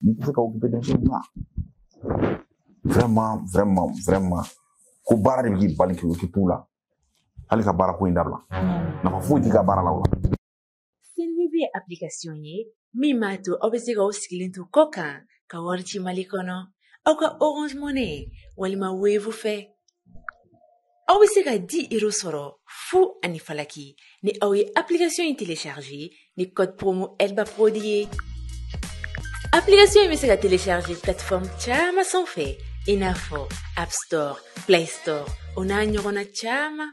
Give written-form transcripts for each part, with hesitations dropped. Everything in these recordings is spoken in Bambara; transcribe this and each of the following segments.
Ni se ka occuper d'un truc là. Vraiment. Ko bara de bi bali ki pour là. Ali ka bara ko indabla. Na fa fo di ka bara la wala. Senweave application ye mi mato obese go sigilintu koka ka warchi malikono au ka Orange Money walima Wave fe. Obese ka 10 € soro fu ani falaki ni awi application yi télécharger ni code promo Elba Prodier. Application yi se ka télécharger plateforme chama sans fait inafo App Store, Play Store, ona nyogona chama.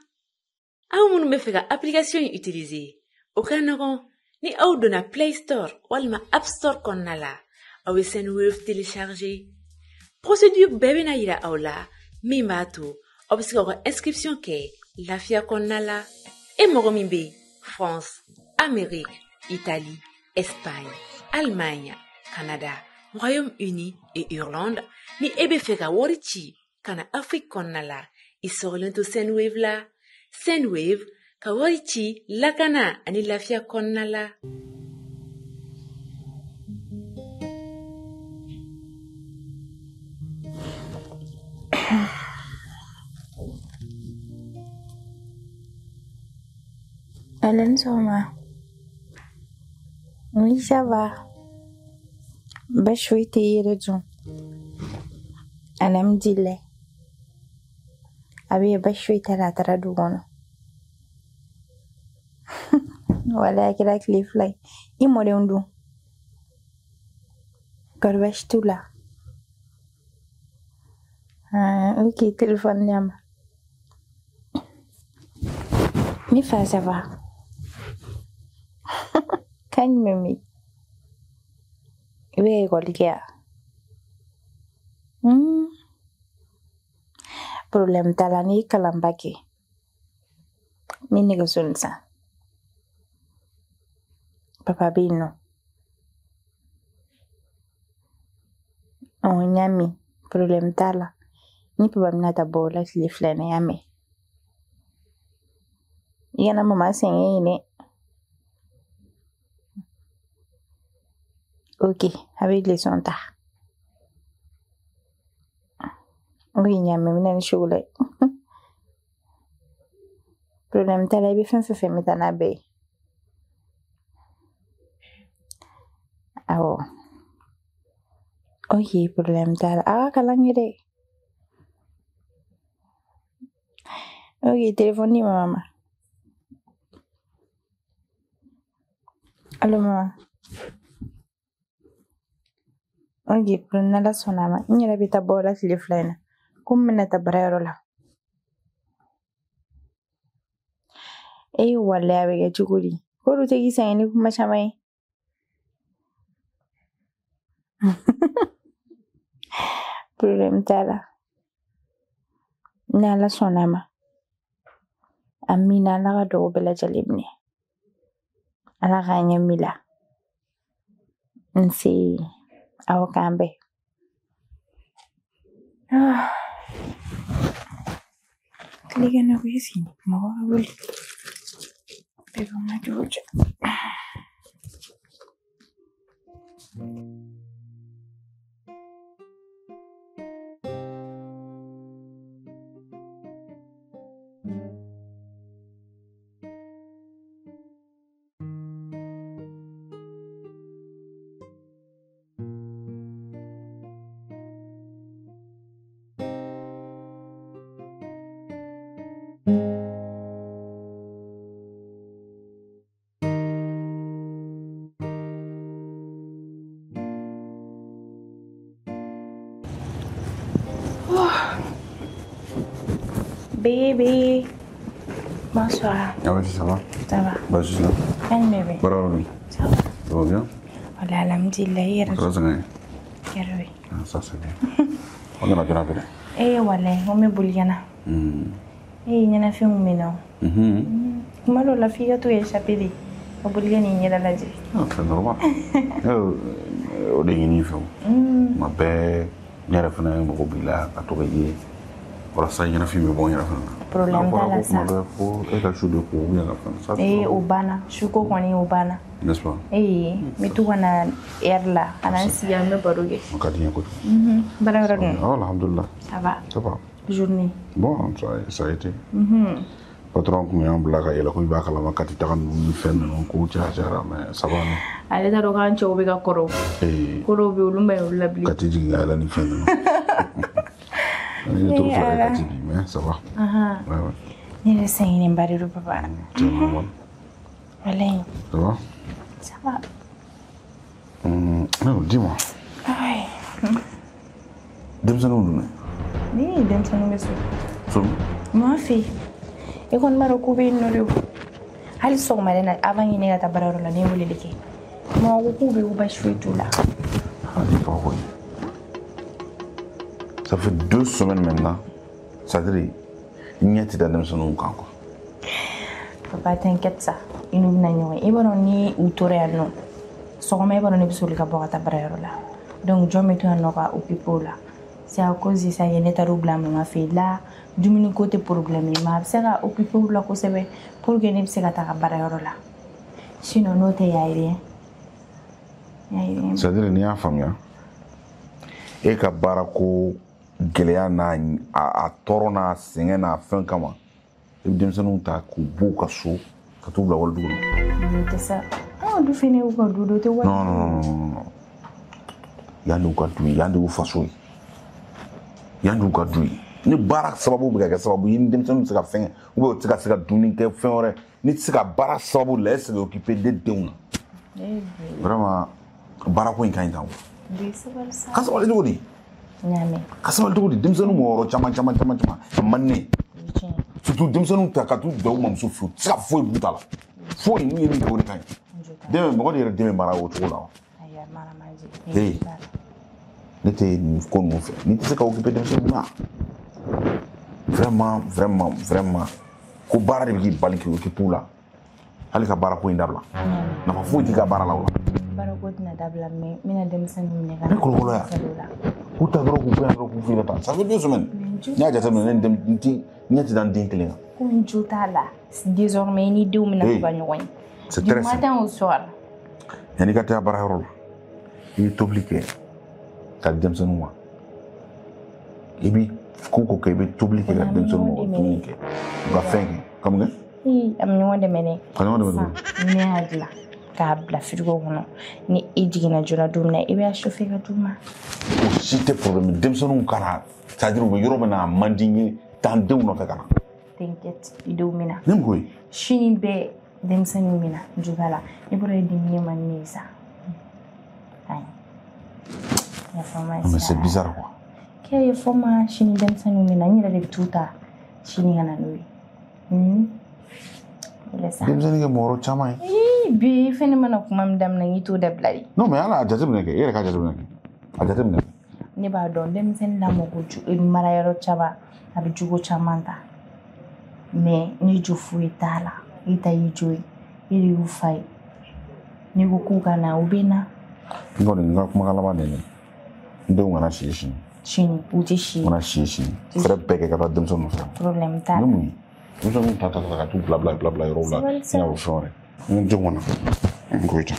Aw munu be fe ka application yi utiliser. Okanogon ni aw donna Play Store walma App Store konna la aw be Senweave télécharger. Procédure bebe na yira aw la min b'a to aw be se ka inscription kɛ lafiya konna la. E mɔgɔ min be France, Amérique, Italie, Espagne, Allemagne, Canada, Royaume-Uni et Irlande ni e be fe ka wari ci kana Afrique konna la i sɔgɔlen to Senweave la. Senweave ka wari ci lakana ani lafiya konna la. Alain Soma. Oui, ça va. Bashouite yirejun. Alhamdulillah. Abi bashouite la tara dugono. Wala kira kliflay. Imore undu. Karbashtula. Ok, téléphone nyama. Mi fa ça va. Kan mimi. Ibe kolgea. Problem talani kalambaki. Mini gosunsa. Papa Bino. Oh, nyami. Problem tala. Ni papa minata bola kliflene yami. Yana mama senye ine. Ok, avec les sontas. Oui, nyami mina ni shugule. Problem tala bi fe mitana be. Awo. Ok, problem tala. Kalangire. Ok, téléphone ni mama. Allô mama. Ok, prenda la sonama. Nyera bita bola kliflena. Kumena tabrero la. Wale abege chukuri. Koru tegi sayani kumachamai. Problem tala. Nala sonama. Amina la do bela jalibni. Ala ganya mila. Nsi awakambe. Kliga na kuisi. Mawawuli. Pero majuja. Bébé. Bonsoir. Ah ouais, ça va? Ça va. Bah, juste là. Kan bébé. Bravo. Ça va. Ça va bien? Voilà, alhamdulillah. Ça va, c'est bien. Yarwe. Ah, ça, c'est bien. On a bien appelé. Wale, ome buliana. Nyana fi mumino. Malo la figa tu ya chapeli. Obuliani nyela laje. Ah, c'est normal. O de yini fo. Ma be nyara fana mo ko bila ka to ye. Voilà, ça y est, film est bon, il y a problème t'a la sa ubana shuko kwani ubana n'est-ce pas? me tu wana erla ana siya me baroge Makati yako. Bara Oh, alhamdulillah. ça va journée Bon, ça a été. Patron ko yam blaga yela ko ba kala makati takan ni fen non ko jara mais ça va non. ale ta do kan chobe ka koro koro be ulumba ulabli Kati jiga la ni fen non. Ni to fa kati bi mais ça va. Ouais. Ni le sen ni mbari ru papa. Allez. Ça va? Ça va. Non, dis-moi. Ay. Demsano non. Ni demsano meso. So. Ma fi. E kon maro ko be no rew. Hal so ma dena avant ni ngata bararo la ne wuli leke. Mo ko be ba shwe tula. Ah, dis pas quoi. Ça fait 2 semaines maintenant. Ça dit il n'y a pas de demsano encore. Papa t'inquiète ça. Inu na nyoy. E bono ni utore anno. So ma e bono ne bisuli ka bokata bararo la. Donc jomé tu anoka occupé là. C'est à cause de ça y a des problèmes ma fait là. Du mini côté problème ma c'est à occuper là ko sebe pour que ne se gata ka bararo la. Sinon no te yaire. Ça dit ni afamia. E ka barako geleya na a torona sengena fen kama. E demsano ta ko buka so ka to bla wal dugul. C'est ça. Ah du fini ou ka du do te wa. Non. Yandu ka du yandu faso. Yandu ka du. Ni barak sababu be ka sababu yin demsano se ka fen ou be se ka duni ke fen ore ni se ka barak sababu laisse occuper de deuna. Vraiment barako in kan tawo. Ça. Ka sababu dugudi. Nyame. Ka sababu dugudi demsano mo oro chama manne. Surtout demsano ta ka tu do mam so fu. Sa foi butala. Foi ni ni ko kan. Deme mo ko dire deme mara o to la. Aya mara maji. Hey. N'était qu'on nous fait. N'était ce qu'a occupé de ce moment. Vraiment. Ko bara de bi baliki o ki pula. Hali ka bara ko indabla. Na fa futi ka bara lawla. Bara ko na dabla me mina dem san ne ga. Ne ko ya. Ko ta dro ko pe dro ko fi ta. Ça fait 2 semaines. Nya jata men dem nti dan din klinga. Ko njuta la. Désormais ni diw mina ko ba ñoy. C'est très simple. Du matin au soir. Yani ka ta bara rol. Il est obligé. Ka dem sanu wa. Ibi ko ke be obligé ka dem sanu wa. Ga fengi. Comme nga? Am ñu de mene. Kana de mene. Ni adla. Ka bla frigo hono. Ni ijigina jura dumna ibe a chauffer ka duma. O si te problème dem sanu kana. C'est-à-dire que yoro bana mandingi tan de no fe kana. T'inquiète, ido mina. Nem koy. Shini be dem sanu mina jugala. Ibro di ni manisa. Ay. Mais c'est bizarre quoi. Quelle forme chini dem sanu mina ni de tuta chini ngana lui. Lesa. Dem sanu ke moro chama. Bi fene mana kuma mdam na yito da blari. Non mais ala jatem ne ke ere ka jatem ne ke. A jatem ne. Ne ba don dem sen la mo go ju mara yaro chaba abi jugo chamanta. Mais ni ju fuitala ita yijoi ili ufai. Ni go kuka na ubina. Ngoni ngakuma kala ba ne. Ndo ngana shishi. Chini ujishi. Ngana shishi. Frère beke ka dem sanu fa. Problème ta. Non. Nous avons tata tout bla rola. Ina o fore. Nous jongona. Ngoita.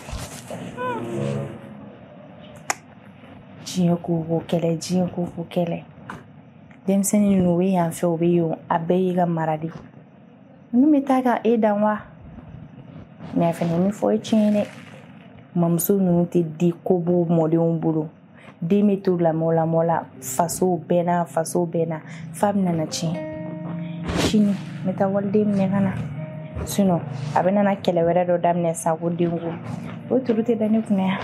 Jiyo ko kele. Dem seni no we an fe obi yo abeyi ga maradi. Nu metaga e danwa. Me afeni mi fo chine. Mamso nu te di kobo mode on bulu. Demeto la mola faso bena fam nana chin. Chini meta walde me kana. Sinon abena na kele wera do damne sa ko dingu. O turute dani kuna.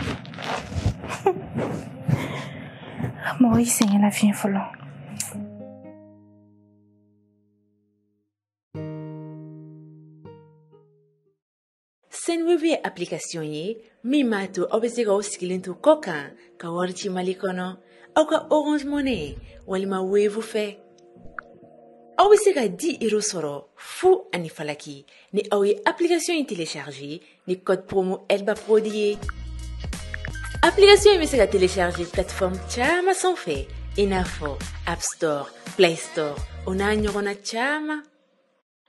Moi c'est la fin follow. Senwewe application ye mimato obesega usikilintu koka ka warchi malikono au ka Orange Money walima Wave fe obesega 10 € soro fu anifalaki ni awi application yi télécharger ni code promo elba prodier application yi mesega télécharger plateforme chama sans fait Inafo App Store Play Store on a ɲɔgɔnna caman.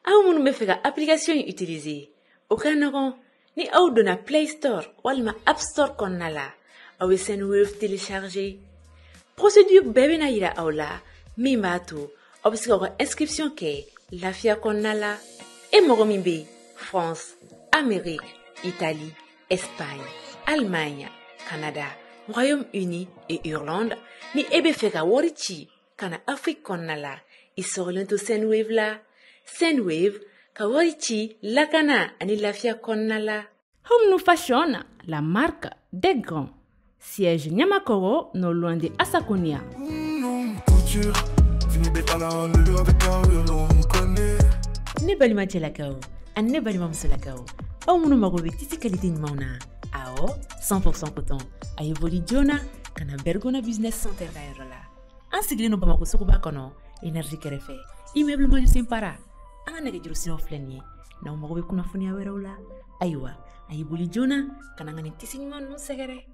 Aw minnu bɛ fɛ ka application in utiliser, o ka nɔgɔn ni aw donna Play Store walima App Store kɔnɔna la, aw bɛ Sendwave télécharger. Procédure bɛɛ bɛna yira aw la min b'a to aw bɛ se ka inscription kɛ lafiya kɔnɔna la. E mɔgɔ min bɛ France, Amérique, Italie, Espagne, Allemagne, Canada, Royaume-Uni et Irlande, ni e bɛ fɛ ka wari ci kana Afrique kɔnɔna la, i sɔgɔlen to Sendwave la. Sendwave ka wari ci lakana ani lafiya kɔnɔna la. Home Fashion, la marque des grands. Siège Nyamakoro, non loin de Asakonia. Ne balima cɛlakaw ani ne balima musolakaw, aw minnu mago bɛ tisi qualité ɲumanw na, awɔ 100% coton, a ye boli joona ka na Bergona Business Center ka yɔrɔ la. An sigilen don Bamako suguba kɔnɔ, énergie kɛrɛfɛ, immeuble Majusin Para. An ka nɛgɛjuru siraw filɛ nin ye, n'aw mago bɛ kunnafoniya wɛrɛw la, ayiwa, a ye boli joona ka na n ka nin tisi ɲuman ninnu sɛgɛrɛ.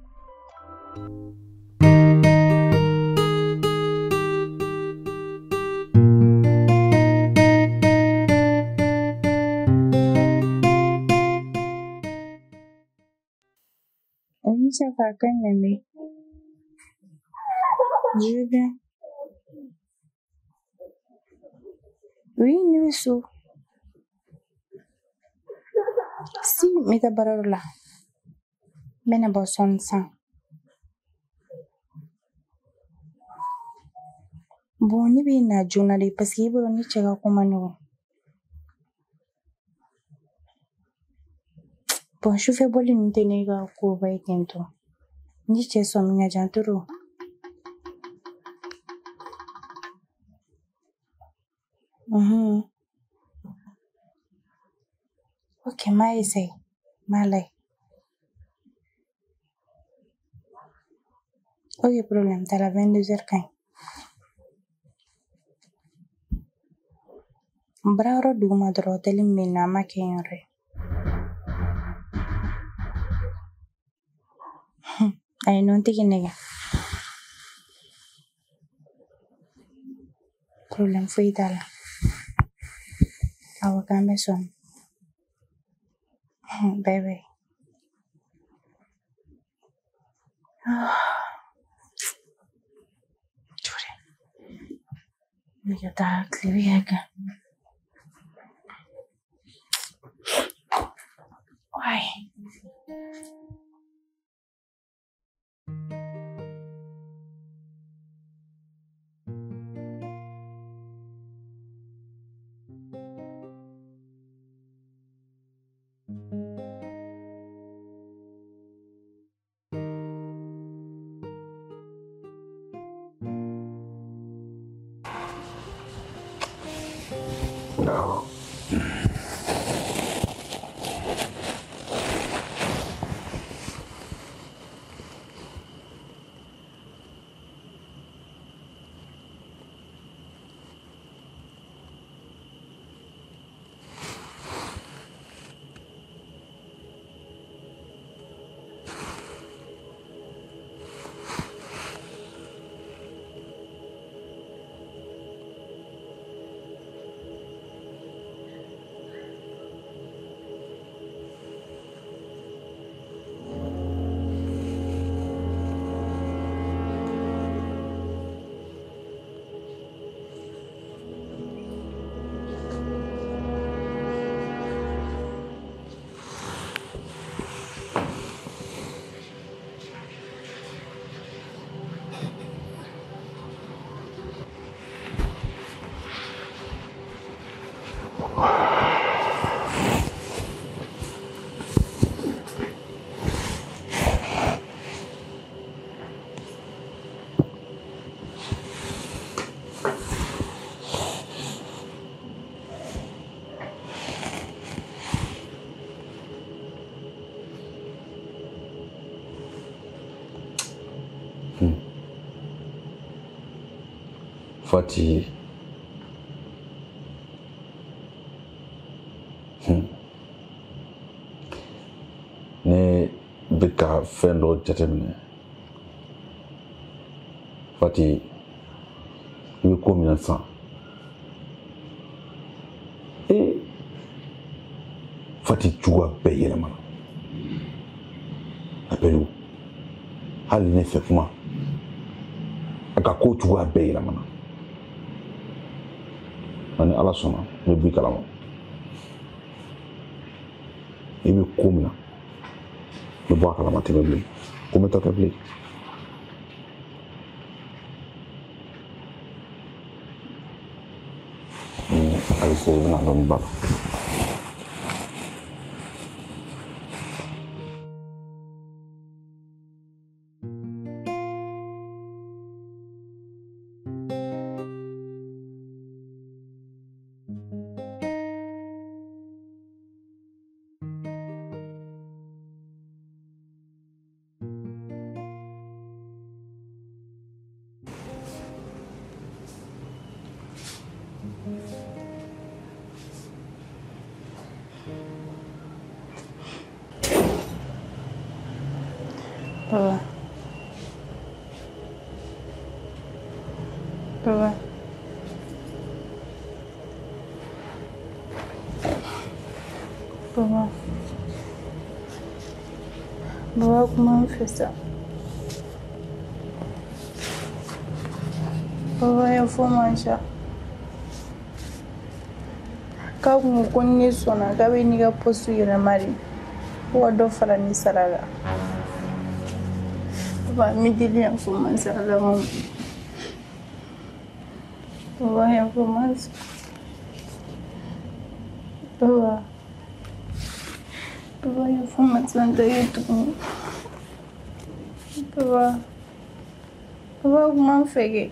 Oui, ça va quand même. Je vais bien. Oui, nous sommes. Si, mais d'abord là. Mais d'abord, son sang. Bon, ni bien na journal parce qu'il veut ni checker comment nous. Bon, je fais boire une ténègre pour voir tantôt. Ni checker son mina jantoro. Ok, ma essaye. Malay. Ok, problème. T'as la 22h15. Bravo, duma dro telimina makenre. Ay, non te kinega. Problem fue itala. Awa kambe son. Bye bye. Chure. Mira, ta cliviaca. Why? No. Fati. Ne bɛ ka fɛn dɔ jateminɛ. Fati, I bɛ ko min na sisan, Fati cogoya bɛɛ yɛlɛmana appelle hali ne fɛ kuma a ka ko cogoya bɛɛ yɛlɛmana ani ala sɔnna n bɛ b'i kalama i bɛ ko min na n bɛ bɔ a kalama tɛmɛ bilen ko n bɛ taa tɛ bilen a bɛ se i bɛna dɔɔnin ba la Papa. Papa. Papa. Papa, comment on fait ça? Papa, il faut manger. Quand on connaît son quand on a posé le mari, on doit faire un salaire. Papa, me dit il faut manger la maman. Papa, il faut manger. Papa. Papa, il faut manger tout. Papa. Papa, comment on fait?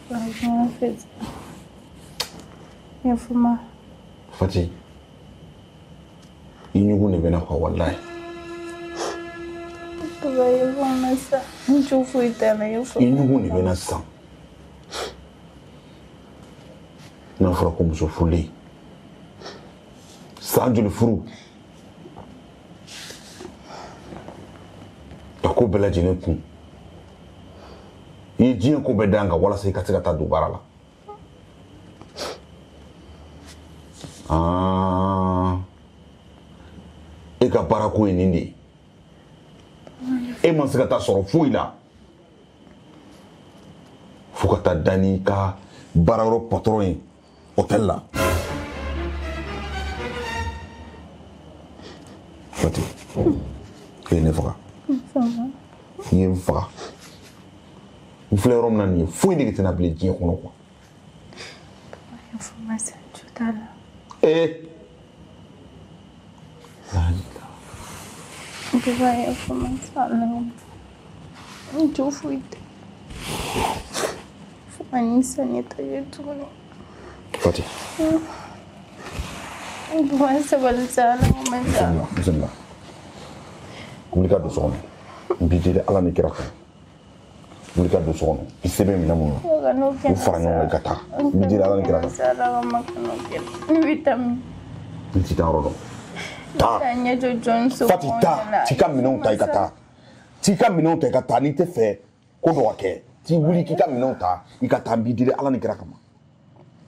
Papa, comment on fait? Il faut manger. Fati i ɲugun de bɛna fɔ wallahi Papa, il faut manger. N t'o foyi t'a la, il faut. i ɲugun de bɛna san n'a fɔra ko muso furulen san joli furu a ko bɛɛ lajɛlen kun i ye diɲɛ ko bɛɛ d'an kan walasa i ka se ka taa don baara la e ka baara ko ye nin de ye e ma se ka taa sɔrɔ foyi la fo ka taa da n'i ka baarayɔrɔ patron ye hôtel la Fati e ye ne faga i ye n faga n filɛ yɔrɔ min na nin ye foyi nege tɛna bilen diɲɛ kɔnɔ quoi Information tout à l'heure. Papa, information là. N t'o foyi t'a la. Faut ani sanitaire tout. Fati Papa, sabali sa la maman. bismillah wuli ka don so kɔnɔ n b'i deli ala ni kira kan wuli ka don so kɔnɔ i sɛbɛn minɛ mun na u fara ɲɔgɔn kan i ka taa n b'i deli ala ni kira kan Ni vitamin. n ti taa yɔrɔ dɔn taa Fati taa t'i ka minɛnw ta i ka taa t'i ka minɛnw ta i ka taa n'i tɛ fɛ ko dɔ ka kɛ t'i wuli k'i ka minɛnw ta i ka taa n b'i deli ala ni kira kama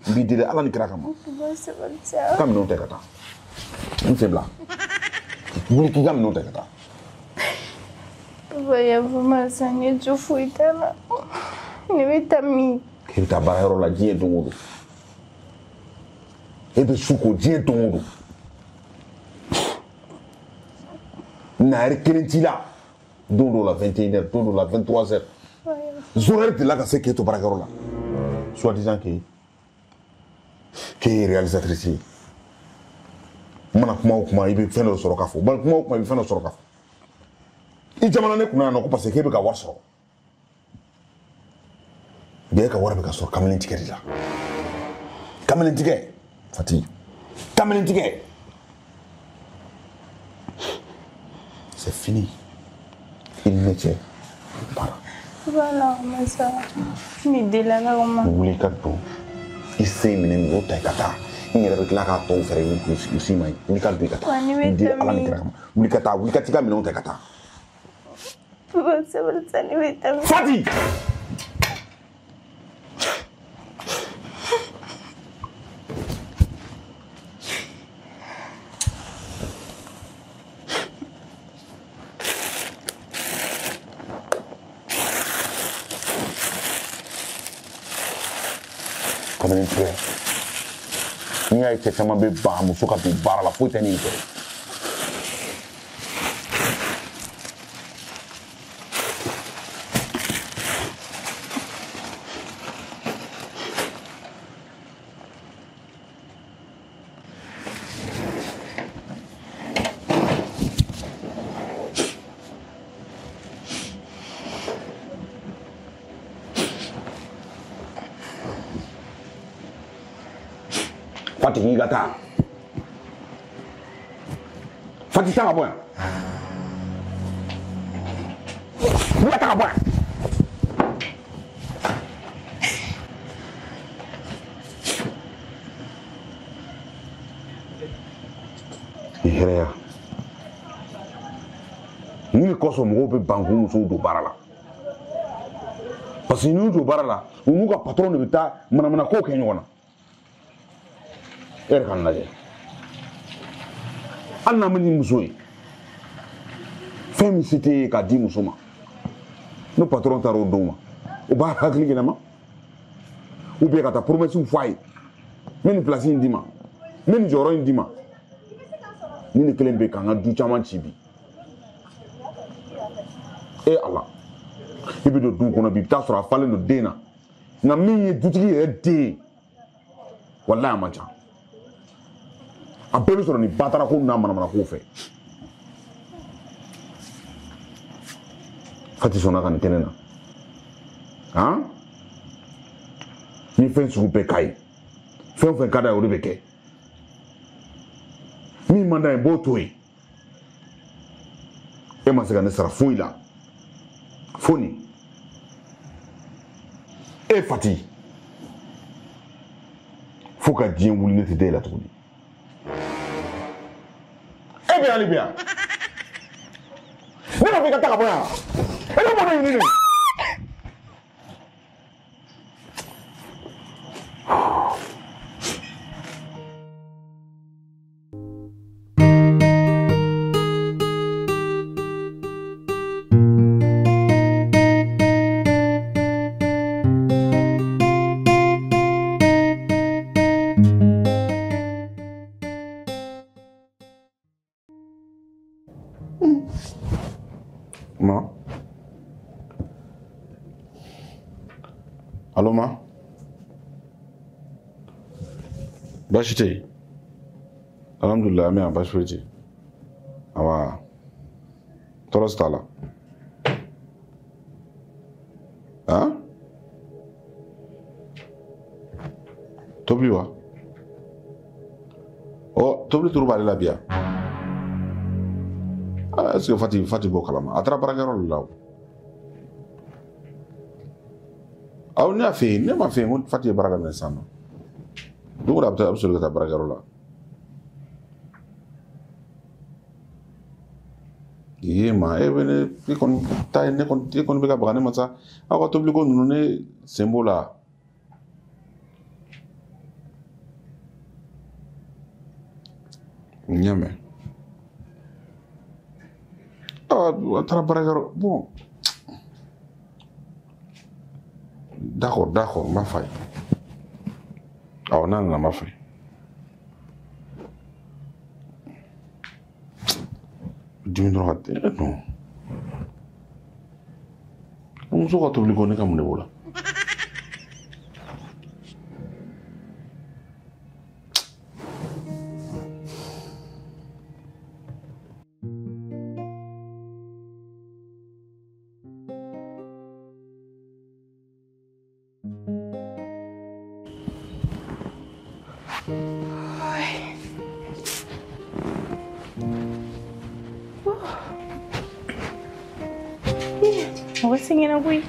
n b'i deli ala ni kira kama i ka minɛnw ta i ka taa n sen bila wuli k'i ka minɛnw ta i ka taa Papa, il faut manger. Ni t'o foyi t'a la. Ni vitamin. k'i bɛ taa baarayɔrɔ la diɲɛ don o don e bɛ su ko diɲɛ don o don naare kelen t'i la don dɔw la 21h don dɔw la 23h horaire de la ka se k'e to baarakɛyɔrɔ la soi-disant k'e ye réalisatrice ye n mana kuma o kuma i bɛ fɛn dɔ sɔrɔ ka fɔ n mana kuma o kuma i bɛ fɛn dɔ sɔrɔ ka fɔ i jamana ne kunna yan nɔ ko parce que k'e bɛ ka wari sɔrɔ bɛɛ ka wari bɛ ka sɔrɔ kamalen tigɛ de la kamalen tigɛ Fati kamalen tigɛ c'est fini il métier para Voilà, mais ça. Ni de la maman. wuli ka don i se minɛ nin o ta i ka taa n yɛrɛ bɛ tila k'a tɔw fɛrɛ u si ma ye wuli ka don i ka taa n di ala ni kira kama wuli ka taa wuli ka t'i ka minɛnw ta i ka taa Fati! Kamalen filɛ n'i y'a ye cɛ caman bɛ ban muso ka don baara la foyi tɛ nin kɛ. Fati k'i ka taa. Fati taa ka bɔ yan. N'i ka taa ka bɔ yan. I hɛrɛya. Ni de kɔsɔn mɔgɔw bɛ ban k'u musow don baara la. Parce que n'u don baara la, u n'u ka patron de bɛ taa manamana kow kɛ ɲɔgɔn na. E yɛrɛ ka lajɛ hali n'a ma di muso ye fɛn min se tɛ ye k'a di muso ma ne patron taara o don ma o b'a hakili ɲɛnama ou bien ka taa promesse fɔ a ye n bɛ nin place in d'i ma n bɛ nin jɔyɔrɔ in d'i ma ni ne kelen bɛ k'an ka du caman ci bi e Ala i bɛ don du kɔnɔ bi i bɛ taa sɔrɔ a falen don den na nka min ye dutigi yɛrɛ den ye walahi a man ca. A bɛɛ bɛ sɔrɔ nin batarako n'a manamanakow fɛ. Fati sɔnna ka nin kɛnɛ na han ni fɛn sugu bɛɛ ka ye fɛn o fɛn ka d'a ye o de bɛ kɛ min man d'a ye b'o to yen e ma se ka ne sara foyi la fo nin e Fati fo ka diɲɛ wuli ne tɛ da e la tuguni. E bɛ hali bi yan ne b'a fɔ i ka taa ka bɔ yan e ka bɔ ne ɲini de. Ma. Allô, ma? Baasi tɛ yen. Alhamdulillah, an bɛ yan, baasi foyi tɛ yen. Awa. Tɔɔrɔ si t'a la. Han? Tobili wa? Ɔ, tobili turu b'ale la bi yan. Est-ce que Fati b'o kalama a taara baarakɛyɔrɔ la o. Aw ne y'a fɛ yen ne ma fɛ yen ko Fati ye baara daminɛ sisan nɔ don o don a bɛ sɔrɔ ka taa baarakɛyɔrɔ la. Ye ma e bɛ ne kɔni ta ye ne kɔni bɛ ka baga ne ma sa aw ka tobiliko ninnu ne sen b'o la. N y'a mɛn. A taara baarakɛyɔrɔ bon d'accord n b'a f'a ye awɔ n'a nana n b'a f'a ye dimi dɔrɔn ka tɛ non muso ka tobiliko ne ka mun de b'o la. What's singing away?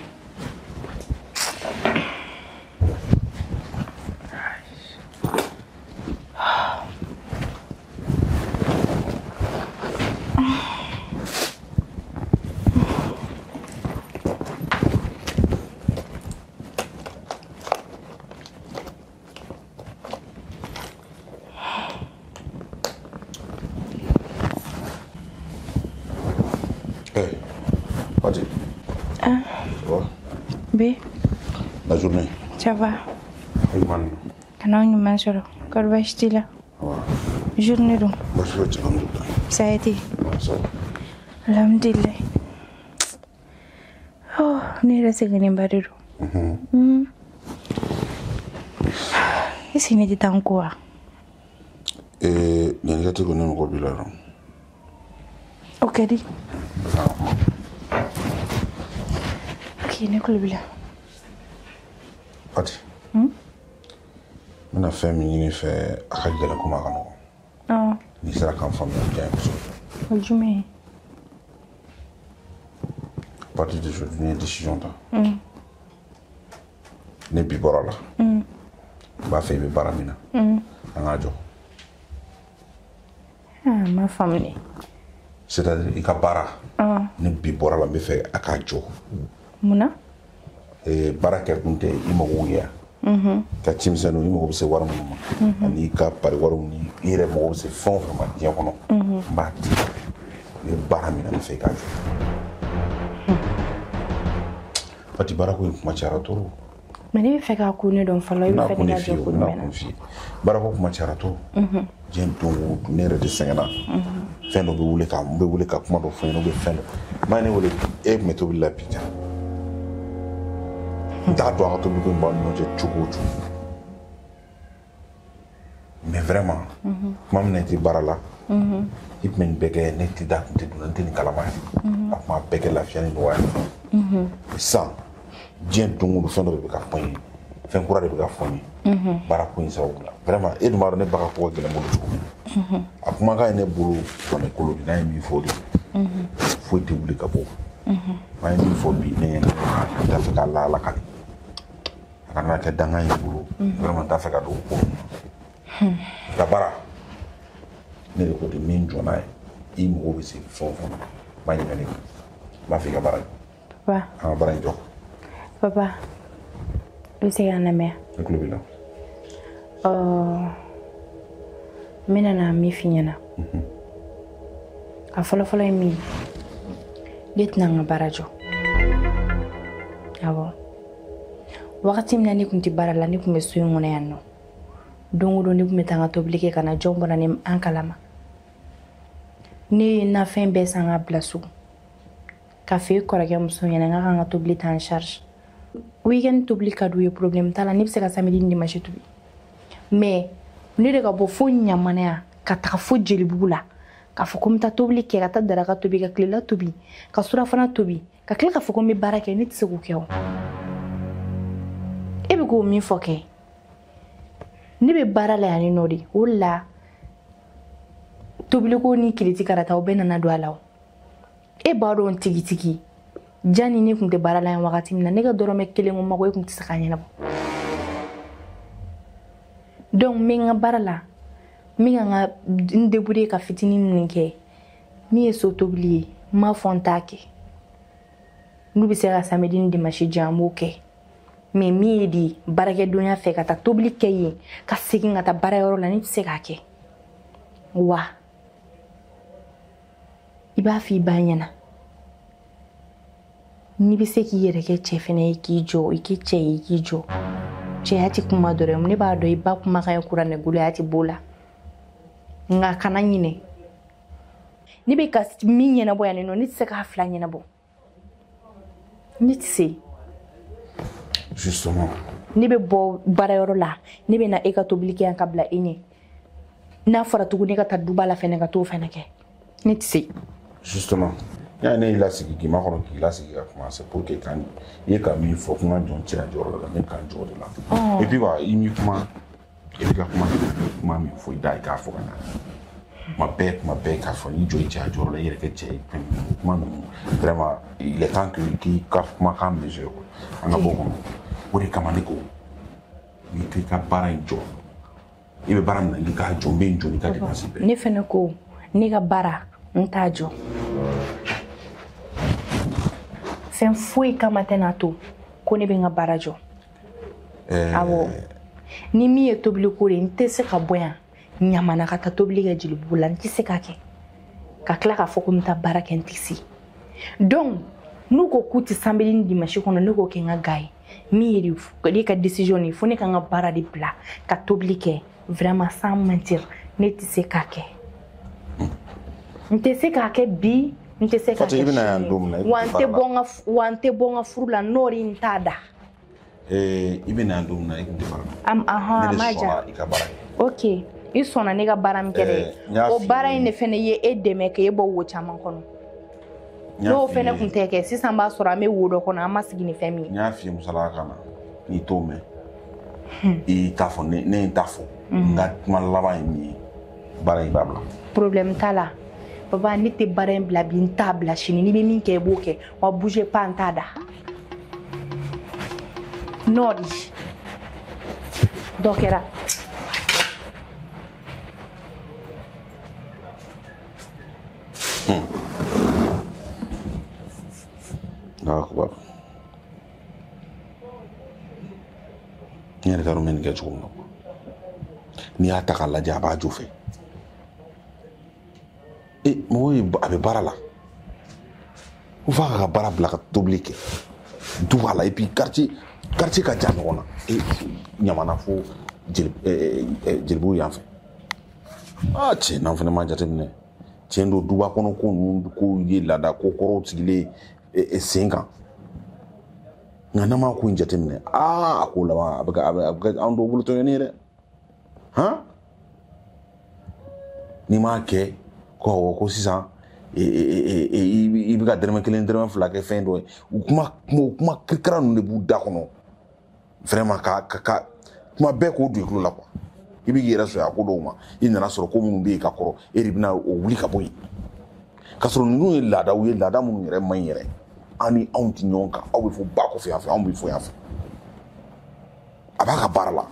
Eh, Pati. Ah. Oh. B. La journée. Ça va. Ayman. Kana nyuma soro. Korba stila. Ouais. Journée donc. Moi je vais te rendre. Ça a été. Ça. Alhamdulillah. Oh, ni rasa gani bariru. Isi ni ditankuwa. Nani kati ko nemo ko bilaro. Okay di. Okay, ne ko bila. Pati. Mina fẹ́ mi ni fẹ́ akagela ko ma kanu. Oh. Ni sera kan famille bien so. Ojume. À partir d'aujourd'hui, une décision ta. Ne bi bɔra la. B'a fɛ I bɛ baara min na. An k'a jɔ. Ah, ma famille. C'est-à-dire I ka baara. Ne bi bɔra la n bɛ fɛ a k'a jɔ. Muna? Baara kɛ kun tɛ I mago ɲɛ. Ka cimisɛnninw I mago bɛ se wari minnu ma. Ani I ka pari wari minnu I yɛrɛ mago bɛ se fɛn o fɛn ma diɲɛ kɔnɔ. N b'a di. I bɛ baara min na n bɛ fɛ I k'a jɔ. Pati baara ko in kuma cayara trop. Mais ne bɛ fɛ k'a ko ne dɔn fɔlɔ I bɛ fɛ ne ka jɔ ko n'a kun f'i baara ko kuma cayara trop. Diɲɛ don o don ne yɛrɛ de sɛgɛnna. Fɛn dɔ bɛ wuli ka n bɛ wuli ka kuma dɔ fɔ ɲɛna fɛn dɔ maa ne wele e tun bɛ tobili la bi jan n t'a dɔn a ka tobili ko in b'an ni ɲɔgɔn cɛ cogo o cogo mais vraiment kuma min na I tɛ baara la I tun bɛ nin bɛɛ kɛ ne tɛ da tun tɛ dun n tɛ nin kalama ye a kuma bɛɛ kɛ lafiya ni nɔgɔya sisan diɲɛ don o don fɛn dɔ de bɛ ka fɔ n ye fɛn kura de bɛ ka fɔ n ye baara ko in sababu la vraiment e dun b'a dɔn ne ba ka ko ka gɛlɛn n bolo cogo min a kumakan ye ne bolo kɔnɔ kolo de n'a ye min fɔ de foyi tɛ wuli ka bɔ n'a ye min fɔ bi ne ɲɛna n t'a fɛ k'a la lakali a kana kɛ dangan ye bolo vraiment n t'a fɛ ka don o ko ninnu na ka baara ne de ko ten min jɔ n'a ye I mago bɛ se fɛn o fɛn ma n b'a ɲininka ne kan n b'a fɛ I ka baara kɛ Papa. an ka baara in jɔ Papa. I bɛ se k'an lamɛn. ne tulo b'i la n bɛna na min f'i ɲɛna a fɔlɔfɔlɔ ye min ye ne tɛna n ka baara jɔ awɔ wagati min na ne tun tɛ baara la ne tun bɛ so in kɔnɔ yan nɔ don o don ne tun bɛ taa n ka tobili kɛ ka na jɔn bɔra ni an kalama ne ye nafɛn bɛɛ san ka bila sugu ka fɔ I kɔrɔkɛ muso ɲɛna n ka kan ka tobili ta en charge weekend tobili ka d'u ye problème t'a la ne bɛ se ka samedi ni dimanche tobi mais ne de ka bɔ fo ɲamanaya ka taga fo jelibugu la k'a fɔ ko n bɛ taa tobili kɛ ka taa daraka tobi ka tilela tobi ka surafana tobi ka tila k'a fɔ ko n bɛ baara kɛ ne tɛ se k'o kɛ o e bɛ k'o min fɔ kɛ ne bɛ baara la yan nɔ de o de la tobiliko ni kiliti karata o bɛɛ nana don a la o e b'a dɔn tigitigi jani ne tun tɛ baara la yan wagati min na ne ka dɔrɔmɛ kelen ko mago e tun tɛ se k'a ɲɛnabɔ donc n bɛ n ka baara la n bɛ ka n débrouiller ka fitinin min kɛ min ye so tobili ye n m'a fɔ n t'a kɛ n'u bɛ se ka samedi ni dimanche jɛ an b'o kɛ mais min ye de baarakɛdonya fɛ ka taa tobili kɛ yen ka segin ka taa baarayɔrɔ la ne tɛ se k'a kɛ wa I b'a fɔ I ba ɲɛna n'i bɛ se k'i yɛrɛ kɛ cɛ fɛnɛ ye k'i jɔ I k'i cɛ ye I k'i jɔ cɛya tɛ kuma dɔrɔn ne b'a dɔn I ba kumakan ye kuranɛgoloya tɛ b'o la nka kana ɲinɛ ne bɛ ka min ɲɛnabɔ yan nɔ ne tɛ se k'a fila ɲɛnabɔ ne tɛ se justement ne bɛ bɔ baarayɔrɔ la ne bɛ na e ka tobili kɛ yan ka bila e ɲɛ n'a fɔra tuguni ne ka taa duba la fɛnɛ ka t'o fɛnɛ kɛ ne tɛ se justement y'a ne y'i lasigi k'i makɔnɔ k'i lasigi ka kuma c'est pour que i ye ka min fɔ ko n ka jɔ n cɛya jɔyɔrɔ la ne ka n jɔ o de la et puis wa I m'i kuma i bɛ ka kuma min fɔ I da I k'a fɔ ka ɲa kuma bɛɛ k'a fɔ n'i jɔ I cɛya jɔyɔrɔ la I yɛrɛ kɛ cɛ ye kuma ninnu vraiment il est temps que k'i ka kumakan mesure an ka bɔ kɔnɔ o de kama ne ko n'i k'i ka baara in jɔ I bɛ baara min na I k'a jɔ n bɛ n jɔ n'i ka dépense bɛɛ ne fɛnɛ ko ne ka baara n t'a jɔ fɛn foyi kama tɛ n'a to ko ne bɛ n ka baara jɔ awɔ ni min ye tobiliko de ye n tɛ se ka bɔ yan ɲamana ka taa tobili kɛ jelibugu la n tɛ se k'a kɛ ka tila k'a fɔ ko n bɛ taa baara kɛ n tɛ se donc n'u ko k'u tɛ sanbeli ni dimanche kɔnɔ ne k'o kɛ n ka gars ye min ye de ka décision ye fo ne ka n ka baara de bila ka tobili kɛ vraiment sans mentir ne tɛ se k'a kɛ n tɛ se k'a kɛ bi n tɛ se k'a kɛ sini wa n tɛ bɔ n ka furu la n'o de n t'a da i bɛna yan don min na i tun tɛ baara a ma ja i ka baara kɛ ok i sɔnna ne ka baara min kɛ dɛ o baara in de fɛnɛ ye e dɛmɛ k'e bɔ wo caman kɔnɔ n'o fɛnɛ kun tɛ kɛ sisan b'a sɔrɔ an bɛ wo dɔ kɔnɔ an ma sigi ni fɛn min ye n y'a f'i ye musalaka kan na n'i t'o mɛn i t'a fɔ ne ye n t'a fɔ n ka kuma laban ye min ye baara in b'a bila problème t'a la papa ne tɛ baara in bila bi n t'a bila sini n'i bɛ min kɛ i b'o kɛ wa bouger pas n t'a da n'o di dɔ kɛra Akbar. Ni yɛrɛ t'a dɔn n bɛ nin kɛ cogo min na n'i y'a ta k'a lajɛ a b'a jo fɛ mɔgɔ ye a bɛ baara la ko f'a ka baara bila ka tobili kɛ du b'a la et puis quartier ka jan ɲɔgɔn na ɲamana fo jelibugu yan fɛ tiɲɛ n'an fana m'a jateminɛ tiɲɛ don duba kɔnɔ ko ninnu ko ye laada ko kɔrɔw sigilen sen kan nka n'an m'a ko in jateminɛ a ko laban a bɛ kɛ anw dɔw bolo tɔɲɔni ye dɛ n'i m'a kɛ ko sisan i bɛ ka dɛrɛmɛ kelen dɛrɛmɛ fila kɛ fɛn dɔ ye o kuma kirikara ninnu de b'u da kɔnɔ vraiment ka kuma bɛɛ k'o don i tulo la quoi i bɛ yɛrɛ sɔrɔ a ko dɔw ma i nana sɔrɔ ko minnu bɛ yen ka kɔrɔ e de bɛna o wuli ka bɔ yen ka sɔrɔ ninnu ye laadaw ye laada minnu yɛrɛ man ɲi yɛrɛ an ni anw tɛ ɲɔgɔn kan aw bɛ fɔ ba kɔfɛ yan fɛ anw bɛ fɔ yan fɛ a b'a ka baara la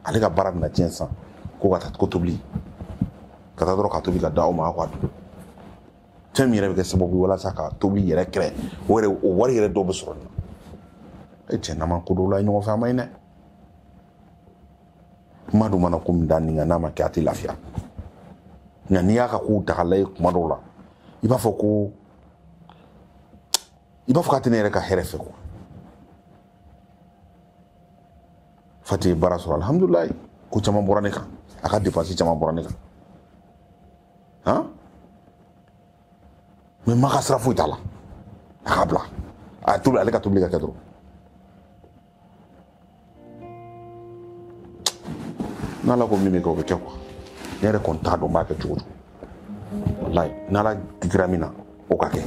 ale ka baara bɛna tiɲɛ san ko ka taa ko tobili ka taa dɔrɔn ka tobili ka da aw ma aw ka dun fɛn min yɛrɛ bɛ kɛ sababu ye walasa ka tobili yɛrɛ kɛrɛ o wari yɛrɛ dɔw bɛ sɔrɔ nin na cɛ n'a ma ko dɔw la ɲɔgɔn fɛ a ma ɲi dɛ kuma dɔ mana ko min da nin kan n'a ma kɛ a tɛ lafiya nka n'i y'a ka kow ta k'a lajɛ kuma dɔw la i b'a fɔ k'a tɛ ne yɛrɛ ka hɛrɛ fɛ quoi Fati ye baara sɔrɔ alhamdulilayi ko caman bɔra ne kan a ka dépense caman bɔra ne kan mais ma ka sira foyi t'a la a k'a bila a tobili ale ka tobili ka kɛ dɔrɔn n'ala ko min bɛ kɛ o bɛ kɛ quoi ne yɛrɛ kɔni t'a dɔn n b'a kɛ cogo cogo wallahi n'ala digira min na o ka kɛ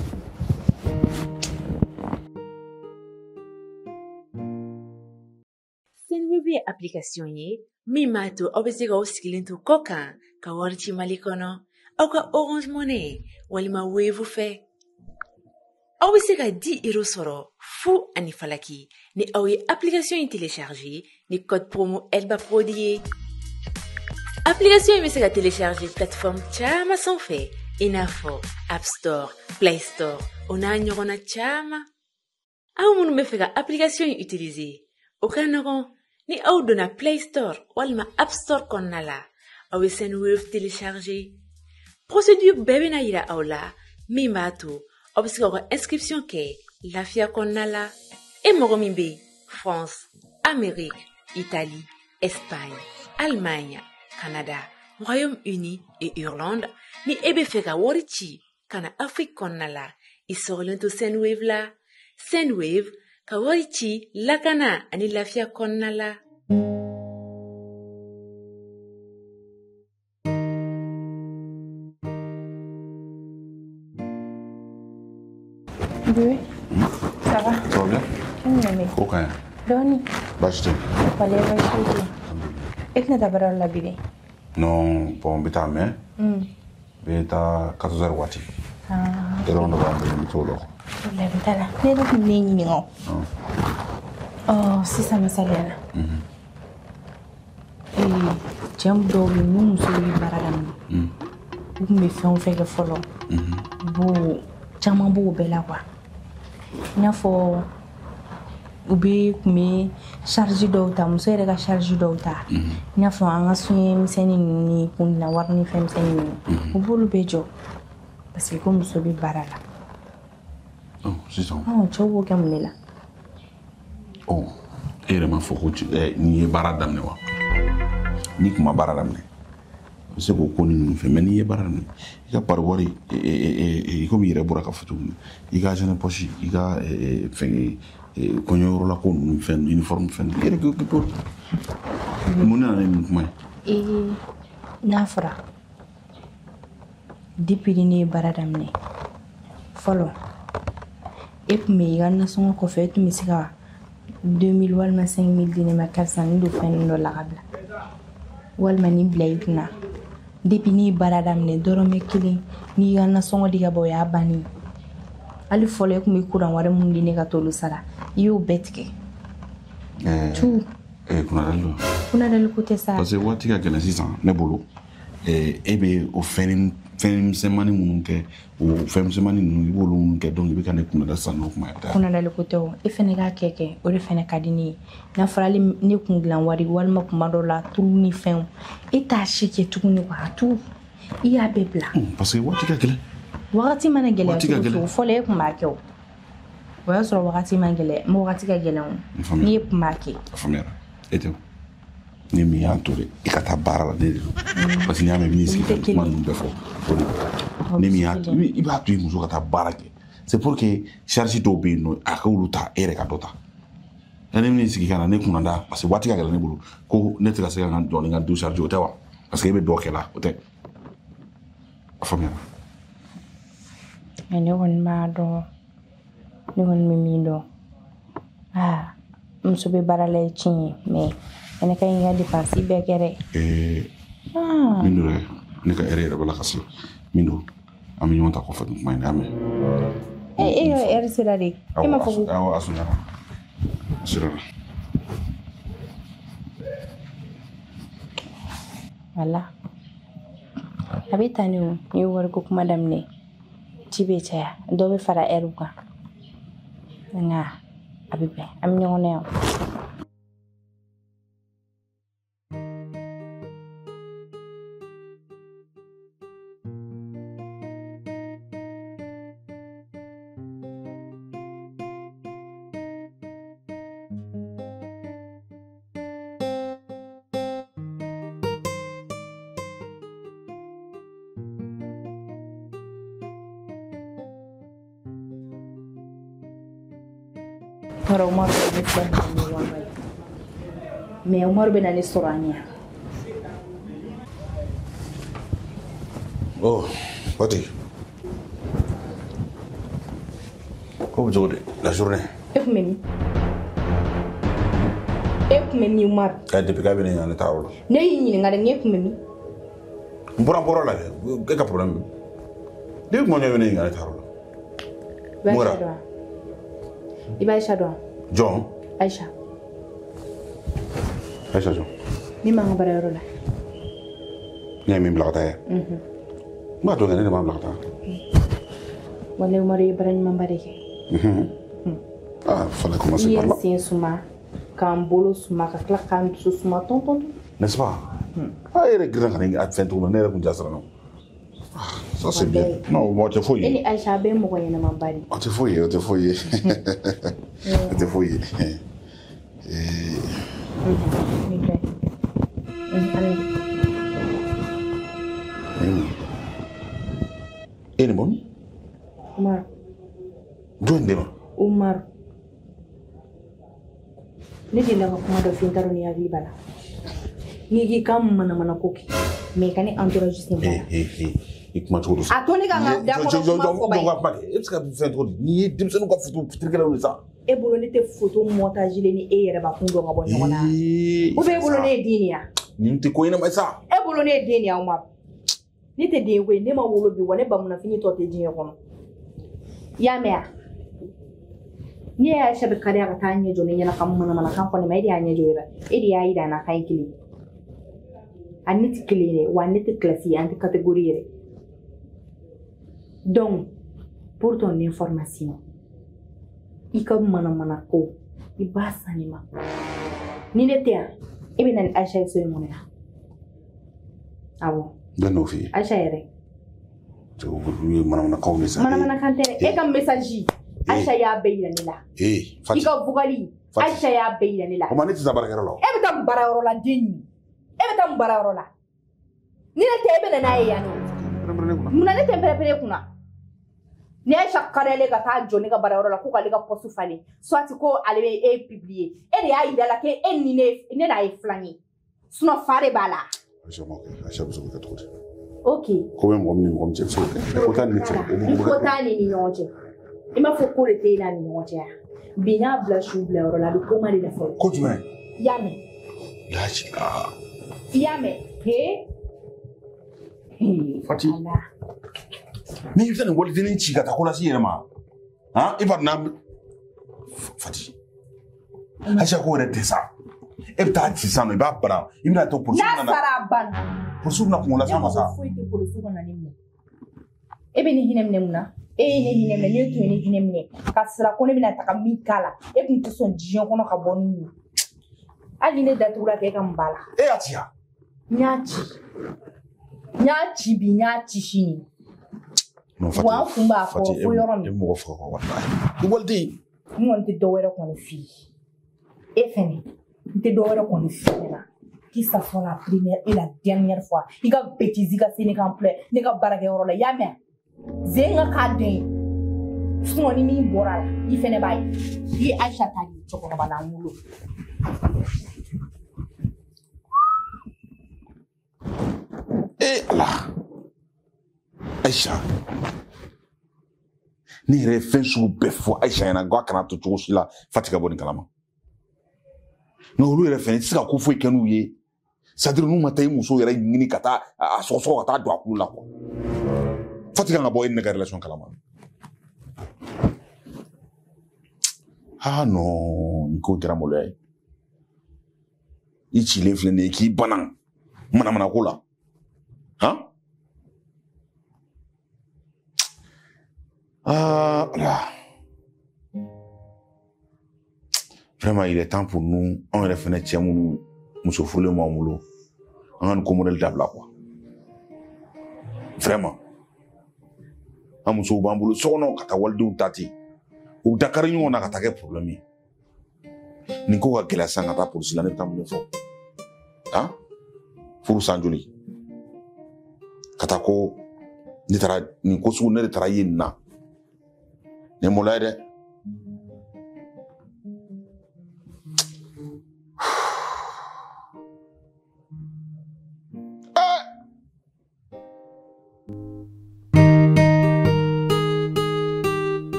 Senweb ye application ye min b'a to aw bɛ se k'aw sigilen to kɔ kan ka wari ci Mali kɔnɔ aw ka Orange Money walima Wave fɛ aw bɛ se ka 10 € sɔrɔ fu ani falaki ni aw ye application in télécharger ni code promo Elba Prodi ye application in bɛ se ka télécharger plateforme caman sanfɛ i n'a fɔ App Store, Play Store o n'a ɲɔgɔnna caman aw minnu bɛ fɛ ka application in utiliser o ka nɔgɔn ni aw donna Play Store walima App Store kɔnɔna la aw bɛ Senweb télécharger procédure bɛɛ bɛna yira aw la min b'a to aw bɛ se k'aw ka inscription kɛ lafiya kɔnɔna la e mɔgɔ min bɛ France, Amérique, Italie, Espagne, Allemagne, Canada, Royaume-Uni et Irlande ni e bɛ fɛ ka wari ci ka na Afrique kɔnɔna la i sɔgɔlen to Senweb la Senweb ka wari ci lakana ani lafiya kɔnɔna la. Oui, ça va. Ça va bien? Oui. Ok. Doni. Baasi tɛ. Wale baasi tɛ. E tɛna taa baara la bi dɛ? Non, bon n bɛ taa mais n bɛ taa 14h waati. Yɔrɔ dɔ b'an bolo n bɛ t'o la. Problème t'a la. Ne yɛrɛ tun bɛ ne ɲininka o. Sisan misaliya la. Cɛ dɔw bɛ yen n'u muso bɛ baara daminɛ. U tun bɛ fɛn o fɛn kɛ fɔlɔ. Caman b'o bɛɛ la quoi. I n'a fɔ u kun bɛ charge dɔw ta muso yɛrɛ ka charge dɔw ta i n'a fɔ an ka soɲɛ misɛnnin ninnu ni kundina wari ni fɛn misɛnnin ninnu u b'olu bɛɛ jɔ parce que ko muso bɛ baara la Oh, sisan. Cɛw b'o kɛ mun de la? Oh, e yɛrɛ m'a fɔ ko n'i ye baara daminɛ wa? N'i kun ma baara daminɛ, a bɛ se k'o ko ni ninnu fɛ, mais n'i ye baara daminɛ, i ka pari wari, komi i yɛrɛ bɔra ka fɔ cogo min, i ka argent poche, i ka fɛn kɔɲɔyɔrɔla ko ninnu fɛn, uniforme fɛn, i yɛrɛ k'i occupé o la. Mun nana ni nin kuma ye? N'a fɔra depuis ni ne ye baara daminɛ fɔlɔ e tun bɛ i ka nasɔngɔ kɔfɛ e tun bɛ se ka 2000 walima 5000 di ne ma karisa nin don fɛn dɔ la ka bila walima nin bila i kunna depuis ni ye baara daminɛ dɔrɔmɛ 1 n'i ka nasɔngɔ di ka bɔ o y'a bannen hali fɔlɔ e tun bɛ courant wari mun di ne ka t'olu sara i y'o bɛɛ tigɛ. Kunadali ko tɛ sa. Parce que waati ka gɛlɛn sisan ne bolo e bɛ o fɛn misɛnmanin minnu kɛ o fɛn misɛnmanin ninnu i b'olu minnu kɛ donc i bɛ ka ne kunada sisan n'o kuma ye. Kunadali ko tɛ o e fɛnɛ k'a kɛ o de fɛnɛ ka di ne ye n'a fɔra hali ne kun dilan wari walima kuma dɔ la tulu ni fɛnw e t'a si kɛ tuguni wa tu i y'a bɛɛ bila. Parce que waati ka gɛlɛn. Wagati mana gɛlɛya cogo fɔlɔ e kun b'a kɛ o y'a sɔrɔ wagati ma gɛlɛya wagati ka gɛlɛn o n'i ye kun b'a kɛ. A faamuyara e tɛ ni min y'a to de i ka taa baara la ne de don parce que n'i y'a mɛn min sigi ka kuma ninnu bɛɛ fɔ o de don ni min y'a to i b'a to i muso ka taa baara kɛ c'est pour que charge dɔw bɛ yen nɔ a k'olu ta e yɛrɛ ka dɔ ta ne min sigi ka na ne kunna parce que waati ka gɛlɛn ne bolo ko ne tɛ ka se ka n jɔ ni n ka du charge o tɛ wa parce que e bɛ dɔ kɛ la o tɛ a faamuyara. Ne kɔni b'a dɔn ne kɔni bɛ min dɔn muso bɛ baara la ye tiɲɛ ye mais ne ka ɲi ka dépense bɛɛ kɛ dɛ. min don dɛ ne ka heure yɛrɛ bɛ la ka se min don an bɛ ɲɔgɔn ta kɔfɛ nin kuma in na y'a mɛn. e ka heure sera de e ma fɔ ko. awɔ a sunyara a sera la. wala a bɛ taa ni o n'i ye wariko kuma daminɛ ci bɛ caya dɔ bɛ fara heure kan nka a bɛ bɛn an bɛ ɲɔgɔn na yan. Umar bɛ filɛ ni ɲɔgɔn ye mais Umar bɛ na ne sɔrɔ an ɲɛ. Oh, Fati. Ko bɛ cogo di la journée. E kun bɛ min? E kun bɛ min Umar? Depuis k'a bɛ ne ɲininka ne taara o la. Ne y'i ɲininka dɛ n k'e kun bɛ min? N bɔra la dɛ e ka problème bɛ ne kuma ɲɛ bɛ ne ɲininka ne taara o la. Aïcha dɔn i bɛ Aïcha dɔn? Jɔn? Aïcha. Aïcha jɔn? Min b'an ka baarayɔrɔ la. Ne ye min bila ka taa yan. N b'a dɔn kɛ ne de b'a bila ka taa. Walahi Umar ye baara ɲumanba de kɛ. Fallait commencer par là. I ye n sen suma k'an bolo suma ka tila k'an dusu suma tɔntɔn. N'est-ce pas? E yɛrɛ girin ka na fɛn cogo min ne yɛrɛ kun ja siran na. Ça c'est bien. Non, moi t'es fouillé. E ni Aïcha bɛ mɔgɔ ɲɛnama de. O tɛ foyi ye, o tɛ foyi ye. O tɛ foyi ye. E ni bon? Umar. Jɔn de ma? Umar. Ne delila ka kuma dɔ f'i n t'a dɔn ni hakili b'a la. N'i k'i ka manamana ko kɛ mais ka ne entourage sen b'a la. I kuma cogo do sa. A to ne ka n ka da kɔnɔ kuma fɔ ba ye. E bɛ se ka fɛn cogo di? N'i ye denmisɛnninw ka photo firikɛlaw ye sa. E bolo ne tɛ photo montage ni e yɛrɛ ba kun dɔn ka bɔ ɲɔgɔn na. Ou bien e bolo ne ye den ya? Nin tɛ ko ɲɛnama ye sa. E bolo ne ye den ya Umar. Ne tɛ den ko ye ne ma wolo bi wa ne bamunafini tɔ tɛ diɲɛ kɔnɔ. I y'a mɛn wa? Ni ye Aïcha bɛ kariya ka taa ɲɛ jɔ ne ɲɛna ka manamanakan fɔ ne ma e de y'a ɲɛ jɔ yɛrɛ e de y'a yira n na k'an ye kelen a ne tɛ kelen ye wa ne tɛ classe ye an tɛ catégorie yɛrɛ donc pour ton information i ka manamana ko i b'a san ne ma ni ne tɛ yan e bɛ na ni Aïcha ye so in kɔnɔ yan awɔ. Jɔn n'o f'i ye? Aïcha yɛrɛ. U ye manamanakanw de sa. Manamanakan tɛ e ka message Aisha ya bayyana la Fati ika bugali Aisha ya bayyana la o ma ne ti sabarakɛyɔrɔ la e bɛ taa bara yɔrɔ la den e bɛ taa bara yɔrɔ la ni ne tɛ e bɛ na n'a ye yan nɔ munna ne tɛ pɛrɛpɛrɛ kunna ni Aisha karele ka taa jɔ ne ka bara yɔrɔ la ko k'ale ka poste falen soit ko ale bɛ e publier e de y'a yira la ke e ni ne n'a ye filan ye sinon fa de b'a la Aisha bɛ se k'o kɛ cogo di ok ko bɛ mɔgɔ min ni mɔgɔ min cɛ bɛ se k'o kɛ ko taa ni cɛ il faut taa ni ɲɔgɔn cɛ i m'a fɔ ko de tɛ e n'a ni ɲɔgɔn cɛ yan bi n y'a bila su bila yɔrɔ la a bɛ koma de la fɔlɔ ko jumɛn i y'a mɛn i y'a mɛn Fati ni i bɛ nin waliden ci ka taa ko lase i yɛrɛ ma i b'a na Fati Aisha ko yɛrɛ tɛ sa e bɛ taa ci sisan nɔ i b'a bara i bɛna to polisiw n'a sara a banna polisiw bɛna kungo las'a ma sa foyi tɛ polisiw ka na ne minɛ e bɛ ne hinɛ minɛ mun na e ye ne hinɛ minɛ ne tun ye ne hinɛ minɛ ka sira ko ne bɛna taga min k'a la e tun tɛ sɔn diɲɛ kɔnɔ ka bɔ ni ye hali ne datugula k'e ka n ba la e y'a ci ya n y'a ci bi n y'a ci sini wa n kun b'a kɔrɔ fo yɔrɔ min e mɔgɔ faga ka wari i waliden n kɔni tɛ dɔwɛrɛ kɔni f'i ye e fɛnɛ n tɛ dɔwɛrɛ kɔni f'i ɲɛna qui s'affronte la première et la dernière fois i ka bêtise ka se ne kan filɛ ne ka baarakɛyɔrɔ la i y'a mɛn zen ka k'a den sinon ni min bɔra la i fɛnɛ b'a ye i ye Aisha ta de cɛkɔrɔba la n bolo Ala Aisha ne yɛrɛ ye fɛn sugu bɛɛ fɔ Aisha ɲɛna ko a kana to cogo si la Fati ka bɔ nin kalama nka olu yɛrɛ fɛnɛ i tɛ se ka ko foyi kɛ n'u ye c'est-à-dire n'u ma taa i muso yɛrɛ ɲini ka taa a sɔgɔsɔgɔ ka taa don a kulo la quoi Fati kan ka bɔ e ni ne ka relation kalama non nin ko kɛra maloya ye i cilen filɛ nin ye k'i bana manamana ko la Vraiment, il est temps pour nous, on yɛrɛ fɛnɛ cɛ minnu muso furulen b'an bolo an ka nin ko modèle dabila quoi vraiment an musow b'an bolo sokɔnɔ ka taa walidenw ta ten u dakari ɲɔgɔn na ka taa kɛ problème ye nin ko ka gɛlɛya sisan ka taa polisi la ne bɛ taa mun de fɔ furu san joli ka taa ko ne taara nin ko sugu ne de taara ye nin na nin ye maloya ye dɛ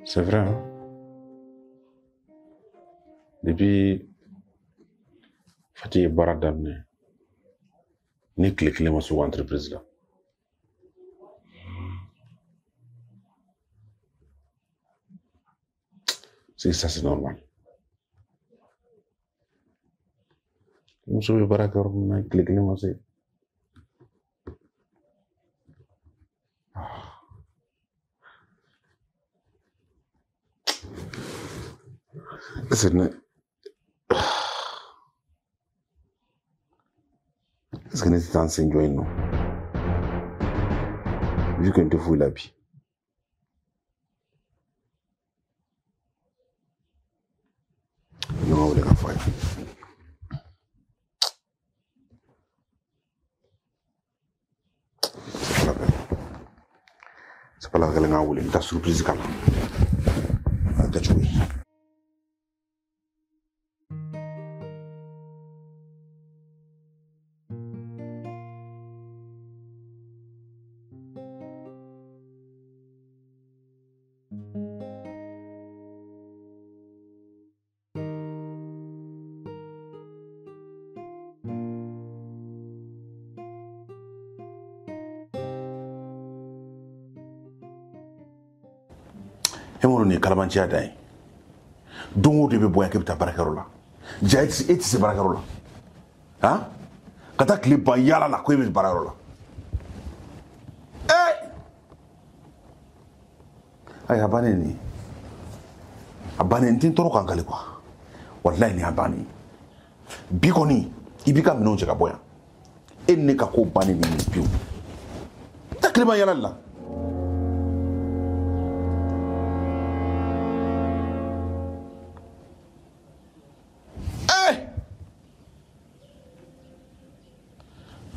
C'est vrai, hein? Depuis Fati ye baara daminɛ ni tile kelen ma s'o entreprise la ça c'est normal muso bɛ baara kɛ yɔrɔ min na tile kelen ma se Est-ce que ne tɛ taa n sen jɔ yen nɔ vu que n tɛ foyi la bi n ka wele ka fɔ a ye c'est pas la peine n ka wele n ka surprise k'a la a kɛ cogo ye nin ye kalabanciya dan ye don o don i bɛ bɔ yan k'e bɛ taa baarakɛyɔrɔ la ja e tɛ se baarakɛyɔrɔ la hein ka taa tile ban yala la ko e bɛ baarayɔrɔ la ayi a bannen nin a bannen n tɛ n tɔɔrɔ kan kale quoi walayi nin a bannen bi kɔni i b'i ka minɛnw cɛ ka bɔ yan e ni ne ka ko bannen nin pewu taa tile ban yala la.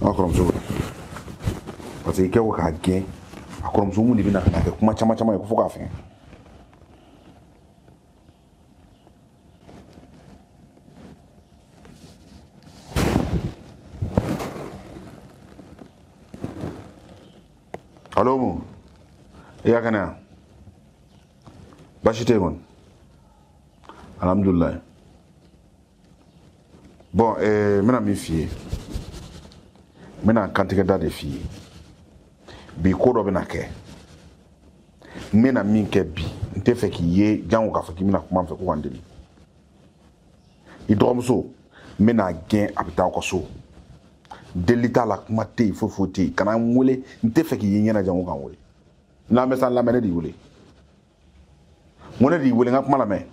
Akɔrɔmuso parce que i kɛ ko k'a gɛn akɔrɔmuso mun de bɛ na ka na kɛ kuma caman caman ye ko fo k'a fɛngɛ. Allo mu i y'a kɛnɛ yan baasi tɛ yen kɔni alhamdulilayi bon n bɛna min f'i ye n bɛna kantigɛda de f'i ye bi ko dɔ bɛna kɛ n bɛna min kɛ bi n tɛ fɛ k'i ye jango k'a fɔ k'i bɛna kuma n fɛ ko ka n deli i dɔgɔmuso n bɛna gɛn a bɛ taa aw ka so deli t'a la kuma tɛ yen foyi foyi tɛ yen kana n wele n tɛ fɛ k'i ye ɲɛna jango ka n wele n'an bɛ san lamɛn ne de wele n ko ne de wele n ka kuma lamɛn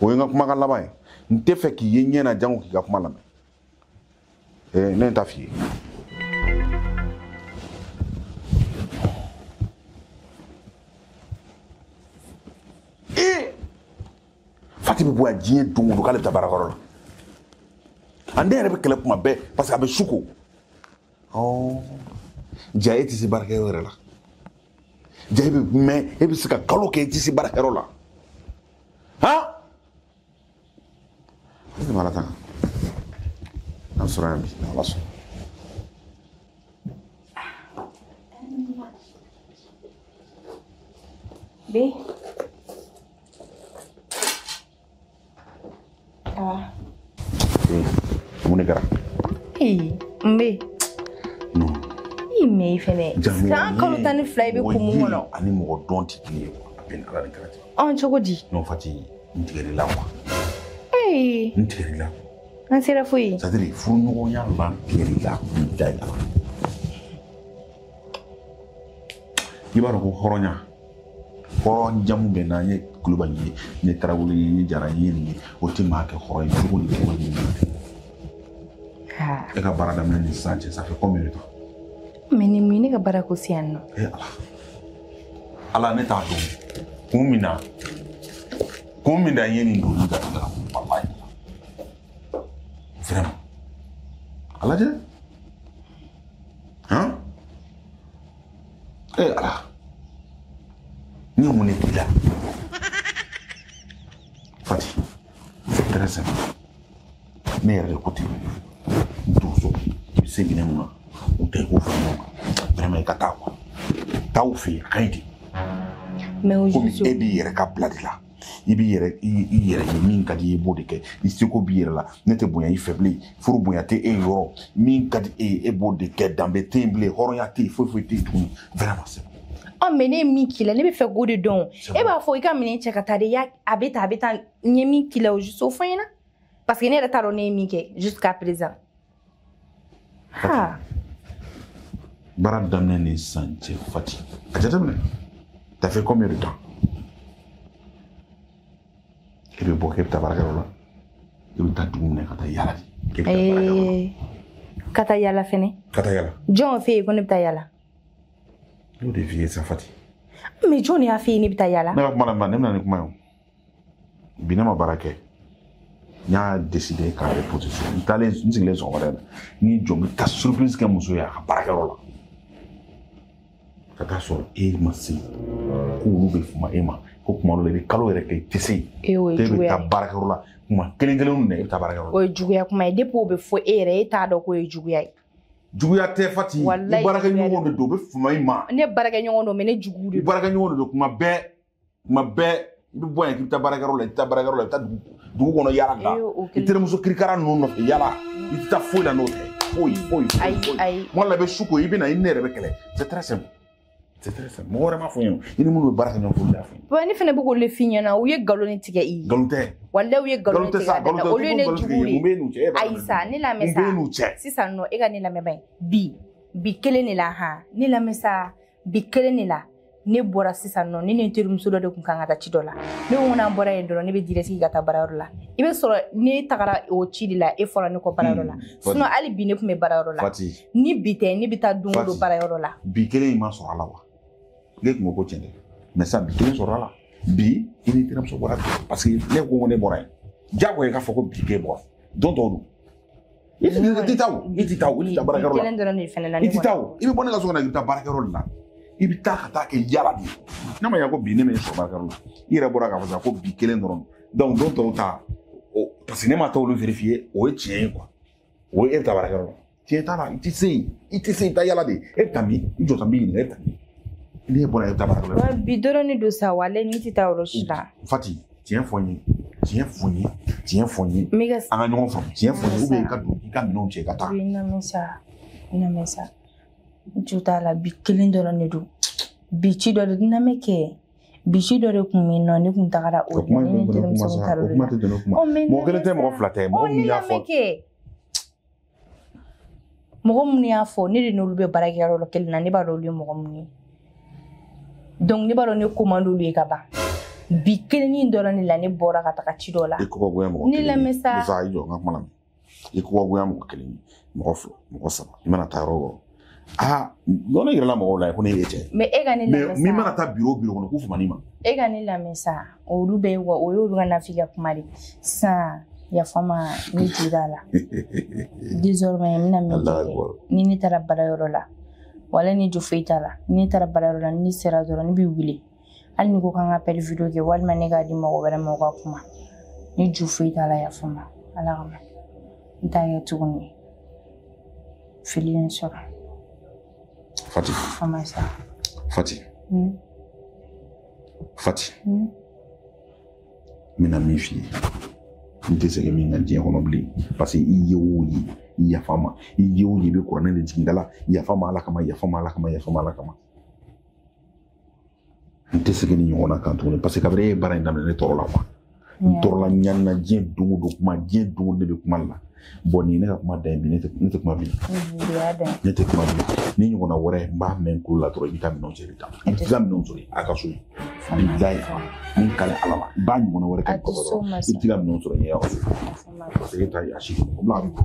o ye n ka kumakan laban ye n tɛ fɛ k'i ye ɲɛna jango k'i ka kuma lamɛn. Ne n t'a f'i ye Fati bɛ bɔ yan diɲɛ don o don k'ale bɛ taa baarakɛyɔrɔ la a ne yɛrɛ bɛ kɛlɛ kuma bɛɛ parce que a bɛ su ko ja e tɛ se baarakɛyɔrɔ yɛrɛ la ja e bɛ mɛn e bɛ se ka kalo kɛ e tɛ se baarakɛyɔrɔ la han ne ma la tan an sɔrɔ yan bi ala sɔn. B. Ah. Mun de kɛra? Mbe. Non. I me fɛnɛ. San kalo 12 i bɛ kumu kɔnɔ. Ani mɔgɔ dɔn tɛ kelen ye a bɛn ala ni kɛra ten. Cogo di? Non Fati n tigɛr'i la quoi. N tigɛr'i la. An sera foyi. C'est-à-dire furuɲɔgɔnya la tigɛr'i la n da la. I b'a dɔn ko hɔrɔnya hɔrɔn jamu bɛ na n ye Kulubali ye n ye Tarawele ye n ye Jara ye nin ye o tɛ maa kɛ hɔrɔn ye cogo di cogo di. E ka baara daminɛ ni sisan cɛ ça fait combien de temps? Mais ni mun ne ka baara ko si yan nɔ? Ala ne t'a dɔn kun min na n ye nin don i ka wallahi vraiment a lajɛ han Ala n ye mun de k'i la Fati c'est très simple ne yɛrɛ de ko ten n t'o sɔn i bɛ se minɛ mun na o tɛ i k'o fara ɲɔgɔn kan vraiment i ka taa quoi taa o fɛ yen a ka ɲi ten komi e b'i yɛrɛ ka bila de la i b'i yɛrɛ ye min ka di i ye i b'o de kɛ i seko b'i yɛrɛ la ne tɛ bonya i fɛ bilen furu bonya tɛ e yɔrɔ min ka di e ye e b'o de kɛ danbe tɛ yen bilen hɔrɔnya tɛ yen foyi foyi tɛ yen tuguni vraiment c'est bon. Mais ne ye min k'i la ne bɛ fɛ k'o de dɔn e b'a fɔ i ka minɛn cɛ ka taa de a bɛ tan n ye min k'i la o juste o fɔ n ɲɛna parce que ne yɛrɛ t'a dɔn ne ye min kɛ jusqu'à présent. Baara daminɛ ni sisan cɛ Fati a jateminɛ t'as fait combien de temps e bɛ bɔ k'e bɛ taa baarakɛyɔrɔ la e bɛ taa dugu minɛ ka taa yala de ka taa yala fɛnɛ ka taa yala jɔn fɛ yen ko ne bɛ taa yala n'o de f'i ye sa Fati mais jɔn de y'a fɛ yen ne bɛ taa yala ne ka kuma la ne bɛna ni kuma ye o bi ne ma baara kɛ n y'a décidé k'a reposer so n sigilen sɔgɔmada la ni jɔn bɛ taa surprise kɛ muso ye a ka baarakɛyɔrɔ la ka taa sɔrɔ e ma se k'olu bɛ fuma e ma ko kuma dɔ la i bɛ kalo yɛrɛ kɛ i tɛ se yen e bɛ taa baarakɛyɔrɔ la kuma kelen kelenw na e bɛ taa baarakɛyɔrɔ la o ye juguya kuma ye depuis o bɛ fɔ e yɛrɛ e t'a dɔn k'o ye juguya ye juguya tɛ Fati ni baarakɛɲɔgɔnw de don u bɛ fuma i ma ne baarakɛɲɔgɔn don mais ne jugu de don baarakɛɲɔgɔn de don kuma bɛɛ i bɛ bɔ yan k'i bɛ taa baarakɛyɔrɔ la i bɛ taa baarakɛyɔrɔ la i bɛ taa dugu kɔnɔ yala la i terimuso kirikara ninnu nɔfɛ yala i tɛ taa foyi la n'o tɛ foyi tuma dɔ la i bɛ su ko i bɛ na i ne yɛrɛ bɛ kɛlɛ c'est très simple c'est très simple mɔgɔ wɛrɛ m'a fɔ n ye i ni minnu bɛ baara kɛ ɲɔgɔn fɛ olu de y'a fɔ n ye. Bon ne fana bɛ k'olu f'i ɲɛna u ye nkalon de tigɛ i ye. nkalon tɛ. Walahi u ye nkalon de tigɛ a da la olu ye ne jugu de. mun bɛ n'u cɛ. Ayi sa ne lamɛn sa. mun bɛ n'u cɛ. Sisan nɔ e ka ne lamɛn ba in bi kelen de la han ne lamɛn sa bi kelen de la ne bɔra sisan nɔ ne ni n terimuso dɔ de tun kan ka taa ci dɔ la ne ko n'an bɔra yen dɔrɔn ne bɛ direct ka taa baarayɔrɔ la i bɛ sɔrɔ ne tagara o ci de la e fɔra ne kɔ baarayɔrɔ la sinon hali bi ne tun bɛ baarayɔrɔ la ni bi tɛ ne bɛ taa don o don baarayɔrɔ la. bi kelen in ma sɔrɔ a la wa ne tun ko tiɲɛ tɛ mais sisan bi kelen sɔrɔ a la bi i ni terimuso bɔra parce que ne ko ne bɔra yen diyagoya k'a fɔ ko bi kelen bɔra don tɔw don. I tɛ taa o i tɛ taa baarakɛyɔrɔ la i tɛ taa o i bɛ bɔ ne ka so kɔnɔ i bɛ taa baarakɛyɔrɔ de la i bɛ taa ka taa kɛ yala de ye n'a ma ɲɛ ko bi ne bɛ sɔrɔ baarakɛyɔrɔ la i yɛrɛ bɔra k'a fɔ ko bi kelen dɔrɔn donc don tɔw ta parce que ne ma taa olu vérifier o ye tiɲɛ ye quoi o ye e bɛ taa baarakɛyɔrɔ la tiɲɛ t'a la i tɛ se yen i tɛ se yen i bɛ taa yala de e bɛ taa min i jɔ ta min ɲininka e bɛ taa min ne bɔra e bɛ taa baarakɛyɔrɔ la. bi dɔrɔn de don sa wale ni tɛ taa yɔrɔ si la. Fati tiɲɛ fɔ n ye tiɲɛ fɔ n ye an ka ɲɔgɔn faamu tiɲɛ fɔ n ye ou bien i ka don i ka minɛnw cɛ ka taa. i na sa jo t'a la bi kelen dɔrɔn de don bi ci dɔ de namɛ kɛ bi ci dɔ de tun bɛ yen nɔ ne tun tagara o de ne ni terimuso taara o de la. mɔgɔ kelen tɛ mɔgɔ fila tɛ mɔgɔ minnu y'a fɔ. mɔgɔ minnu y'a fɔ ne de n'olu bɛ baarakɛyɔrɔ la kelen na ne b'a dɔn olu ye mɔgɔ minnu ye donc ne b'a dɔn ne ko man d'olu ye ka ban bi kelen in dɔrɔn de la ne bɔra ka taga ci dɔ la. i kɔkɔgoya mɔgɔ kelen ne lamɛn sa i jɔ n ka kuma lamɛn i kɔkɔgoya mɔgɔ kelen mɔgɔ fila mɔgɔ saba i mana taa yɔrɔ o yɔrɔ nɔnɔ yɛrɛla mɔgɔw la ko ne ye cɛ. mais e ka ne lamɛn sa min mana taa bureau kɔnɔ k'u fama ni ma. e ka ne lamɛn sa olu bɛ wa o y'olu ka nafigiya kuma de sisan yafa ma ne jira a la désormais n bɛna min kɛ ni ne taara baarayɔrɔ la wala ni jo foyi t'a la ni ne taara baarayɔrɔ la ni ne sera dɔrɔn ne bɛ wuli hali ni ko k'an ka appel vidéo kɛ walima ne k'a di mɔgɔ wɛrɛ ma o ka kuma ni jo foyi t'a la yafa ma ala kama n t'a kɛ tuguni fili ye n sɔrɔ. Fati. Fati. Fati. N bɛna min f'i ye n tɛ segin min kan diɲɛ kɔnɔ bilen parce que i ye o ye i yafa ma i ye o ye i bɛ kuranɛ de jigin dala yafa ma ala kama yafa ma ala kama yafa ma ala kama n tɛ segin ni ɲɔgɔn na kan tuguni parce que kabini e ye baara in daminɛ ne tɔɔrɔ la quoi n tɔɔrɔ la ɲani na diɲɛ don o don kuma diɲɛ don o don ne bɛ kuma la bon nin ne ka kuma da yen bi ne tɛ kuma bilen ne tɛ kuma bilen ni ɲɔgɔnna wɛrɛ n b'a mɛn kulo la dɔrɔn i bɛ taa minɛnw cɛ i bɛ taa i bɛ taa minɛnw sɔrɔ a ka so yen bilayi min ka ɲi ala la i b'a ɲɔgɔnna wɛrɛ kɛ kɔfɛ dɔrɔn i bɛ taa minɛnw sɔrɔ n ye aw fɛ parce que e ta ye a si kɔnɔ o bila a bɛ bɔ.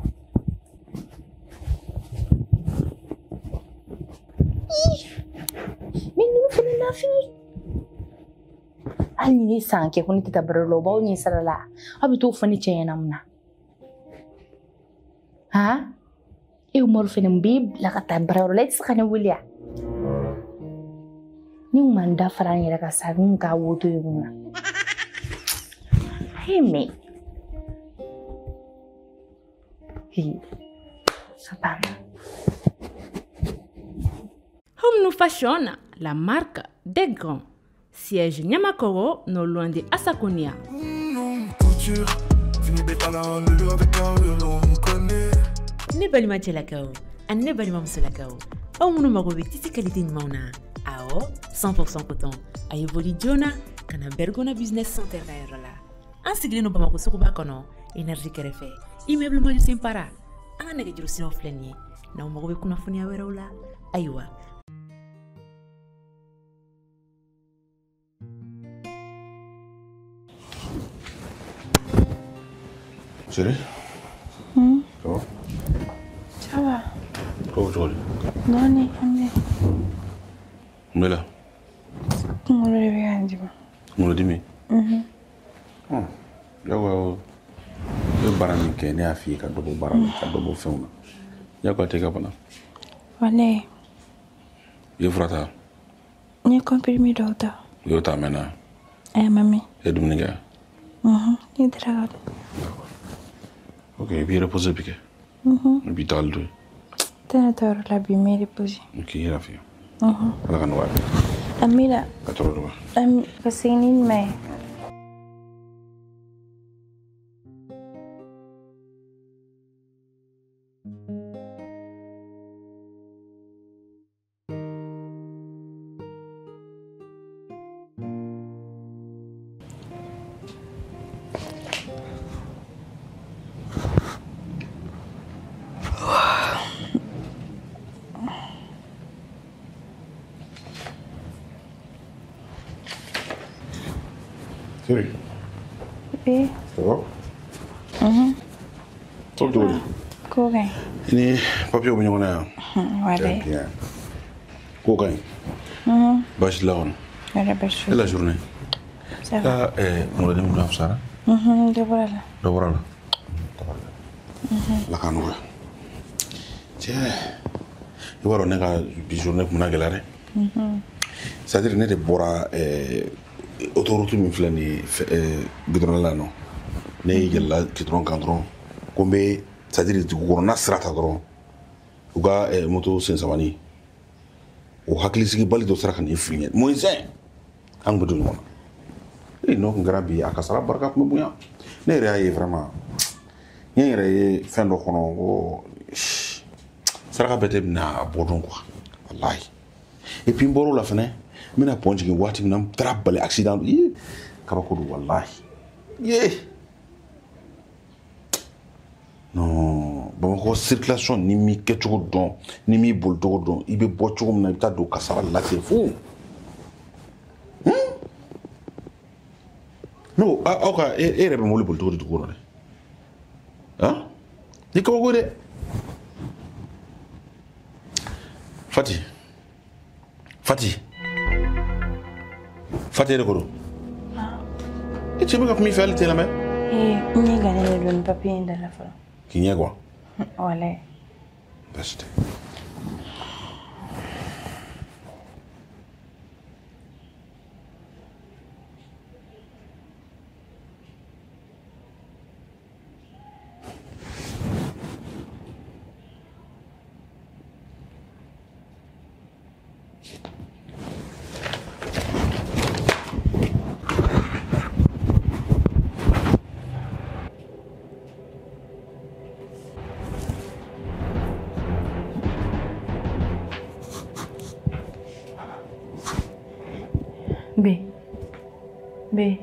mais ninnu fana nafini hali ni ne san kɛ ko ne tɛ taa baara la o b'aw ɲɛ sira la aw bɛ t'o fɔ ne cɛ ɲɛna mun na. e Umaru fɛnɛ mun b'e bila ka taa baarayɔrɔ la i tɛ se ka ne wele ya ni n ma n da fara n yɛrɛ kan sa n k'a woto ye mun na mais Home Fashion, la marque des grands. Siège Nyamakoro, non loin de Asakonia. Ne balima cɛlakaw ani ne balima musolakaw aw minnu mago bɛ tisi qualité ɲumanw na awɔ 100% coton a ye boli joona ka na Bergona Business Center ka yɔrɔ la an sigilen don Bamako suguba kɔnɔ énergie kɛrɛfɛ immeuble Manusen Para an ka nɛgɛjuru siraw filɛ nin ye n'aw mago bɛ kunnafoniya wɛrɛw la ayiwa Chérie? Ça va? Ça va. Aujourd'hui? Doni, ande. Mela? Kunkolo de bɛ ka n dimi. Kunkolo dimi? Yago e bɛ baara min kɛ ne y'a f'i ye ka dɔ bɔ baara la ka dɔ bɔ fɛnw na yago a tɛ ka bana. Walayi. I ye fura ta? N ye comprimé dɔw ta. I y'o ta a mɛnna? A ye mɛn. I ye dumuni kɛ? Ne taara ka Ok, i b'i reposer bi kɛ. I b'i tagali to yen. Tɛnɛ ta yɔrɔ la bi n bɛ reposer. Ok, i lafiya. Ala ka nɔgɔya kɛ. Amina. Ka tɔɔrɔ dɔgɔ. Ka segin ni ɲuman ye. Chérie. Oui. Ça va? Toi, tu vois. Coquin. Ni papier au mignon là. Voilà. Bien. Coquin. Bâche là on. Voilà, bâche. Et la journée. Ça va. Là, on va demander à Sarah. De voilà. De voilà là. La canouille. Tiens. Il va donner la journée pour nous galérer. C'est-à-dire ne de bora autoroute min filɛ ni gudɔrɔn la nɔ ne yɛlɛla gudɔrɔn kan dɔrɔn ko n bɛ c'est-à-dire dugukɔnɔna sira ta dɔrɔn u ka moto sensabanin o hakilisigi bali dɔ sera ka nin fili ɲɛ mɔnzɛn an kun bɛ don ɲɔgɔn na n'o tun kɛra bi a kasara barika tun bɛ bonya ne yɛrɛ y'a ye vraiment n ye n yɛrɛ ye fɛn dɔ kɔnɔ ko saraka bɛɛ tɛ bɛna bɔ dɔn quoi walayi et puis n bɔr'o la fɛnɛ n bɛna pɔn jigin waati min na n taara bali accident kabako don walahi non bamakɔ circulation ni m'i kɛcogo dɔn ni m'i bolicogo dɔn i bɛ bɔ cogo min na i bɛ taa don kasara lase fo no aw ka e yɛrɛ bɛ mobili bolicogo di dugu kɔnɔ dɛ han ni kabako dɛ Fati yɛrɛ kɔrɔ e cɛ bɛ ka kuma i fɛ hali tɛ lamɛn n ye gane de don papier in da la fɔlɔ k'i ɲɛ quoi walayi basi tɛ be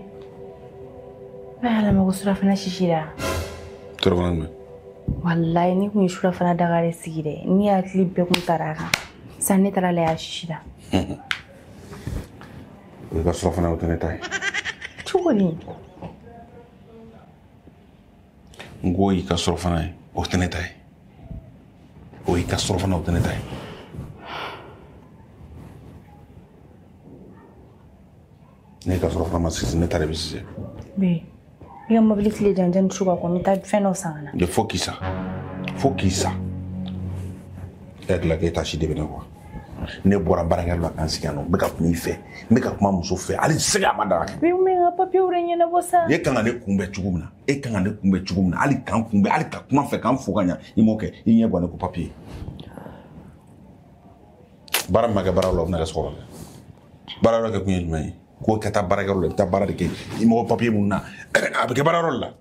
ala ko surafana shishira surafana jumɛn wallahi ni kun ye surafana daga de sigi dɛ ni hakili bɛɛ kun taara a kan san ne taara la y'a shishira o y'i ka surafana o tɛ ne ta ye cogo di n ko y'i ka surafana ye o tɛ ne ta ye o y'i ka surafana o tɛ ne ta ye ne ka surafana ma sisi ne ta de bɛ sisi be i ka mobili tile janjan su ka kɔ n bɛ taa fɛn dɔ san ka na de fo k'i sa e hakili la k'e ta si de bɛ ne kɔ ne bɔra baarakɛyɔrɔ la k'an sigi yan nɔ n bɛ ka kuma i fɛ n bɛ ka kuma muso fɛ hali sɛgɛ a ma daga kɛ be n ka papiyew de ɲɛnabɔ sa e kan ka ne kunbɛn cogo min na hali k'an kunbɛn hali ka kuma fɛ k'an fo ka ɲa i m'o kɛ i ɲɛ gan ne ko papiye baara min ma kɛ baara la o bɛna kɛ sɔgɔma dɛ baara yɔrɔ kɛ kun ye jumɛn ye ko ka taa baarakɛyɔrɔ la i bɛ taa baara de kɛ i mago papiye mun na a bɛ kɛ baarayɔrɔ la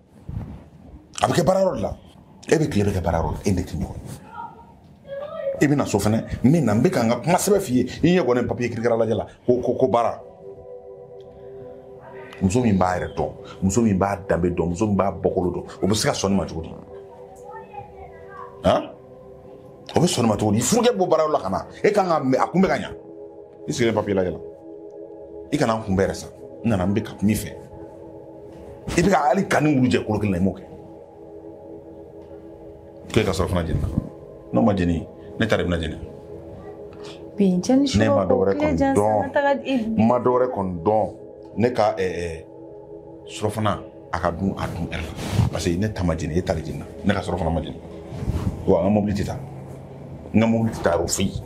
e bɛ tile bɛ kɛ baarayɔrɔ la e ne tɛ ɲɔgɔn ye e bɛ na so fɛnɛ n bɛ na n bɛ ka n ka kuma sɛbɛn f'i ye i ɲɛ gan ne papiye kirikara lajɛ la ko baara muso min b'a yɛrɛ dɔn muso min b'a danbe dɔn muso min b'a bɔkolo dɔn o bɛ se ka sɔn ne ma cogo di han o bɛ sɔn ne ma cogo di furukɛ bɔ baarayɔrɔ la ka na e kan ka a kun bɛ ka ɲa i sigilen papiye lajɛ la i kana n kunbɛn yɛrɛ sa n nana n bɛ ka kuma i fɛ i bɛ ka hali kani wulu jɛ kolo kelen na i m'o kɛ k'e ka surafana jeni na n'o ma jeni ne ta de bɛna jeni ne ma dɔwɛrɛ kɔni dɔn ne ka surafana a ka dun a dun ɛri la parce que ne ta ma jeni e ta de jeni na ne ka surafana ma jeni wa n ka mobili tɛ taa n ka mobili tɛ taa o fo yen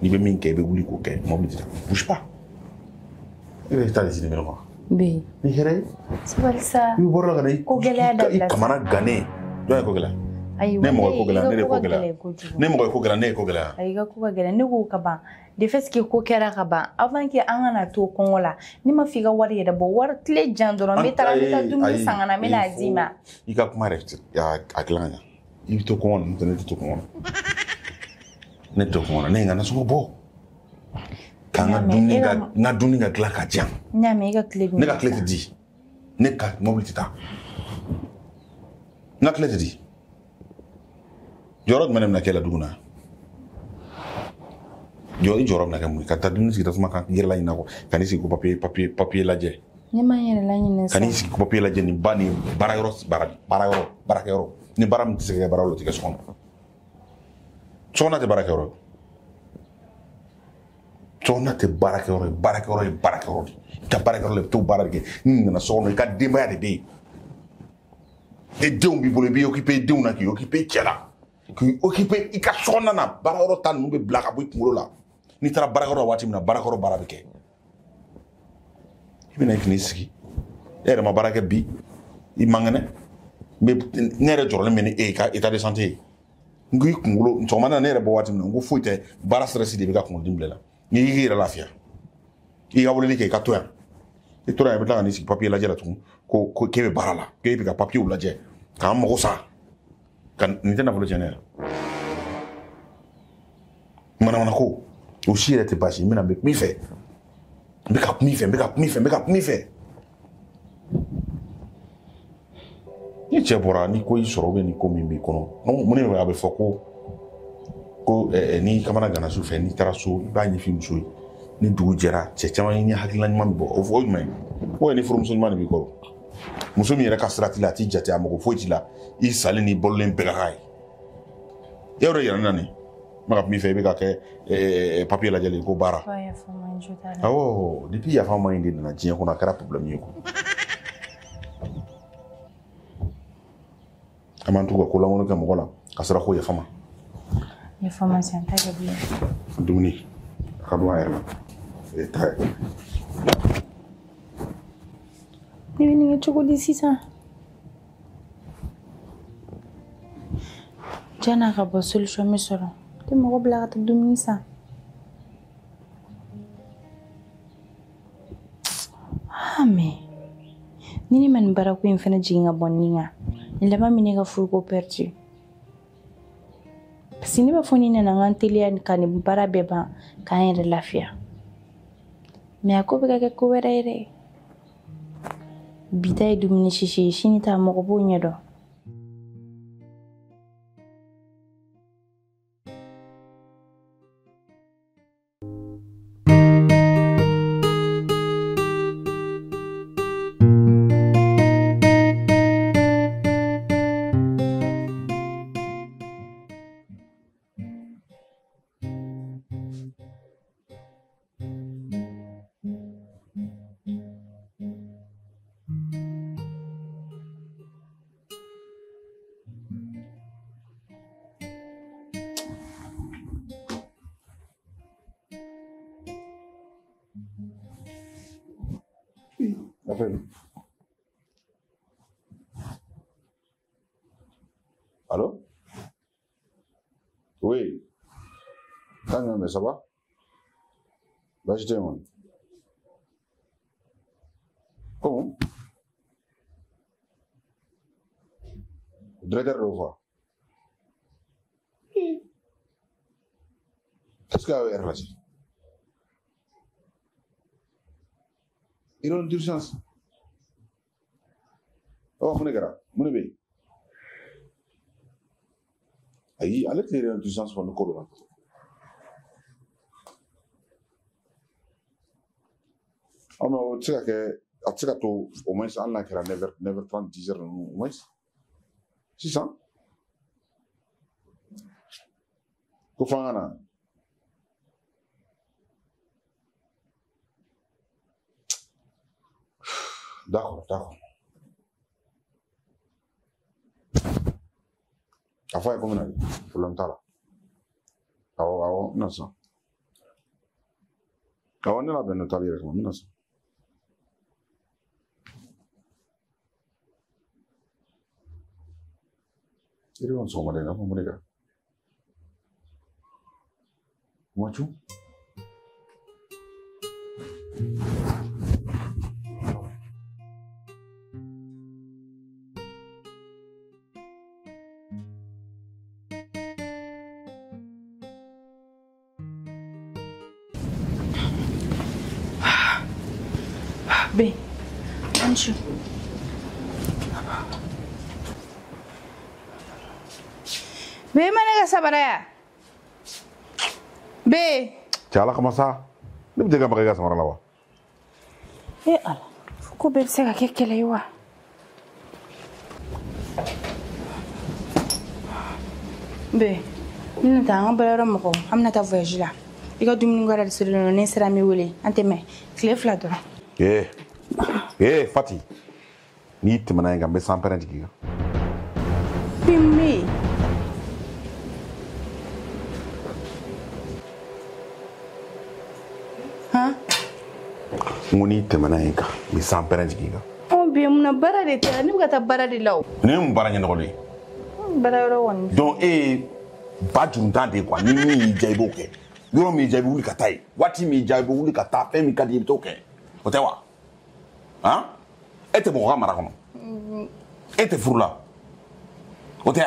n'i bɛ min kɛ i bɛ wuli k'o kɛ mobili tɛ taa bouge pas e bɛ taa de sini minɛ kɔnɔ ni hɛrɛ ye sabali sa i bɔra la ka na i kamana gannen jɔn ye ko gɛlɛya ne mɔgɔ ye ko gɛlɛya ne de ye ko gɛlɛya ne mɔgɔ ye ko gɛlɛya ne ye ko gɛlɛya ayi ka ko ka gɛlɛn ne ko ka ban de fait que ko kɛra ka ban avant que an kana to kɔngɔ la ne ma f'i ka wari yɛrɛ bɔ wari tile jan dɔrɔn n bɛ taa dumuni san ka na n bɛ n'a d'i ma i ka kuma yɛrɛ a dilan ka ɲa i bɛ to kɔngɔ na n'o tɛ ne tɛ to kɔngɔ na ne tɛ to kɔngɔ na ne ye n ka nasɔngɔ bɔ ka n ka dumuni ka dilan ka diyan n y'a mɛn i ka tile ne ka tile tɛ di ne ka mobili tɛ taa n ka tile tɛ di jɔyɔrɔ jumɛn de bɛna kɛ la dugu na i jɔyɔrɔ bɛna kɛ mun ye ka taa dumuni sigi tasuma kan yɛrɛla ɲinɛ kɔ ka n'i sigi ko papiye lajɛ ne ma yɛrɛ la ɲinɛ kan'i sigi papier lajɛ nin ba ni baarakɛyɔrɔ ni baara min tɛ se ka kɛ baara la o tɛ kɛ so kɔnɔ tɛ baarakɛyɔrɔ ye sokɔnɔ tɛ baarakɛyɔrɔ ye baarakɛyɔrɔ ye baarakɛyɔrɔ de i ka baarakɛyɔrɔ la i bɛ to baara de kɛ ni nana so kɔnɔ i ka denbaya de bɛ yen e denw b'i bolo i b'i occupé denw na k'i occupé cɛ la k'i occupé i ka so kɔnɔna na baarayɔrɔ ta ninnu bɛ bila ka bɔ i kunkolo la n'i taara baarakɛyɔrɔ la waati min na baarakɛyɔrɔ baara bɛ kɛ i bɛna i k'i sigi e yɛrɛ ma baara kɛ bi i man kɛnɛ ne yɛrɛ jɔrɔlen bɛ ni e ka état de santé ye n ko i kunkolo sɔgɔmada ne yɛrɛ bɔ waati min na n ko foyi tɛ baara stress de bɛ ka kunkolodimi bila i la n'i y'i yɛrɛ lafiya i ka weleli kɛ i ka to yan i tora yan i bɛ tila ka n'i sigi papier lajɛ la tugun ko k'e bɛ baara la k'e bɛ ka papier lajɛ k'an mago sa ka nin tɛ nafolo tiɲɛ ne yɛrɛ manamana ko o si yɛrɛ tɛ baasi n bɛna n bɛ kuma i fɛ n bɛ ka kuma i fɛ ni cɛ bɔra ni ko y'i sɔrɔ ni ko min b'i kɔnɔ mun de a bɛ fɔ ko n'i kamana gana su fɛ n'i taara so i b'a ɲɛf'i muso ye ni dugu jɛra cɛ caman ni hakilina ɲuman bɛ bɔ o jumɛn ye o ye ni furumuso ɲuman de b'i kɔrɔ muso min yɛrɛ ka sira t'i la a t'i jate a mago foyi t'i la i salen n'i bololen bɛɛ ka k'a ye e yɛrɛ yɛrɛ na nin n bɛ ka kuma i fɛ i bɛ ka kɛ papier lajɛli ko baara awɔ depuis yafa ma in de nana diɲɛ kɔnɔ a kɛra problème ye quoi a man t'u ka ko lankolon kɛ mɔgɔ la ka sɔrɔ ko yafa ma san ta kɛ bilen dumuni a ka don a yɛrɛ la ta ye ne bɛ nin kɛ cogo di sisan jan'a ka bɔ solution min sɔrɔ tɛ mɔgɔ bila ka taa dumuni san mais ni ne ma nin baara ko in fana jigin ka bɔ nin kan nin laban min ne ka furuko perdu parce que ne b'a fɔ ni nana n ka teliya ka nin baara bɛɛ ban k'an yɛrɛ lafiya mais a ko bɛ ka kɛ ko wɛrɛ ye dɛ bi ta ye dumuni sisi ye sini ta mɔgɔ b'o ɲɛdɔn Appelle. Allô? Oui. Mais ça va? Bah, je demande. Comment? Directeur de voix. Qu'est-ce qu'il y a là? Il y a une urgence. Oh, mon gars, mon bébé. Aïe, allez, il y a une urgence pour nous courir. Ah, mais tu sais que, au moins, on a 9h30, 10h, au moins. C'est ça? Qu'est-ce D'accord. Afin de communiquer, pour longtemps. Non, ça. On est là, bien notamment, non, ça. Il est en somme, là, mon gars. Moi, tu? Bem, anjo. Bem, mana ka sabara? Bem. Chala como ça? Ne bɛ ka baga samara la wa? Ala. ko bɛɛ bɛ se ka kɛ kɛlɛ ye wa bɛ ne ta an ka baara yɔrɔ mɔgɔ an bɛna taa voyage la i ka dumuni wɛrɛ de sirilen don ne sera an bɛ wele an tɛ mɛn tile 2 dɔrɔn Fati n'i tɛmɛna yen kan n bɛ san pɛrɛn jigin kan Pimbi han n ko n'i tɛmɛna yen kan n bɛ san pɛrɛn jigin kan bi mun baara de tɛ ne bɛ ka taa baara de la o ne ye mun baara ɲɛnɔgɔlen ye baara yɔrɔ kɔni donc e ye ba juruntan de ye quoi ni min y'i diya i b'o kɛ yɔrɔ min y'i diya i bɛ wuli ka taa yen waati min y'i diya i bɛ wuli ka taa fɛn min ka di i bɛ t'o kɛ o tɛ wa han e tɛ mɔgɔ ka mara kɔnɔ e tɛ furu la o tɛ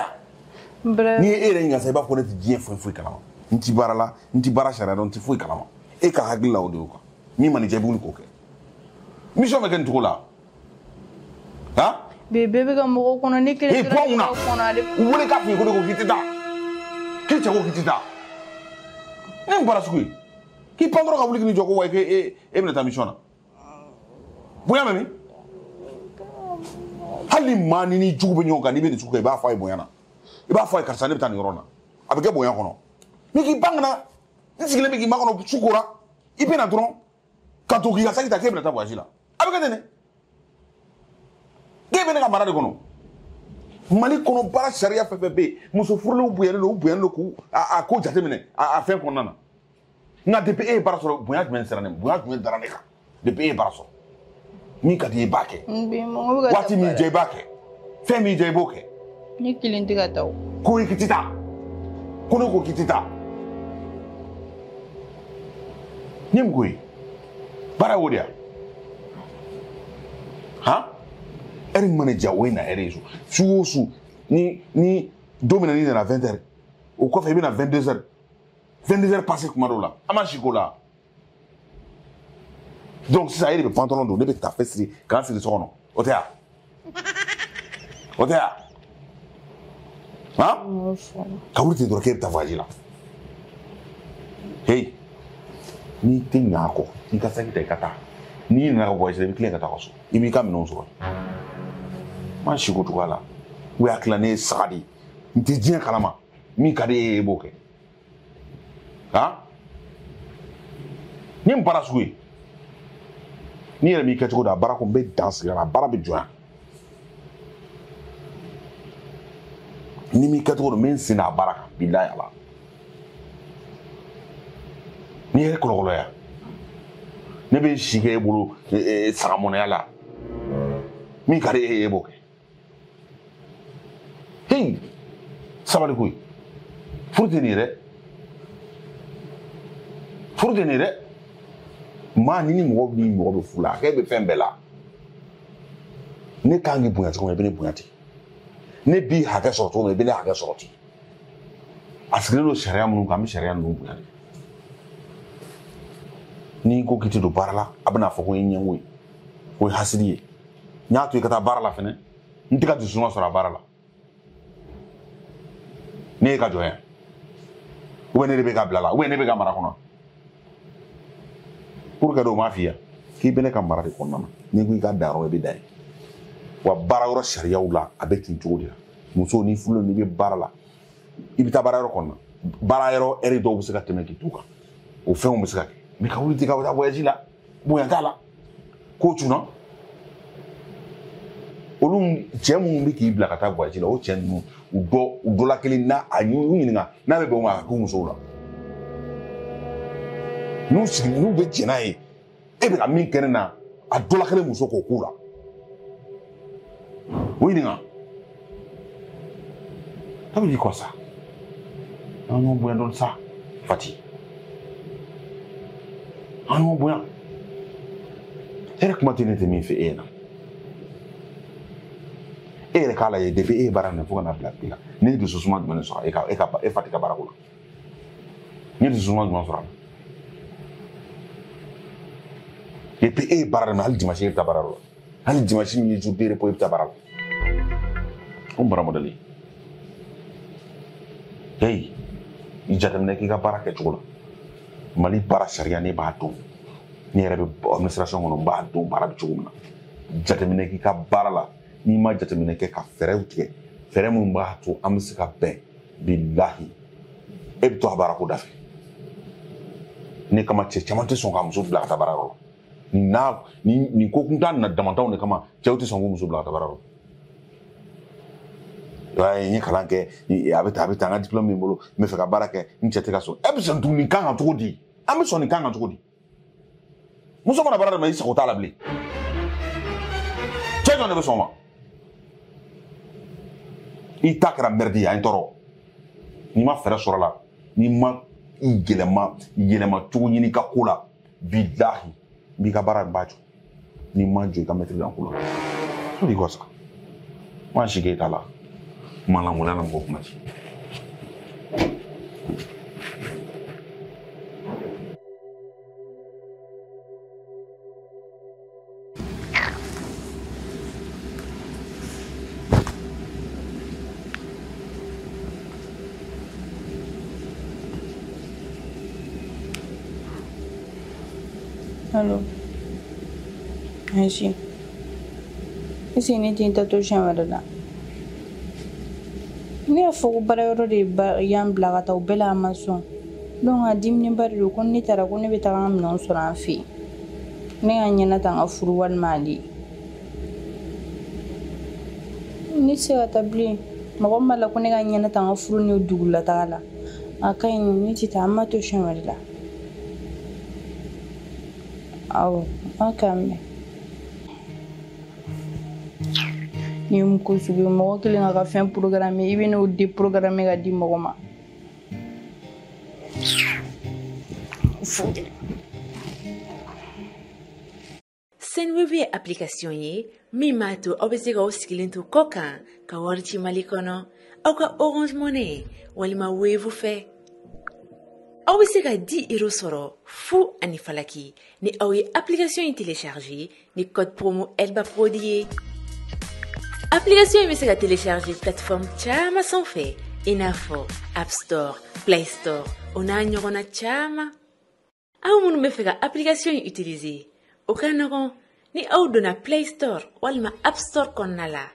wa n'i ye e yɛrɛ ɲininka sisan i b'a fɔ ne tɛ diɲɛ foyi kalama n ti baara la n ti baara sariya dɔn n ti foyi kalama e ka hakili la o de ye quoi min ma nin diya i bɛ wuli k'o kɛ mission bɛ kɛ nin cogo la han bebe bɛ ka mɔgɔw kɔnɔ ne kelen dɔrɔn de bɛ kɔnɔ ale u wele k'a f'i ye ko ne ko k'i tɛ taa k'i cɛ ko k'i tɛ taa ne ye baara sugu ye k'i pan dɔrɔn ka wuli k'i jɔ ko wa e bɛna taa mission na bonya bɛ min hali ni maa ni jugu bɛ ɲɔgɔn kan n'i bɛ nin sugu kɛ i b'a fɔ a ye bonya na i b'a fɔ a ye karisa ne bɛ taa nin yɔrɔ na a bɛ kɛ bonya kɔnɔ mais k'i ban ka na n sigilen bɛ k'i makɔnɔ su kora i bɛ na dɔrɔn ka to k'i ka saki ta k'e bɛna taa voyage la a bɛ kɛ ten de k'e bɛ ne ka mara de kɔnɔ mali kɔnɔ baara sariya fɛn fɛn bɛ yen muso furulenw bonyalen don u bonyalen don k'u a ko jateminɛ a fɛn kɔnɔna na nka depuis e ye baara sɔrɔ bonya jumɛn sera ne ma bonya jumɛn dara ne kan depuis e ye baara sɔrɔ min ka di i b'a kɛ waati min diya i b'a kɛ fɛn min diya i b'o kɛ ne kelen tɛ ka taa o ko i tɛ taa ko ne ko k'i tɛ taa n ye mun ko ye baara y'o de ye han ɛri min mana ja o ye na ɛri ye su o su ni don min na n'i nana 20 heures o kɔfɛ i bɛ na 22 heures 22 heures passé kuma dɔw la an ma si k'o la donc sisan e de bɛ pantalon don ne bɛ tafe siri k'an siri so kɔnɔ o tɛ yan o tɛ yan han ka wuli ten dɔrɔn k'e bɛ taa voyage la hey n'i tɛ ɲa a kɔ i ka saki ta i ka taa n'i nana ka voyage la i bɛ tilen ka taa ka so i b'i ka minɛnw sɔrɔ ma si ko cogoya la o y'a tila ne ye saga de ye n tɛ diɲɛ kalama min ka di e ye i b'o kɛ han n ye n baara sugu ye n'i yɛrɛ m'i kɛcogo dɔn a baara ko n bɛ dan sigi a la a baara bɛ jɔ yan ni m'i kɛcogo dɔn n bɛ n sen da a baara kan bilahi ala n'i yɛrɛ kɔlɔkɔlɔya ne bɛ si kɛ e bolo sagamɔnɛya la min ka di e ye e b'o kɛ hey sabali ko ye furu tɛ nin ye dɛ furu tɛ nin ye dɛ maa ni mɔgɔ ni mɔgɔ bɛ furu la a kɛ bɛ fɛn bɛɛ la ne kan k'i bonya cogo min i bɛ ne bonya ten ne b'i hakɛ sɔrɔ cogo min i bɛ ne hakɛ sɔrɔ ten a sigilen don sariya minnu kan an bɛ sariya ninnu bonya de n'i ko k'i tɛ don baara la a bɛna fɔ ko n ye ɲɛngo ye o ye hasidi ye n y'a to i ka taa baara la fɛnɛ n tɛ ka dusuma sɔrɔ a baara la ne ye ka jɔn yan ou bien ne de bɛ ka bila la ou bien ne bɛ ka mara kɔnɔ pour que dɔw m'a f'i ye k'i bɛ ne ka mara de kɔnɔna na n'i ko i ka dan yɔrɔ i bɛ dan yen wa baara yɔrɔ sariyaw la a bɛ ten cogo de la muso n'i furulen n'i bɛ baara la i bɛ taa baara yɔrɔ kɔnɔna baara yɔrɔ ɛri dɔw bɛ se ka tɛmɛ k'i t'u kan o fɛnw bɛ se ka kɛ mais ka wuli ten ka taa voyage la bonya t'a la k'o cunna olu cɛ minnu bɛ k'i bila ka taa voyage la o cɛ ninnu u dɔ la kelen n'a a ɲininka n'a bɛ bɛn o ma a ka k'u musow la n'u bɛ jɛn n'a ye e bɛ ka min kɛ ne na a dɔ la kelen muso k'o k'u la o ɲininka ça veut dire quoi ça an ɲɔgɔn bonya dɔɔni sa Fati an ɲɔgɔn bonya e yɛrɛ kuma tɛ ne tɛ min fɛ e ɲɛna e yɛrɛ k'a lajɛ depuis e ye baara minɛ fo ka na bila bi la ne ye dusukuma jumɛn sɔrɔ e Fati ka baara ko la ne ye dusukuma jumɛn sɔrɔ a la depuis e ye baara minɛ hali dimanche e bɛ taa baara la hali dimanche min ye jour de repos e bɛ taa baara la o bara mɔdɛli hey i jateminɛ k'i ka baara kɛcogo la Mali baara sariya ne b'a dɔn ne yɛrɛ bɛ administration kɔnɔ n b'a dɔn baara bɛ cogo min na jateminɛ k'i ka baara la n'i ma jateminɛ kɛ ka fɛɛrɛw tigɛ fɛɛrɛ min b'a to an bɛ se ka bɛn bilahi e bɛ to a baara ko da fɛ ne kama cɛ caman tɛ sɔn ka muso bila ka taa baarayɔrɔ la nin ko kuntan na damantanw de kama cɛw tɛ sɔn k'u muso bila ka taa baarayɔrɔ la n ye kalan kɛ a bɛ tan n ka diplôme bɛ n bolo n bɛ fɛ ka baara kɛ n cɛ tɛ ka sɔn e bɛ sɔn nin kan kan cogo di an bɛ sɔn nin kan kan cogo di muso mana baara daminɛ i sago t'a la bilen cɛ jɔn de bɛ sɔn o ma i ta kɛra mɛrɛdi ye a ye n tɔɔrɔ n'i ma fɛɛrɛ sɔrɔ a la n'i ma i yɛlɛma cogo ɲini i ka ko la bilahi n b'i ka baara in b'a jɔ n'i ma jɔ i ka mɛtiri dan ko la so de sa ma si k'e ta la kuma lankolon na mɔgɔ kuma ci Allo. Aisha. Ese ne tin ta to shamara da. Ne ya fogo bara yoro de yan bila ka ta u bela ma sɔn. Donc a dimini bari do ko ne tara ko ne bɛ taga minɛnw sɔrɔ an fɛ. Ne ka ɲɛna ta n ka furu walima ale. Ne se ka taa bilen. Mɔgɔ min b'a la ko ne ka ɲɛna ta n ka furu ni dugula taga la. A ka ɲi ne tɛ taa an ma to shamara la. Aw, an k'a mɛn. Ni ye mun ko sugu ye mɔgɔ kelen ka fɛn programme i bɛ n'o déprogrammer ka di mɔgɔ ma. Senweb ye application ye min b'a to aw bɛ se k'aw sigilen to kɔ kan ka wari ci Mali kɔnɔ aw ka Orange Money walima Wave fɛ. Aw bɛ se ka 10 € sɔrɔ fu ani falaki ni aw ye application in télécharger ni code promo Elba Prodi ye. Application in bɛ se ka télécharger plateforme caman sanfɛ i n'a fɔ App Store, Play Store o n'a ɲɔgɔnna caman. Aw minnu bɛ fɛ ka application in utiliser o ka nɔgɔn ni aw donna Play Store walima App Store kɔnɔna la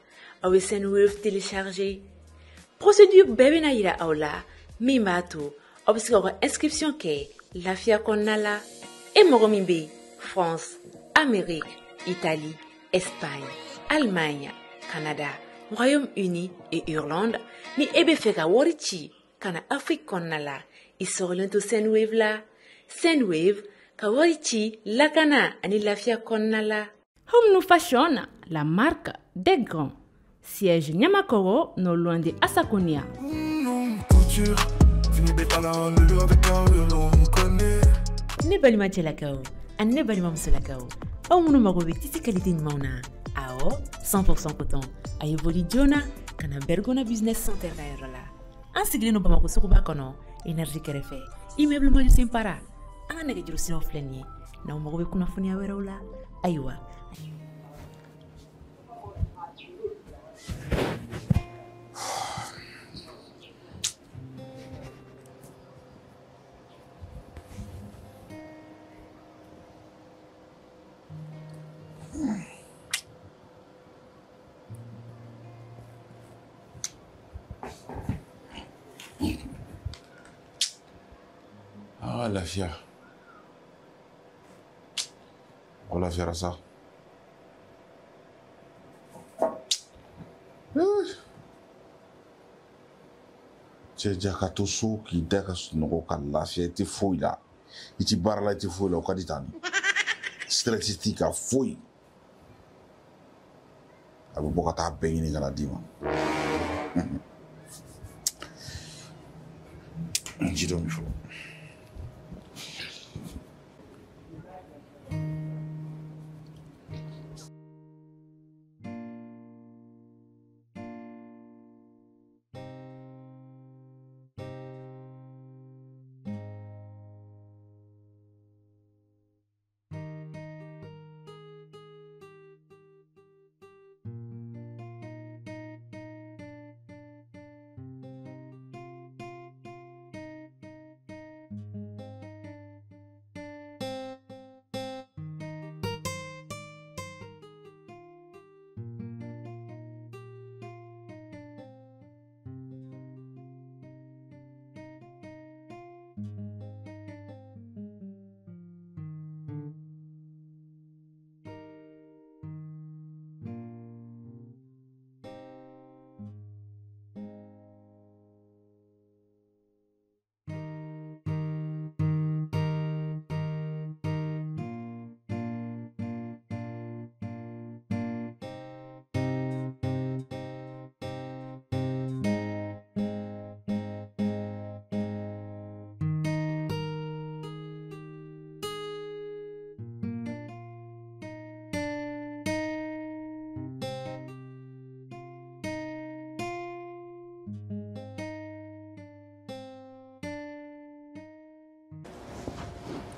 aw bɛ Senweb télécharger. Procédure bɛɛ bɛna yira aw la min b'a to aw bɛ se k'aw ka inscription kɛ lafiya kɔnɔna la. E mɔgɔ min bɛ France, Amérique, Italie, Espagne, Allemagne, Canada, Royaume-Uni et Irlande ni e bɛ fɛ ka wari ci ka na Afrique kɔnɔna la i sɔgɔlen to Senweb la. Senweb ka wari ci lakana ani lafiya kɔnɔna la. Home Fashion, la marque des grands. Siège Nyamakoro, non loin de Asakonia. Ne balima cɛlakaw ani ne balima musolakaw aw minnu mago bɛ tisi qualité ɲumanw na awɔ 100% coton a ye boli joona ka na Bergona Business Center ka yɔrɔ la an sigilen don Bamako suguba kɔnɔ énergie kɛrɛfɛ immeuble Majusin Para an ka nɛgɛjuru siraw filɛ nin ye n'aw mago bɛ kunnafoniya wɛrɛw la ayiwa. Ah, lafiya. O lafiyara sa. Cɛ ja ka to so k'i da ka sunɔgɔ ka lafiya i tɛ foyi la i tɛ baara la i tɛ foyi la o ka di tan de stress t'i ka foyi a bɛ bɔ ka taa bɛɛ ɲini ka na d'i ma ji dɔ min fɔlɔ.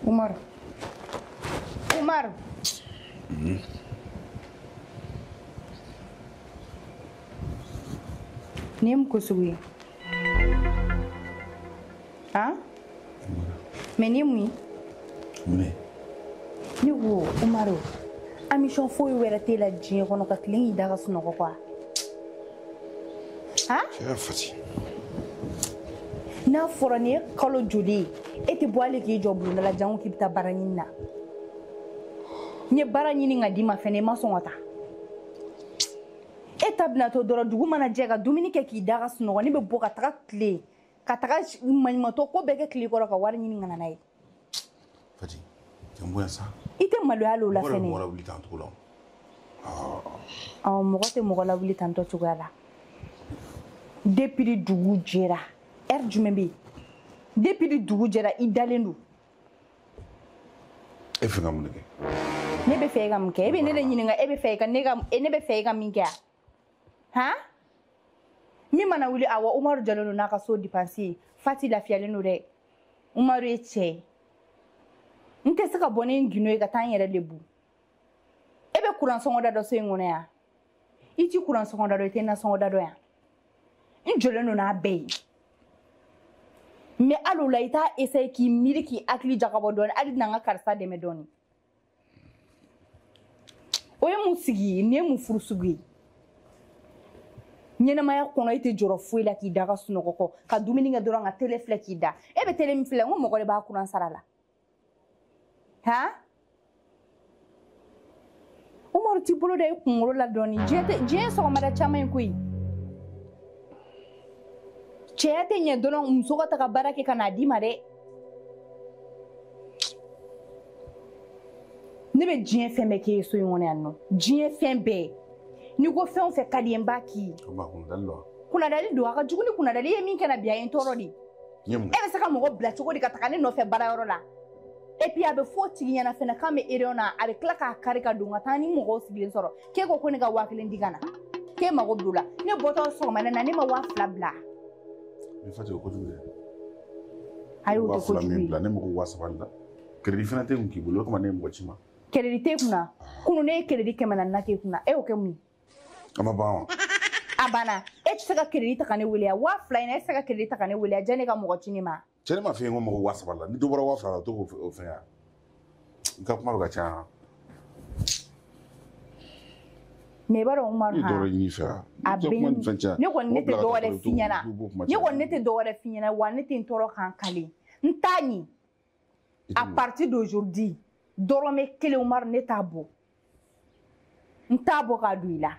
Umar. Ni mu ko sugu ye. Ah? Mais ni mu? Mune. Ni ko Umaru. Amisho foyi wɛrɛ tɛ la diɲɛ kɔnɔ ka tilen k'i da ka sunɔgɔ quoi. Ah? C'est facile. N'a fɔra ni ye kalo joli e tɛ bɔ ale k'i jɔ bulonda la jango k'i bɛ taa baara ɲini na. N ye baara ɲini ka d'i ma fɛnɛ i ma sɔn ka taa. E ta bɛna to dɔrɔn dugu mana jɛ ka dumuni kɛ k'i da ka sunɔgɔ ne bɛ bɔ ka taga tile ka taga maɲumatɔ ko bɛɛ kɛ tile kɔrɔ ka wari ɲini ka na n'a ye. Fati, c'est bon ça. I tɛ maloya l'o la fɛnɛ. Mɔgɔ lawuli tan cogo la. Mɔgɔ tɛ mɔgɔ lawuli tan tɔ cogoya la. Depuis dugu jɛra heure jumɛn bɛ yen depuis dugu jɛra I dalen don. E fɛ ka mun kɛ? Ne bɛ fɛ e ka mun kɛ? E bɛ ne de ɲininka e bɛ fɛ ne bɛ fɛ e ka min kɛ? Han? Min mana wuli awɔ Umaru jɔlen don n'a ka so dépense ye. Fati lafiyalen don dɛ. Umaru ye cɛ ye. N tɛ se ka bɔ ni n gindo ye ka taa n yɛrɛ lebu. E bɛ courant sɔngɔ da dɔ so in kɔnɔ yan. I ti courant sɔngɔ da dɔ i tɛ nasɔngɔ da dɔ yan. N jɔlen don n'a bɛɛ ye. Mais hali o la i t'a essayer k'i miiri k'i hakili jagabɔ dɔɔni hali na n ka karisa dɛmɛ dɔɔni. O ye mun sigi ye? Nin ye mun furu sugu ye? Ɲɛnɛmaya kɔnɔ i tɛ jɔrɔ foyi la k'i da ka sunɔgɔ kɔ ka dumuni kɛ dɔrɔn ka télé filɛ k'i da. E bɛ télé min filɛ n ko mɔgɔ de b'a courant sara la. Han? Umaru t'i bolo da i kunkolo la dɔɔni. Diɲɛ ye sɔgɔmada caman ye koyi. Cɛya tɛ ɲɛ dɔrɔn muso ka taga baara kɛ ka n'a d'i ma dɛ. Ne bɛ diɲɛ fɛn bɛɛ kɛ ye so in kɔnɔ yan nɔ. Diɲɛ fɛn bɛɛ. N'i ko fɛn o fɛn ka di n b'a k'i ye. Kunnadali don a ka jugu ni kunnadali ye min kɛ na bi a ye n tɔɔrɔ de. E bɛ se ka mɔgɔ bila cogo di ka taga ne nɔfɛ baarayɔrɔ la. Et puis a bɛ fɔ tigi ɲɛna fɛnɛ k'an bɛ réunion na a bɛ tila k'a kari ka don ka taa ni mɔgɔw sigilen sɔrɔ k'e ko ko ne ka 1000 di ka na k'e mago b'o la ne bɔtɔ sɔgɔmada na ne ma 2000 bila. Mais Fati o kojugu dɛ. Ayi o tɛ kojugu ye. Ne mago 3000 la. Crédit fana tɛ kun k'i bolo o kama ne ye mɔgɔ ci ma. Crédit t'e kunna kunun ne ye crédit 400 k'e kunna e y'o kɛ mun ye. A ma ban wa. A banna e tɛ se ka crédit ta ka ne wele yan 2000 in na e tɛ se ka crédit ta ka ne wele yan janni e ka mɔgɔ ci ne ma. Cɛ ne ma f'i ye ko mago 3000 la ni dɔ bɔra 2000 la o t'o fɛn yan. N ka kuma bɛ ka ca. Mais i b'a dɔn Umaru ha. Ne ɲini fɛ. A bɛ ne kɔni ne tɛ dɔwɛrɛ f'i ɲɛna. Ne kɔni ne tɛ dɔwɛrɛ f'i ɲɛna wa ne tɛ n tɔɔrɔ k'an kale. N t'a ɲi. À partir d'aujourd'hui dɔrɔmɛ 1 Umaru ne t'a bɔ. N t'a bɔ k'a don i la.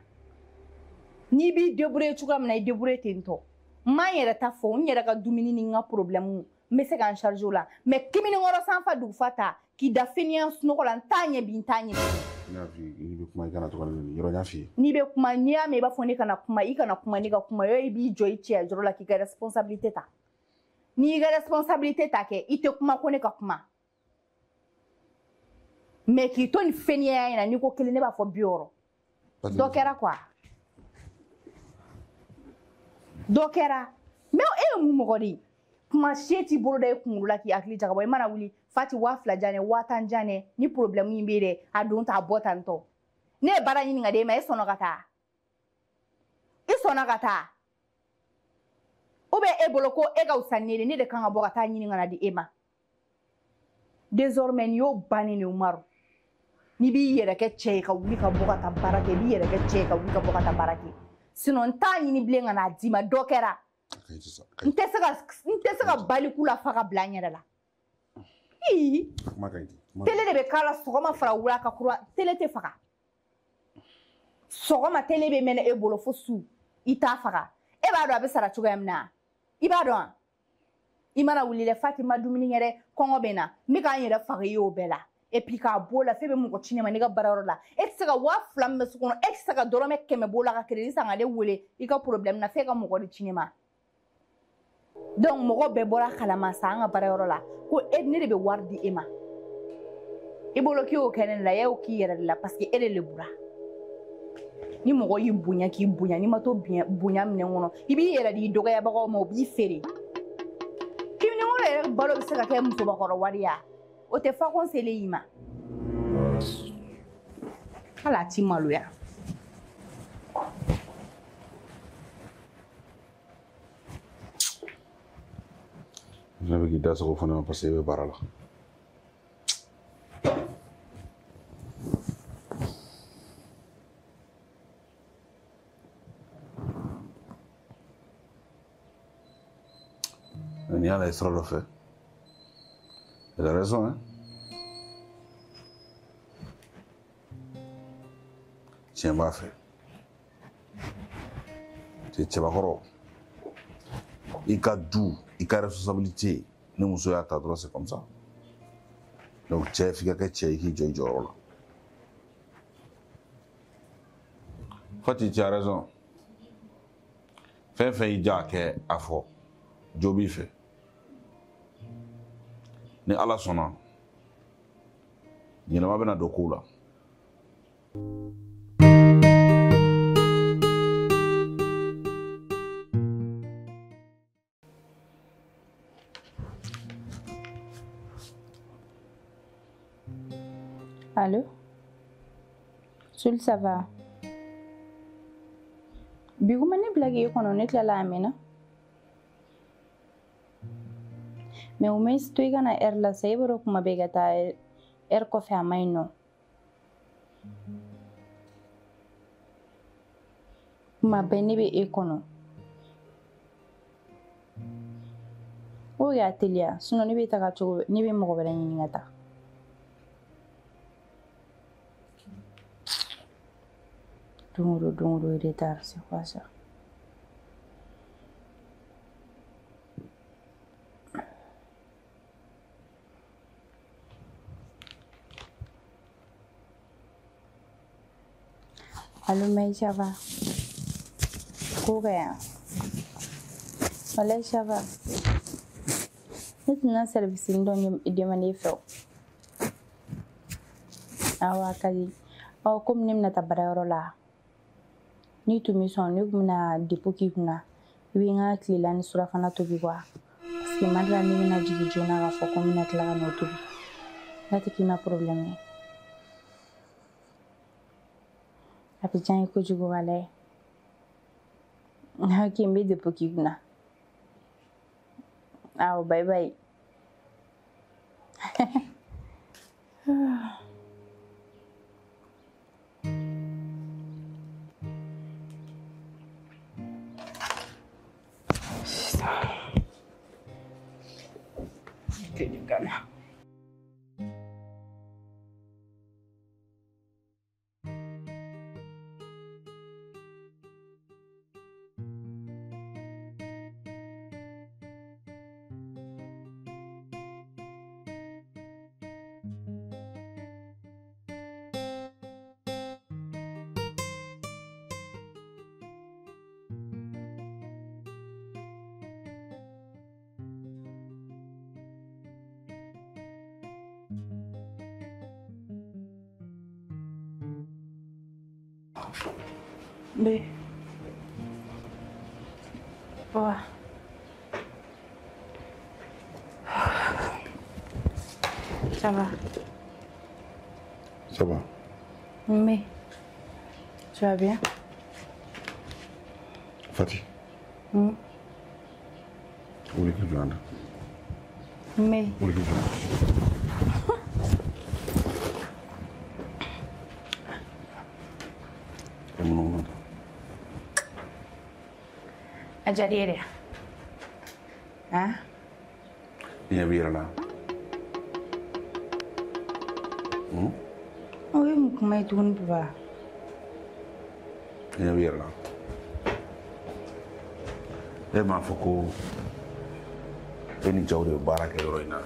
N'i b'i débrouiller cogoya min na i débrouiller ten tɔ. N ma n yɛrɛ ta fɔ n yɛrɛ ka dumuni ni n ka problème n bɛ se k'an charger o la mais kiminikɔrɔ sanfa dugufa ta k'i da finiya sunɔgɔ la n t'a ɲɛ bi n t'a ɲɛ bi. N y'a f'i ye n'i bɛ kuma i kana to ka ne yɔrɔ n y'a f'i ye. N'i bɛ kuma n'i y'a mɛn i b'a fɔ ne kana kuma i kana kuma ne ka kuma yɔrɔ i b'i jɔ i cɛya jɔrɔ la k'i ka responsabilité ta. N'i y'i ka responsabilité ta kɛ i tɛ kuma ko ne ka kuma. Mais k'i to nin fɛnniya in na n'i ko 1 ne b'a fɔ 200. Dɔ kɛra quoi. Dɔ kɛra mais e ye mun mɔgɔ de ye kuma se t'i bolo da i kunkolo la k'i hakili jagabɔ i mana wuli Fati 2000 jan dɛ 5000 jan dɛ ni problème in bɛ dɛ a don t'a bɔ tan tɔ ne ye baara ɲini ka d'e ma e sɔnna ka taa i sɔnna ka taa ou bien e bolo ko e ka wusa ni ne de kan ka bɔ ka taa ɲini ka na di e ma désormais nin y'o bannen de Umaru n'i b'i yɛrɛ kɛ cɛ ye ka wuli ka bɔ ka taa baara kɛ i b'i yɛrɛ kɛ cɛ ye ka wuli ka bɔ ka taa baara kɛ sinon n t'a ɲini bilen ka n'a d'i ma dɔ kɛra. N tɛ se ka baliku la fa ka bila n yɛrɛ la. Télé de bɛ k'a la sɔgɔma fara wula ka courant télé tɛ faga. Sɔgɔma télé bɛ mɛnɛ e bolo fo su i t'a faga. E b'a dɔn a bɛ sara cogoya min na i b'a dɔn wa? I mana wuli dɛ Fati ma dumuni kɛ dɛ kɔngɔ bɛ n na n bɛ k'an yɛrɛ faga i y'o bɛɛ la et puis k'a b'o la f'e bɛ mɔgɔ ci ne ma ne ka baarayɔrɔ la e tɛ se ka 2000 min bɛ so kɔnɔ e tɛ se ka dɔrɔmɛ 100 b'o la ka crédit san ka ne wele i ka problème na f'e ka mɔgɔ de ci ne ma. Donc mɔgɔ bɛɛ bɔra kalama sa an ka baarayɔrɔ la ko ne de bɛ wari di e ma i bolo k'i y'o kɛ ne la e y'o k'i yɛrɛ de la parce que e de lebura ni mɔgɔ y'i bonya k'i bonya n'i ma to bonya minɛn kɔnɔ i b'i yɛrɛ di dɔgɔyabagaw ma o b'i feere kiminikɔrɔ yɛrɛ balo bɛ se ka kɛ musobakɔrɔ wari ya o tɛ fa kɔnsele i ma hala ti maloya ne bɛ k'i da sago fana ma parce que i bɛ baara la n'i y'a lajɛ sira dɔ fɛ il a raison hein tiɲɛ b'a fɛ cɛbakɔrɔ i ka du i ka responsabilité ni muso y'a ta dɔrɔn c'est comme ça donc cɛ f'i ka kɛ cɛ i k'i jɔ i jɔyɔrɔ la Fati tu as raison fɛn fɛn y'i diya a kɛ a fɔ jo b'i fɛ ni Ala sɔnna ɲɛnɛma bɛna don kow la Allô? Sul, ça va? Biguma ne blague e kono ne tilala amina. Mais au moins to i kana la sa i baro kuma bɛ ka taa kɔfɛ a man ɲi nɔ. Kuma bɛɛ ne bɛ e kɔnɔ. O y'a teliya sinon ne bɛ taga cogo ne bɛ mɔgɔ wɛrɛ ɲini ka taa. Don o don retard, c'est quoi ça? Allô, mais ça va? Coréen. Voilà, ça va. Maintenant, service dont il demande fait. Ah, ouais, oh, comme nous n'avons pas de là. Ni to mi son ni mina depo ki kuna ibi nga klela ni sura fana to bi kwa parce que madra ni mina jigi jona ga fo ko mina kla no to bi nati ki ma problème api jan ko jugo wala na ki mbe depo ki kuna aw bye bye Gana. B. Ouais. Ça va. Ça va. Mais, tu vas bien? Fati. Où est-ce que tu vas? Mais. Où est-ce que tu vas? Ajariere. Hein? Il y a bien là. Oui, mais tu ne peux pas. Il y a bien là. Et ma foko. Et ni jawre baraka yoroina.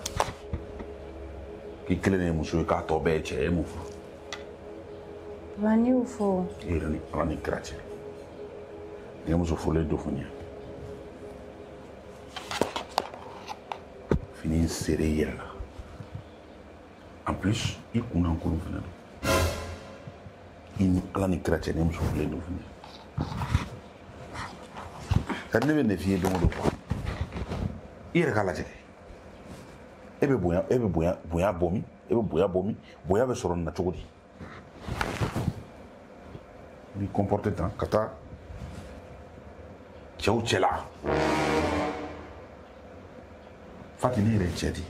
Ki klene musu ka to be che mu. Vani ufo. Irani ani krache. Ni musu fole do funya. Fini serré hier là. En plus, il y a un coup de ala ni krache ni musu fole do funya. Ça ne veut pas dire que il y a e bɛ bonya bomi e bɛ bonya bɛ sɔrɔ nin na cogo di i b'i comporter tan ka taa cɛw cɛla Fati ne yɛrɛ cɛ di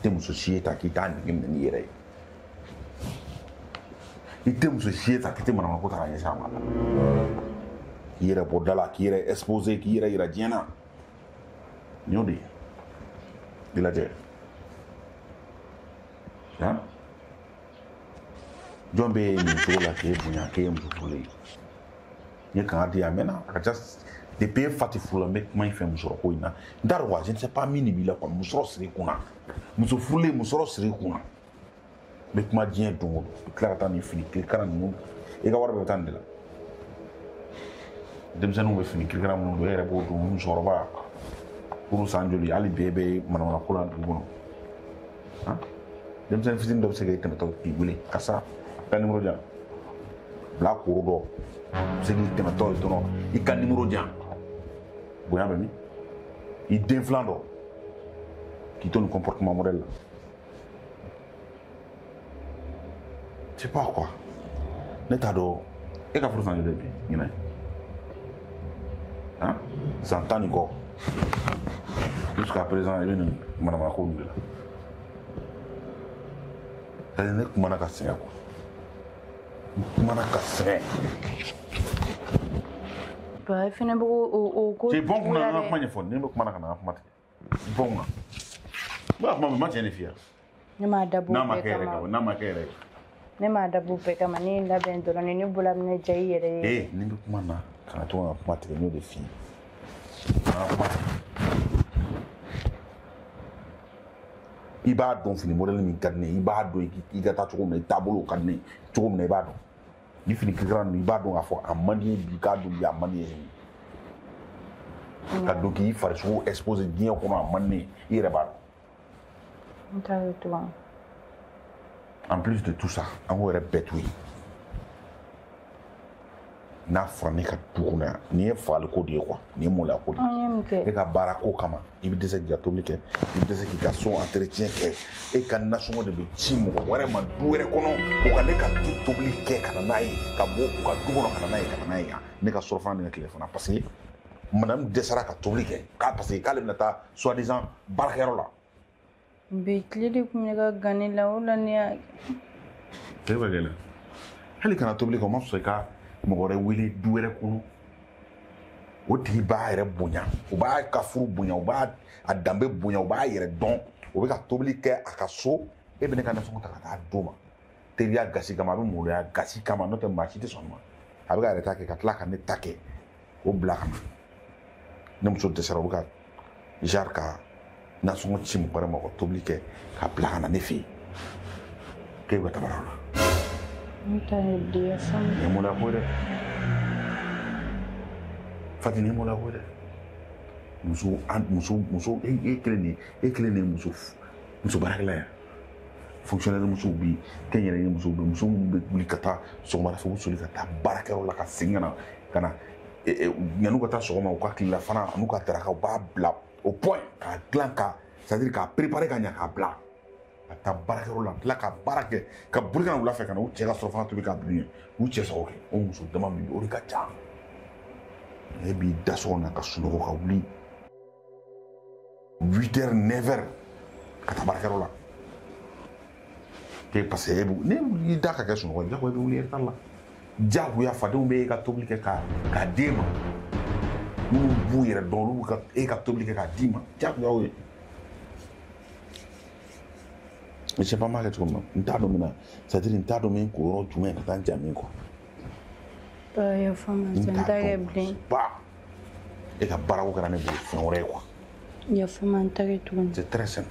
tɛ muso si ye ta k'i t'a nege minɛ n'i yɛrɛ ye i tɛ muso si ye ta k'i tɛ manamana ko ta ka ɲɛsin a ma k'i yɛrɛ bɔ da la k'i yɛrɛ exposer k'i yɛrɛ yira diɲɛ na nin y'o de ye i lajɛ han jɔn bɛ nin cogo la k'e bonya k'e ye muso furulen ye n ye kanga di a mɛnna a ka ca depuis e Fati furula n bɛ kuma in fɛ musɔrɔ ko in na n t'a dɔn wa je ne sais pas min de b'i la quoi musɔrɔ siri i kun na muso furulen musɔrɔ siri i kun na n bɛ kuma diɲɛ don o don i tila ka taa nin fini kirikara ninnu i ka wari bɛɛ bɛ taa nin de la denmisɛnninw bɛ fini kirikara minnu don e yɛrɛ b'o don musokɔrɔba furu san joli hali bi e bɛ manamana ko la dugu kɔnɔ han denmisɛnnin fitinin dɔ bɛ se k'e tɛmɛtɔ k'i wele karisa ka nimero di yan bila koro dɔ bɛ se k'i tɛmɛtɔ ye dɔrɔn i ka nimero di yan bonya bɛ min i den filan dɔ k'i to nin comportement modèle la c'est pas quoi ne t'a dɔn e ka furu san joli bi ɲinɛ han san 10 nin kɔ jusqu'à présent i bɛ nin manamana ko ninnu de la c'est-à-dire ne kumana ka sɛgɛn quoi n kumana ka sɛgɛn Ba fɛnɛ bɛ o ko c'est bon kun na n ka kuma ɲɛfɔ ni n bɛ kumana ka na n ka kuma tigɛ bon kun na n bɛ ka kuma min ma tiɲɛ de f'i ye ne m'a dabɔ n'a ma bɛɛ kɛ yɛrɛ kama kama n'a ma kɛ yɛrɛ ne m'a dabɔ bɛɛ kama ne ye n labɛn dɔrɔn ni ne bɔra minɛ ja i yɛrɛ ye ni n bɛ kuma na kana to ka kuma tigɛ n y'o de f'i ye n ka kuma tigɛ i b'a dɔn fini modèle min ka di ne ye i b'a dɔn i ka taa cogo min na i taabolo ka di ne ye cogo min na i b'a dɔn ni fini kirikara ninnu i b'a dɔn k'a fɔ a man di ye bi k'a don bi a man di ye sini ka don k'i farisogo exposer diɲɛ kɔnɔ a man di ne ye i yɛrɛ b'a dɔn n t'a ye tugun en plus de tout ça an k'o yɛrɛ bɛɛ to yen n'a fɔra ne ka du kɔnɔ yan nin ye fagali ko de ye quoi nin ye maloya ko de an ye mun kɛ e ka baara ko kama i bɛ dɛsɛ k'i ka tobili kɛ i bɛ dɛsɛ k'i ka so entretien kɛ e ka nasɔngɔ de bɛ ci mɔgɔ wɛrɛ ma du wɛrɛ kɔnɔ o ka ne ka du tobili kɛ ka na n'a ye ka bɔ u ka du kɔnɔ ka na n'a ye ka na n'a ye yan ne ka surafana ni ka tile fana parce que madame dɛsɛra ka tobili kɛ k'a parce que k'ale bɛna taa soi-disant baarakɛyɔrɔ la. bi tile de kun bɛ ka gan ne la o la ne y'a tile bɛ gɛlɛya hali kana tobili kɛ o ma fisa i ka mɔgɔ wɛrɛ wele du wɛrɛ kɔnɔ o tigi b'a yɛrɛ bonya o b'a ka furu bonya o b'a a danbe bonya o b'a yɛrɛ dɔn o bɛ ka tobili kɛ a ka so e bɛ ne ka nasɔngɔ ta ka taa d'o ma teriya gasi kama a bɛ maloya gasi kama n'o tɛ maa si tɛ sɔn ma a bɛ ka yɛrɛ ta kɛ ka tila ka ne ta kɛ o bila ka na ne muso dɛsɛra o bɛ ka genre ka nasɔngɔ ci mɔgɔ wɛrɛ ma ka tobili kɛ ka bila ka na ne fɛ yen k'e bɛ tabara o la. n t'a ye bilen fɛn nin ye maloya ko ye dɛ Fati nin ye maloya ko ye dɛ muso e kelen de ye muso baarakɛla yan fonctionnaire musow bi kɛnyɛrɛye musow bɛ muso minnu bɛ wuli ka taa sɔgɔmada fɛ u soli ka taa baarakɛyɔrɔ la ka segin ka na yan'u ka taa sɔgɔma u ka tilelafana n'u ka daraka u b'a bila au point k'a dilan c'est-à-dire k'a préparer ka ɲɛ k'a bila ka taa baarakɛyɔrɔ la tila ka baara kɛ ka boli ka na wula fɛ ka na u cɛ ka surafana tobi k'a bila u cɛ sago kɛ o muso dama min bɛ o de ka ca e b'i da so kɔnɔ ka sunɔgɔ ka wuli 8 heures 9 heures ka taa baarakɛyɔrɔ la parce que e bɛ ne da ka kɛ sunɔgɔ ye jagoya i bɛ wuli retard la jagoya fadenw bɛ e ka tobili kɛ k'a d'e ma minnu b'u yɛrɛ dɔn olu bɛ e ka tobili kɛ k'a d'i ma jagoya o ye. Je ne sais pas mal cogo min na n t'a dɔn min na c'est-à-dire n t'a dɔn min ko yɔrɔ jumɛn ka taa n ja min kɔ. yafa n ma n t'a kɛ bilen e ka baarako kɛra ne bolo fɛn wɛrɛ ye quoi. yafa n ma n t'a kɛ tuguni. c'est très simple.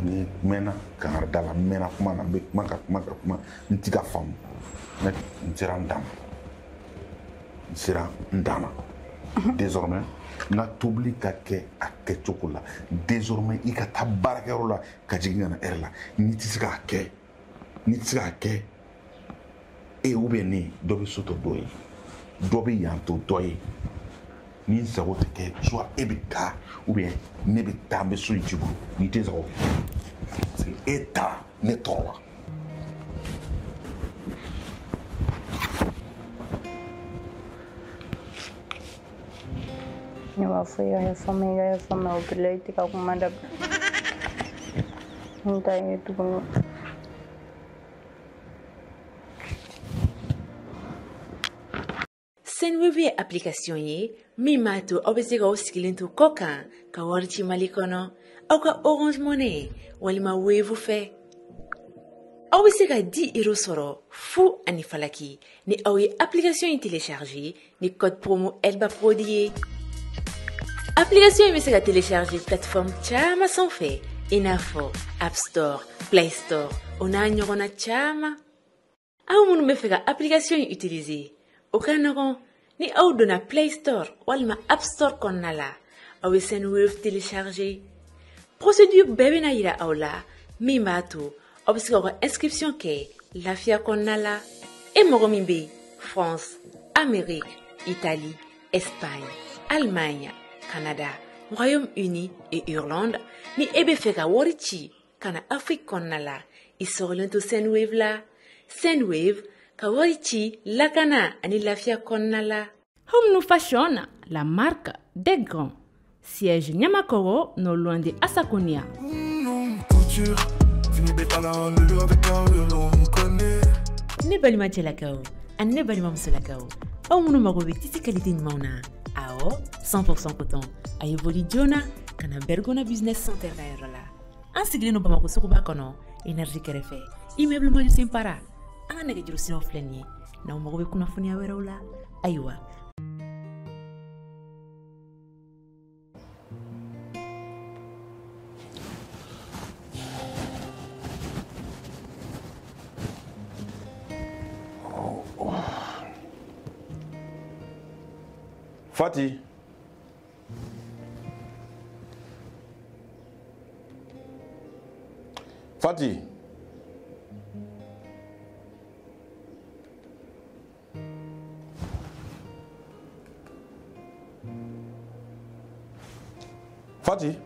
ni mɛnna kangari da la n mɛnna kuma na n bɛ kuma ka kuma n ti ka faamu n sera n dan na désormais n ka tobili ka kɛ a kɛcogo la désormais i ka taa baarakɛyɔrɔ la ka jigin ka na heure la n'i tɛ se k'a kɛ e ou bien ne dɔ bɛ so to dɔ ye dɔ bɛ yan to dɔ ye ni n sago tɛ kɛ soit e bɛ taa ou bien ne bɛ taa n bɛ so in ci bolo ni tɛ sago parce que e taara ne tɔɔrɔ la. Ne b'a fɔ i ka yafa n ma i ka yafa n ma o bɛɛ la i tɛ ka kuma dabila n t'a ye tuguni. Senweb ye application ye min b'a to aw bɛ se k'aw sigilen to kɔ kan ka wari ci Mali kɔnɔ aw ka Orange Money walima Wave fɛ. Aw bɛ se ka 10 € sɔrɔ fu ani falaki ni aw ye application in télécharger ni code promo Elba Prodi ye. Application in bɛ se ka télécharger plateforme caman sanfɛ i n'a fɔ App Store, Play Store o n'a ɲɔgɔnna caman. Aw minnu bɛ fɛ ka application in utiliser o ka nɔgɔn ni aw donna Play Store walima App Store kɔnɔna la aw bɛ Senweb télécharger. Procédure bɛɛ bɛna yira aw la min b'a to aw bɛ se k'aw ka inscription kɛ lafiya kɔnɔna la. E mɔgɔ min bɛ France, Amérique, Italie, Espagne, Allemagne, Canada, Royaume-Uni et Irlande ni e bɛ fɛ ka wari ci ka na Afrique kɔnɔna la i sɔgɔlen to Senweb la. Senweb ka wari ci lakana ani lafiya kɔnɔna la. Home Fashion, la marque des grands. Siège Nyamakoro, non loin de Asakonia. Ne balima cɛlakaw ani ne balima musolakaw aw minnu mago bɛ tisi qualité ɲumanw na awɔ 100% coton a ye boli joona ka na Bergona Business Center ka yɔrɔ la. An sigilen don Bamako suguba kɔnɔ énergie kɛrɛfɛ immeuble Majustin Para. An ka nɛgɛjuru siraw filɛ nin ye n'aw mago bɛ kunnafoniya wɛrɛw la ayiwa. Fati. Fati. Fati.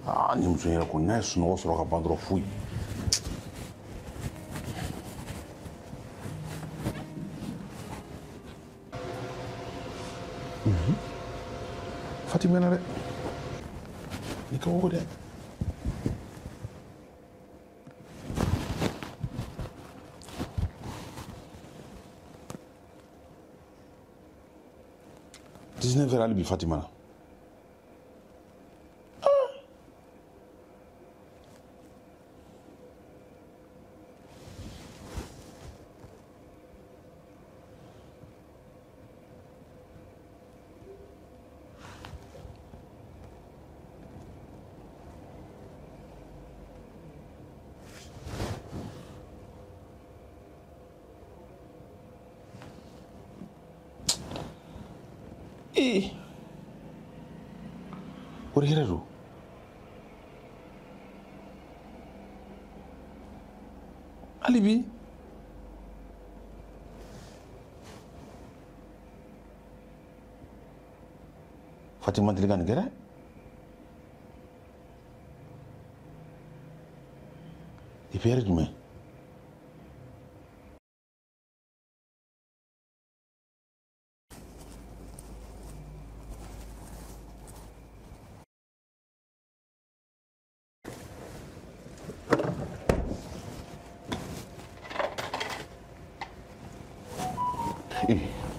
Ah, ni muso yɛrɛ ko n'a ye sunɔgɔ sɔrɔ ka ban dɔrɔn foyi. Fati mɛna dɛ. Ni ka wo dɛ. Disney hali bi Fatima na. O de yɛrɛ don. Hali bi Fatima deli ka nin kɛ dɛ. Depuis yɛrɛ jumɛn?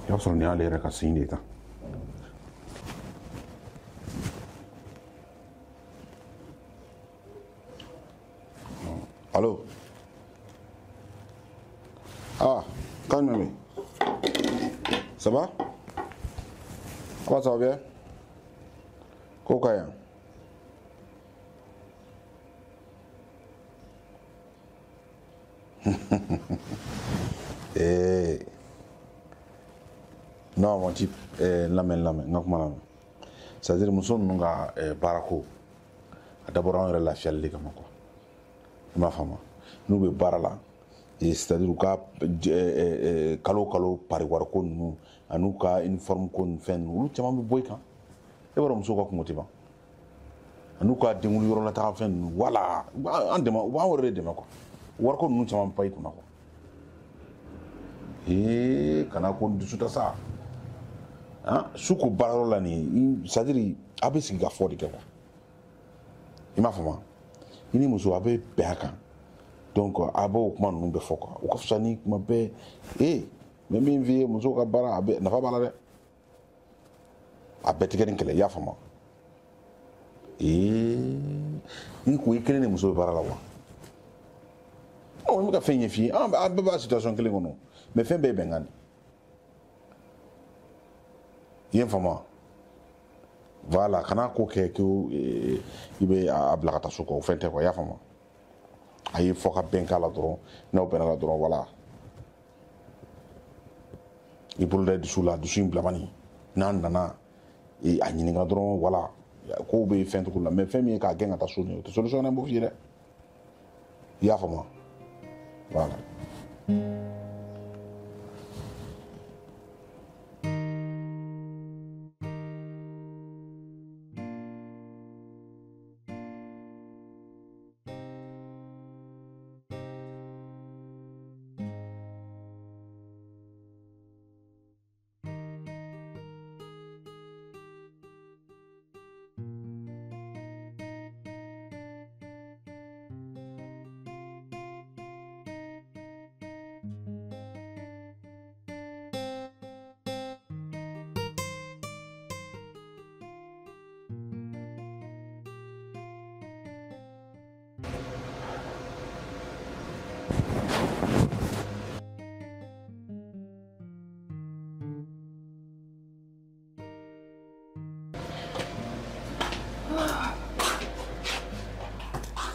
Jag såg ni alla era kasin lite. Allô? Ah, calme-moi. Ça va? Comment ça va bien? Kokaya. Non, mon type, lamɛn n ka kuma lamɛn. C'est-à-dire muso ninnu ka baara ko a dabɔra an yɛrɛ lafiyali de kama quoi. I m'a faamu. N'u bɛ baara la c'est-à-dire ka kalo pari wari ko ninnu an'u ka uniforme ko ninnu fɛn ninnu olu caman bɛ bɔ i kan e b'a dɔn musow ka kungo tɛ ban an'u ka denwuli yɔrɔ la taga fɛn ninnu wala an dɛmɛ u b'an yɛrɛ de dɛmɛ quoi wari ko ninnu caman bɛ pan i kunna quoi kana ko dusuta sa su ko baarayɔrɔ la nin c'est-à-dire a bɛ sigi ka fɔ de kɛ quoi i m'a faamu i ni muso a bɛ bɛn a kan donc a b'o kuma ninnu bɛɛ fɔ quoi o ka fisa ni kuma bɛɛ mɛ min f'i ye muso ka baara a bɛ nafa b'a la dɛ a bɛɛ tɛ kɛ ni kɛlɛ i y'a faamu ni ko i kelen ni muso bɛ baara la wa n bɛ ka fɛn ɲɛf'i ye a bɛɛ b'a situation kelen kɔnɔ mɛ fɛn bɛɛ ye bɛnkan de i ye n faamu voilà kana ko kɛ ko i bɛ a bila ka taa so kɔ o fɛn tɛ quoi i y'a faamu a ye fɔ ka bɛn k'a la dɔrɔn n'aw bɛnna la dɔrɔn voilà i bolo da dusu la dusu in bila bani n'a nana a ɲininka dɔrɔn voilà kow bɛ fɛn cogo la mais fɛn min ye k'a gɛn ka taa so nin o tɛ solution ye n b'o f'i ye dɛ i y'a faamu voilà.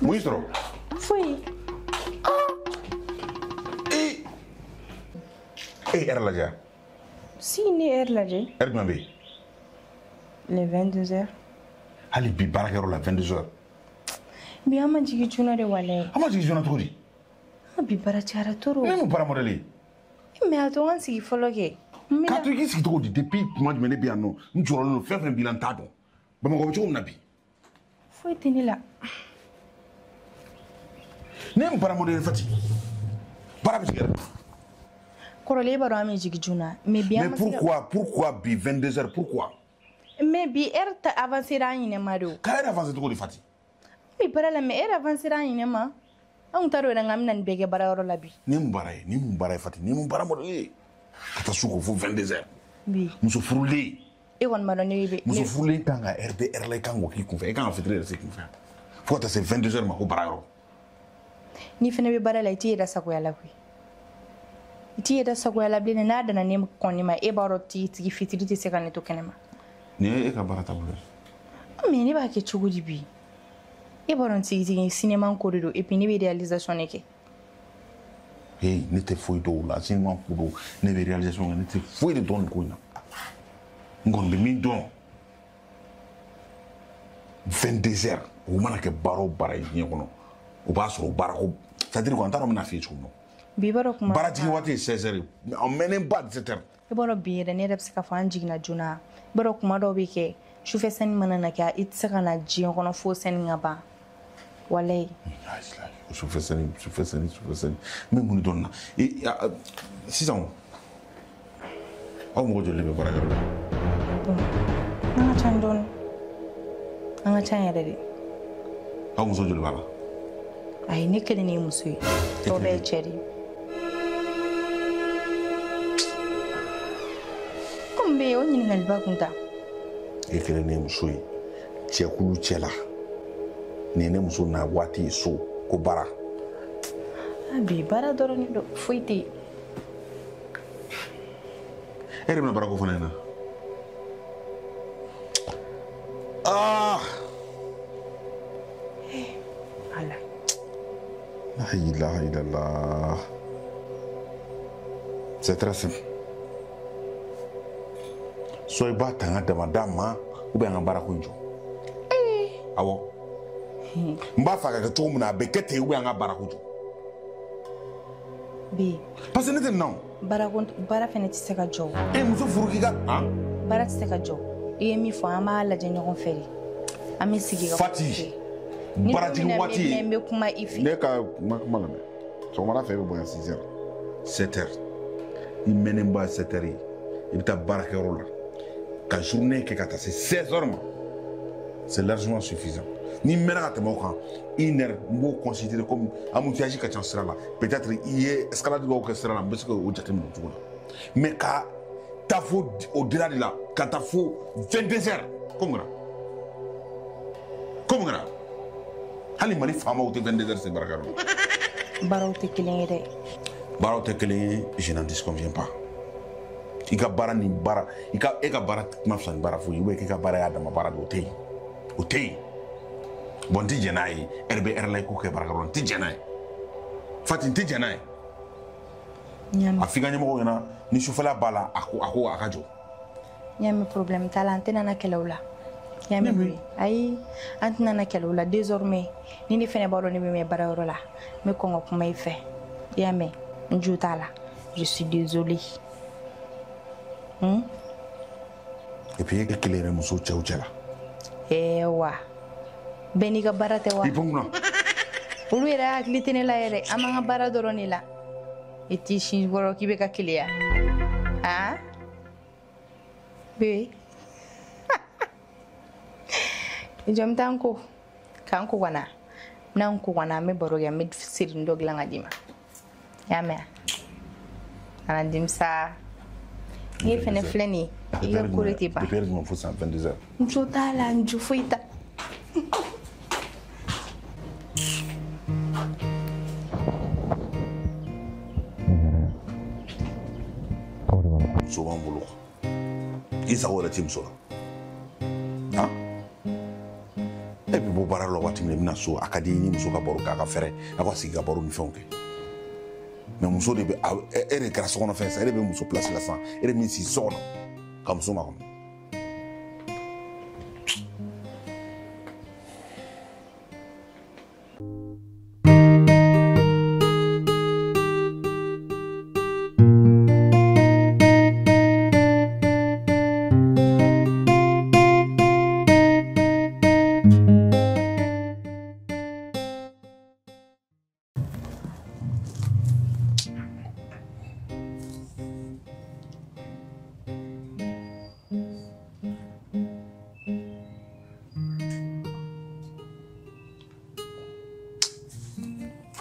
Mun y'i sɔrɔ? Foyi. Heure lajɛ. Si ni heure lajɛ. Heure jumɛn bɛ yen? Les 22h. Hali bi baarakɛyɔrɔ la 22h. Bi an ma jigin joona de walayi. An ma jigin joona cogo di? Bi baara cayara trop. Ne mun baara modèle ye? Mais a to an sigi fɔlɔ kɛ. K'a to i k'i sigi cogo di depuis tuma jumɛn ne bɛ yan nɔ n jɔrɔlen don fɛn fɛn b'i la n t'a dɔn Bamakɔ bɛ cogo min na bi. Foyi tɛ ne la. Ne mun baara modèle Fati? Baara bɛ tigɛ dɛ. Kɔrɔlen b'a dɔn an bɛ jigin joona mais bi an ma se ka. Pourquoi bi 22h pourquoi? Mais bi heure ta avancé an ɲinɛ ma de o. K'a heure avancé cogo di Fati? Bi baara la mais heure avancé an ɲinɛ ma. An t'a dɔn yɛrɛ nka an bɛna nin bɛɛ kɛ baarayɔrɔ la bi. Ni mun baara ye Fati ni mun baara modèle ye ka taa su ko fo 22h. Bi. Muso furulen. E kɔni b'a dɔn ne bɛ. Muso furulen kan ka heure bɛɛ heure la i kan k'o k'i kunfɛ i kan ka fitiri yɛrɛ se kunfɛ fo ka taa se 22h ma ko baarayɔrɔ. Ni fɛnɛ bɛ baara la i t'i yɛrɛ sagoya la koyi. I t'i yɛrɛ sagoya la bilen n'a dana ne kɔni ma e b'a dɔn tigi fitiri tɛ se ka ne to kɛnɛ ma. Ni ye e ka baara taabolo ye. Mais ne b'a kɛ cogo di bi? E b'a dɔn tigi cinéma ko de don et puis ne bɛ réalisation de kɛ. Ne tɛ foyi dɔn o la cinéma ko don ne bɛ réalisation kɛ ne tɛ foyi de dɔn nin ko in na n kɔni bɛ min dɔn 22h o mana kɛ baara o baara ye diɲɛ kɔnɔ o b'a sɔrɔ baara ko c'est-à-dire quoi n t'a dɔn n bɛna f'i ye cogo min na. Bi b'a dɔn kuma. Baara jigin waati ye 16h ye en mɛnnen ba 17h. E b'a dɔn bi yɛrɛ ne yɛrɛ bɛ se k'a fɔ an jiginna joona i b'a dɔn kuma dɔw bɛ kɛ sufɛ sɛni mana na kɛ i tɛ se ka na diɲɛ kɔnɔ fo sɛni ka ban walayi. sufɛ sɛni n bɛ mun dɔn na sisan aw mɔgɔ joli bɛ baarakɛyɔrɔ la. An ka ca dɔɔni an ka ca yɛrɛ de. Aw muso joli b'a la. Ayi ne kelen de ye muso ye tɔ bɛɛ ye cɛ de ye. Komi bɛ yen o ɲininkaliba kun ta. E kelen de ye muso ye cɛkulu cɛ la ni ne muso na waati ye so ko baara. Bi baara dɔrɔn de don foyi tɛ yen. E de bɛna baara ko fana ɲɛna. Ala. La ilaha illallah. C'est très simple. Soit i b'a ta n ka damada ma ou bien n ka baara ko in jɔ. Awɔ. N b'a fɛ a ka kɛ cogo min na a bɛ kɛ ten ou bien n ka baara ko jɔ. Bi. Parce que ne tɛ non. Bara fɛnɛ tɛ se ka jɔ. Muso furu k'i ka Bara tɛ se ka jɔ. I ye min fɔ an b'a lajɛ ɲɔgɔn fɛ de. An bɛ sigi ka Fati. Baratigi waati ye. N bɛ kuma i fɛ. Ne ka kuma lamɛn. Sɔgɔmada fɛ i bɛ bonya 6 heures. 7 heures. I mɛnnen ba 7 heures ye. I bɛ taa baarakɛyɔrɔ la. Ka journée kɛ ka taa se 16 heures ma. C'est largement suffisant. Ni mɛnna ka tɛmɛ o kan 1 heure n b'o considérer comme embouteillage ka ca sira la. Peut-être i ye escalade dɔw kɛ sira la n bɛ se k'o jateminɛ o cogo la. Mais ka taa fo au-delà de la ka taa fo 22 heures comme kɛra. Hali Mali faamaw tɛ 22 heures se baarakɛyɔrɔ la. Baaraw tɛ kelen ye dɛ. Baaraw tɛ kelen ye, je n'en disconviens pas. I ka baara ni baara e ka baara ma fisa ni baara foyi ou bien k'i ka baara y'a dama baara dɔ o tɛ yen. Bon n tɛ jɛn n'a ye heure bɛ heure la i k'o kɛ baarakɛyɔrɔ la n tɛ jɛn n'a ye. Fati n tɛ jɛn n'a ye. A f'i ka ɲɛmɔgɔw ɲɛna ni sufɛla b'a la a ko a ka jɔ. N y'a mɛn problème t'a la an tɛ nana kɛlɛ o la. N y'a mɛn Buri ayi an tɛ nana kɛlɛ o la désormais ni ne fɛnɛ b'a dɔn ne bɛ mɛn baarayɔrɔ la n bɛ kɔn ka kuma i fɛ. I y'a mɛn n jo t'a la je suis désolée. Et puis e ka kelen yɛrɛ muso cɛw cɛ la. Wa bɛɛ n'i ka baara tɛ wa. I bɔ mun na. Olu yɛrɛ hakili tɛ ne la yɛrɛ an b'an ka baara dɔrɔn de la. I t'i sin bɔrɔ k'i bɛ ka keleya. Bebe jɔn bɛ taa n ko k'an ko ka na n'an ko ka na an bɛ baro kɛ an bɛ sirini dɔ dilan ka d'i ma i y'a mɛn wa kana dimi sa ne fɛnɛ filɛ nin ye i ka ko de tɛ ban. Depuis heure jumɛn fo san 22 heures. n jo t'a la n jo foyi t'a. Muso b'an bolo i sago yɛrɛ tɛ muso la e bɛ bɔ baara la waati min na i bɛna so a ka di i ni muso ka baro k'a ka fɛɛrɛ a ka sigi ka baro ni fɛnw kɛ mais muso de bɛ e de kɛra sokɔnɔ fɛn sisan e de bɛ muso place la sisan e de min sigi so kɔnɔ ka muso makɔnɔ.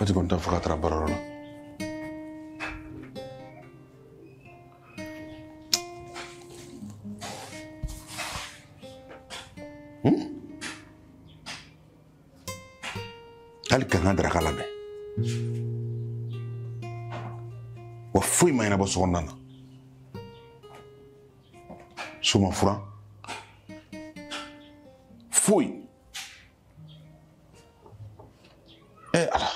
Fati kɔni t'a fɔ k'a taara baarayɔrɔ la. Hali ka n ka daraka labɛn wa foyi ma ɲɛnabɔ sokɔnɔna na so ma furan foyi. Ala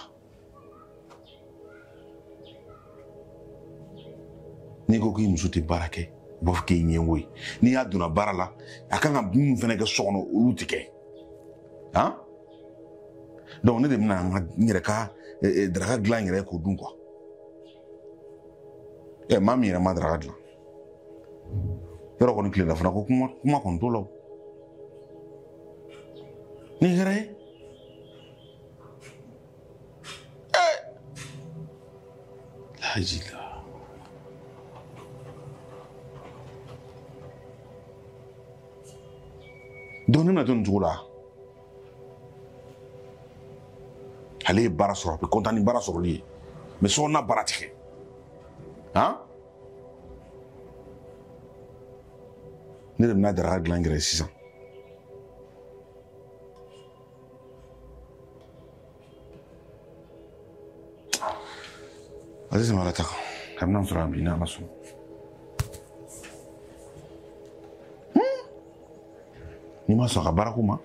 n'i ko k'i muso tɛ baara kɛ u b'a fɔ k'i ɲɛngo ye n'i y'a donna baara la a kan ka minnu fana kɛ so kɔnɔ olu tɛ kɛ donc ne de bɛna n yɛrɛ ka daraka dilan n yɛrɛ k'o dun quoi maa min yɛrɛ ma daraka dilan yɔrɔ kɔni tilela fana ko kuma kɔni t'o la o ni hɛrɛ ye lahaji la. Donc ne na to nin cogo la ale ye baara sɔrɔ a bɛ content ni baara sɔrɔli ye mais sokɔnɔna baara tɛ kɛ ne de bɛna daraka dilan n yɛrɛ ye sisan a tɛ tɛmɛ ala ta kan kabini an sɔrɔ yan bi ni ala sɔnna. N'i ma sɔn a ka baarako ma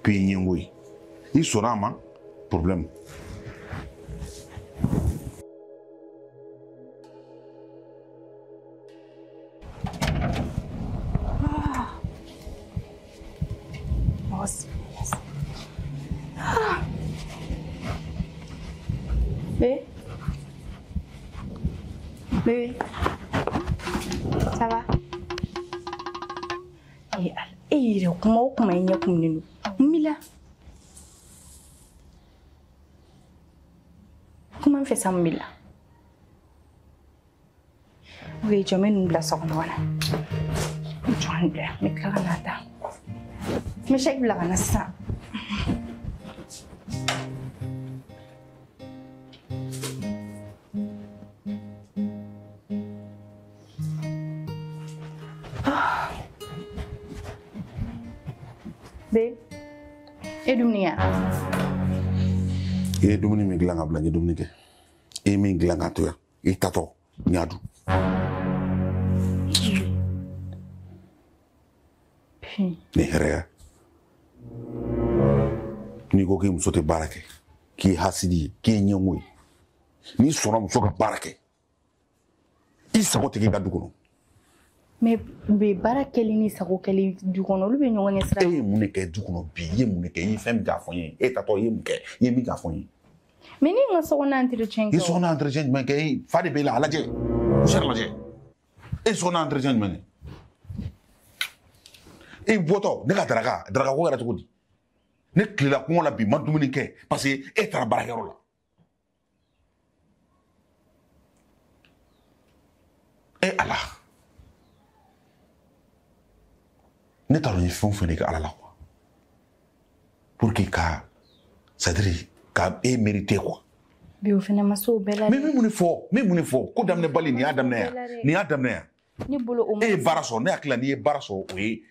k'i ye ɲɛngo ye i sɔnna a ma problème. Nossa. Vê? Bébé, ça va? Il est comment il y a comme nous. Mila. Comment on fait ça, Mila? Oui, je mets une place en moi. Je vais bien, mais Caranata. Mais j'ai vu la ça. Be, e dumuni ya? E dumuni mi gilan ka bila n ye dumuni kɛ. E min gilan ka to yan i tatɔ n y'a dun. Ni hɛrɛya. N'i ko k'i muso tɛ baara kɛ k'i ye hasidi ye k'i ye ɲɛngo ye n'i sɔnna muso ka baara kɛ i sago tɛ k'i ka du kɔnɔ. Mais be baara kɛli ni sago kɛli du kɔnɔ olu bɛ ɲɔgɔn ɲɛ sira. E ye mun de kɛ du kɔnɔ bi i ye mun de kɛ i ye fɛn min k'a fɔ n ye e tatɔ i ye mun kɛ i ye min k'a fɔ n ye. Mais ni n ka sokɔnɔ entretien kɛ. I sokɔnɔ entretien jumɛn kɛ fa de b'e la a lajɛ musaka lajɛ e sokɔnɔ entretien jumɛn kɛ e bɔtɔ ne ka daraka ko kɛra cogo di ne tilela kɔngɔ la bi ma dumuni kɛ parce que e taara baarakɛyɔrɔ la e ala ne t'a dɔn n ye fɛn o fɛn de kɛ ala la quoi pour que ka c'est à dire ka e mérité quoi. Bi o fɛnɛ ma se o bɛɛ la dɛ. Mais min mun de fɔ ko daminɛ bali nin y'a daminɛ yan ne bolo o ma e ye baara sɔrɔ ne hakili la n'i ye baara sɔrɔ o ye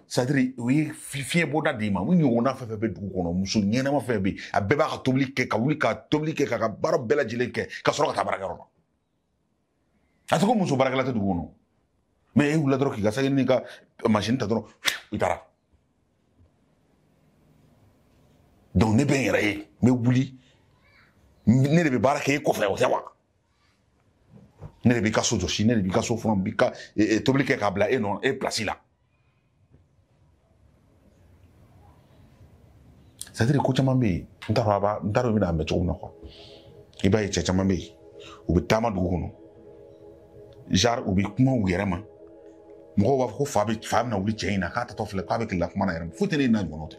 c'est à dire o ye fiɲɛ bɔda d'i ma min ɲɔgɔnna fɛn fɛn bɛ dugu kɔnɔ muso ɲɛnama fɛn bɛ yen a bɛɛ b'a ka tobili kɛ ka wuli ka tobili kɛ k'a ka baara bɛɛ lajɛlen kɛ ka sɔrɔ ka taa baarakɛyɔrɔ la a tɛ ko muso baarakɛla tɛ dugu kɔnɔ mais e wulila dɔrɔn k'i ka sagini n'i ka machine ta dɔrɔn i taara donc ne bɛ n yɛrɛ ye n bɛ wuli ne de bɛ baara kɛ e kɔfɛ o tɛ wa ne de b'i ka so jɔsi ne de b'i ka so fɔlɔ n b'i ka tobili kɛ k'a bila e nɔ e place la c'est à dire ko caman bɛ yen n t'a dɔn i bɛna a mɛn cogo min na quoi i b'a ye cɛ caman bɛ yen u bɛ taama dugu kɔnɔ genre u bɛ kuma u yɛrɛ ma mɔgɔw b'a fɔ ko fa bɛna wuli cɛ in na k'a tatɔ filɛ k'a bɛ kilela kuma na yɛrɛ foyi tɛ ne n'a ɲɔgɔnnaw tɛ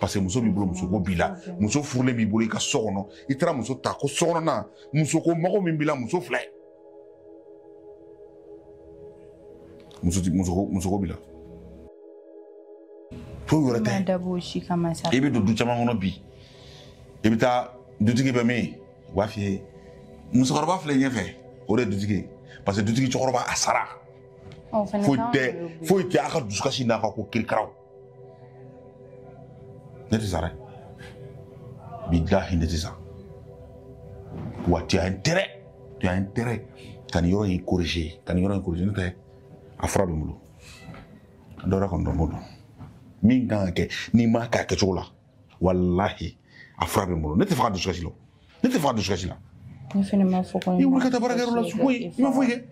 parce que muso b'i bolo muso ko b'i la muso furulen b'i bolo i ka so kɔnɔ i taara muso ta ko so kɔnɔna muso ko mago min b'i la muso filɛ muso ko b'i la foyi wɛrɛ tɛ i bɛ don du caman kɔnɔ bi i bɛ taa dutigi bɛ min u b'a f'i ye musokɔrɔba filɛ ɲɛfɛ o de ye dutigi ye parce que dutigi cɛkɔrɔba a sara foyi tɛ a ka dusukasi n'a ka ko kirikaraw ne tɛ sa dɛ bilahi ne tɛ sa wa tu as intérêt ka nin yɔrɔ in corriger ne tɛ a fura bɛ n bolo a dɔw yɛrɛ kɔni dɔn b'o dɔn min kan ka kɛ n'i m'a kɛ a kɛcogo la walahi a fura bɛ n bolo ne tɛ fɛ ka dusukasi la ne fɛnɛ ma fɔ ko i wuli ka taa baarakɛyɔrɔ la foyi i ma foyi kɛ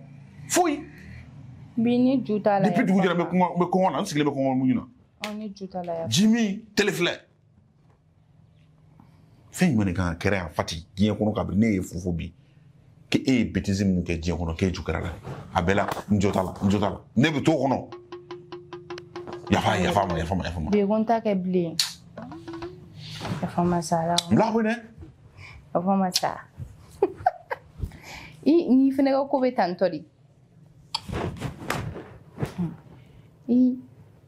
foyi bi ni ju t'a la depuis dugu jɛra n bɛ kɔngɔ na n sigilen bɛ kɔngɔ mun na ni ju t'a la jimi tele filɛ fɛn jumɛn de kan ka kɛra yan fati diɲɛ kɔnɔ kabini ne ye fofo bi k'e ye bêtise minnu kɛ diɲɛ kɔnɔ k'e ju kɛra la a bɛɛ la n jo t'a la ne bɛ to kɔnɔ yafa ma bi ko n t'a kɛ bilen yafa ma sa la n bila koyi dɛ yafa ma sa i fɛnɛ ka ko bɛ tantɔ de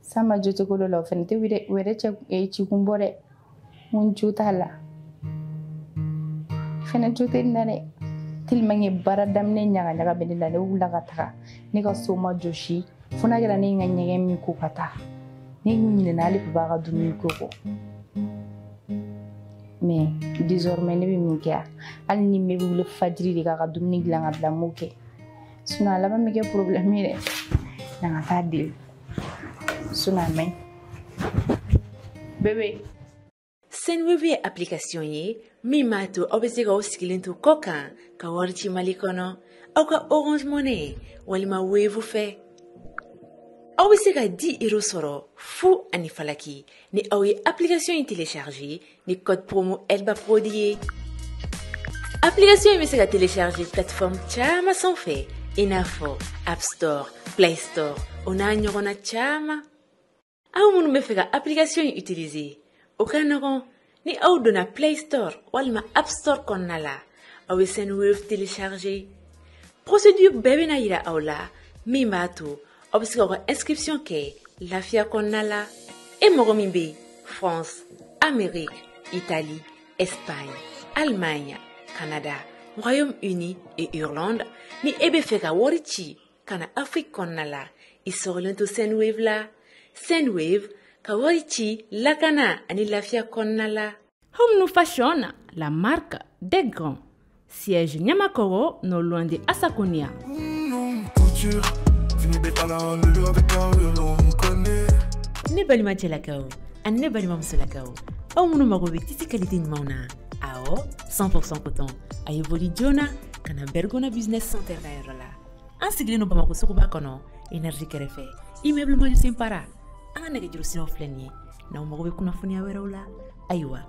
sama jo cogo dɔ la o fɛnɛ tɛ o yɛrɛ cɛ cikun bɔ dɛ n jo t'a la fɛnɛ jo tɛ nin na dɛ tellement que baara daminɛ ɲagaɲaga bɛ ne la ne wulila ka taga ne ka so ma jɔsi fo n'a kɛra ne ye n ka ɲɛgɛn min ko ka taa ne ɲinɛna hali bi b'a ka dumuni ko kɔ mais désormais ne bɛ min kɛ hali ni n bɛ wuli fajiri de k'a ka dumuni dilan ka bila n b'o kɛ sinon a laban bɛ kɛ problème ye dɛ na ka taa deli sinon a maɲi bébé. Senwebe ye application ye min b'a to aw bɛ se k'aw sigilen to kɔ kan ka wari ci Mali kɔnɔ aw ka Orange Money walima Wave fɛ. Aw bɛ se ka 10 € sɔrɔ fu ani falaki ni aw ye application in télécharger ni code promo Elba Prodi ye. application yi bɛ se ka télécharger plateforme caman sanfɛ i n'a fɔ App Store, Play Store o n'a ɲɔgɔnna caman. Aw minnu bɛ fɛ ka application yi utiliser o ka nɔgɔn ni aw donna Play Store walima App Store kɔnɔna la aw bɛ Sendwave télécharger. Procédure bɛɛ bɛna yira aw la min b'a to aw bɛ se ka inscription kɛ lafiya kɔnɔna la. E mɔgɔ min bɛ France, Amérique, Italie, Espagne, Allemagne, Canada, Royaume-Uni et Irlande ni e bɛ fɛ ka wari ci ka na Afrique kɔnɔna la i sɔgɔlen to Sendwave la. Sendwave ka wari ci lakana ani lafiya kɔnɔna la. Home Fashion, la marque des grands. Siège Nyamakoro, non loin de Asakonia. Ne balima cɛlakaw ani ne balima musolakaw aw minnu mago bɛ tisi qualité ɲumanw na awɔ 100% coton a ye boli joona ka na Bergona Business Center ka yɔrɔ la. An sigilen don Bamako suguba kɔnɔ énergie kɛrɛfɛ immeuble Maju Senpara. An ka nɛgɛjuru siraw filɛ nin ye n'aw mago bɛ kunnafoniya wɛrɛw la ayiwa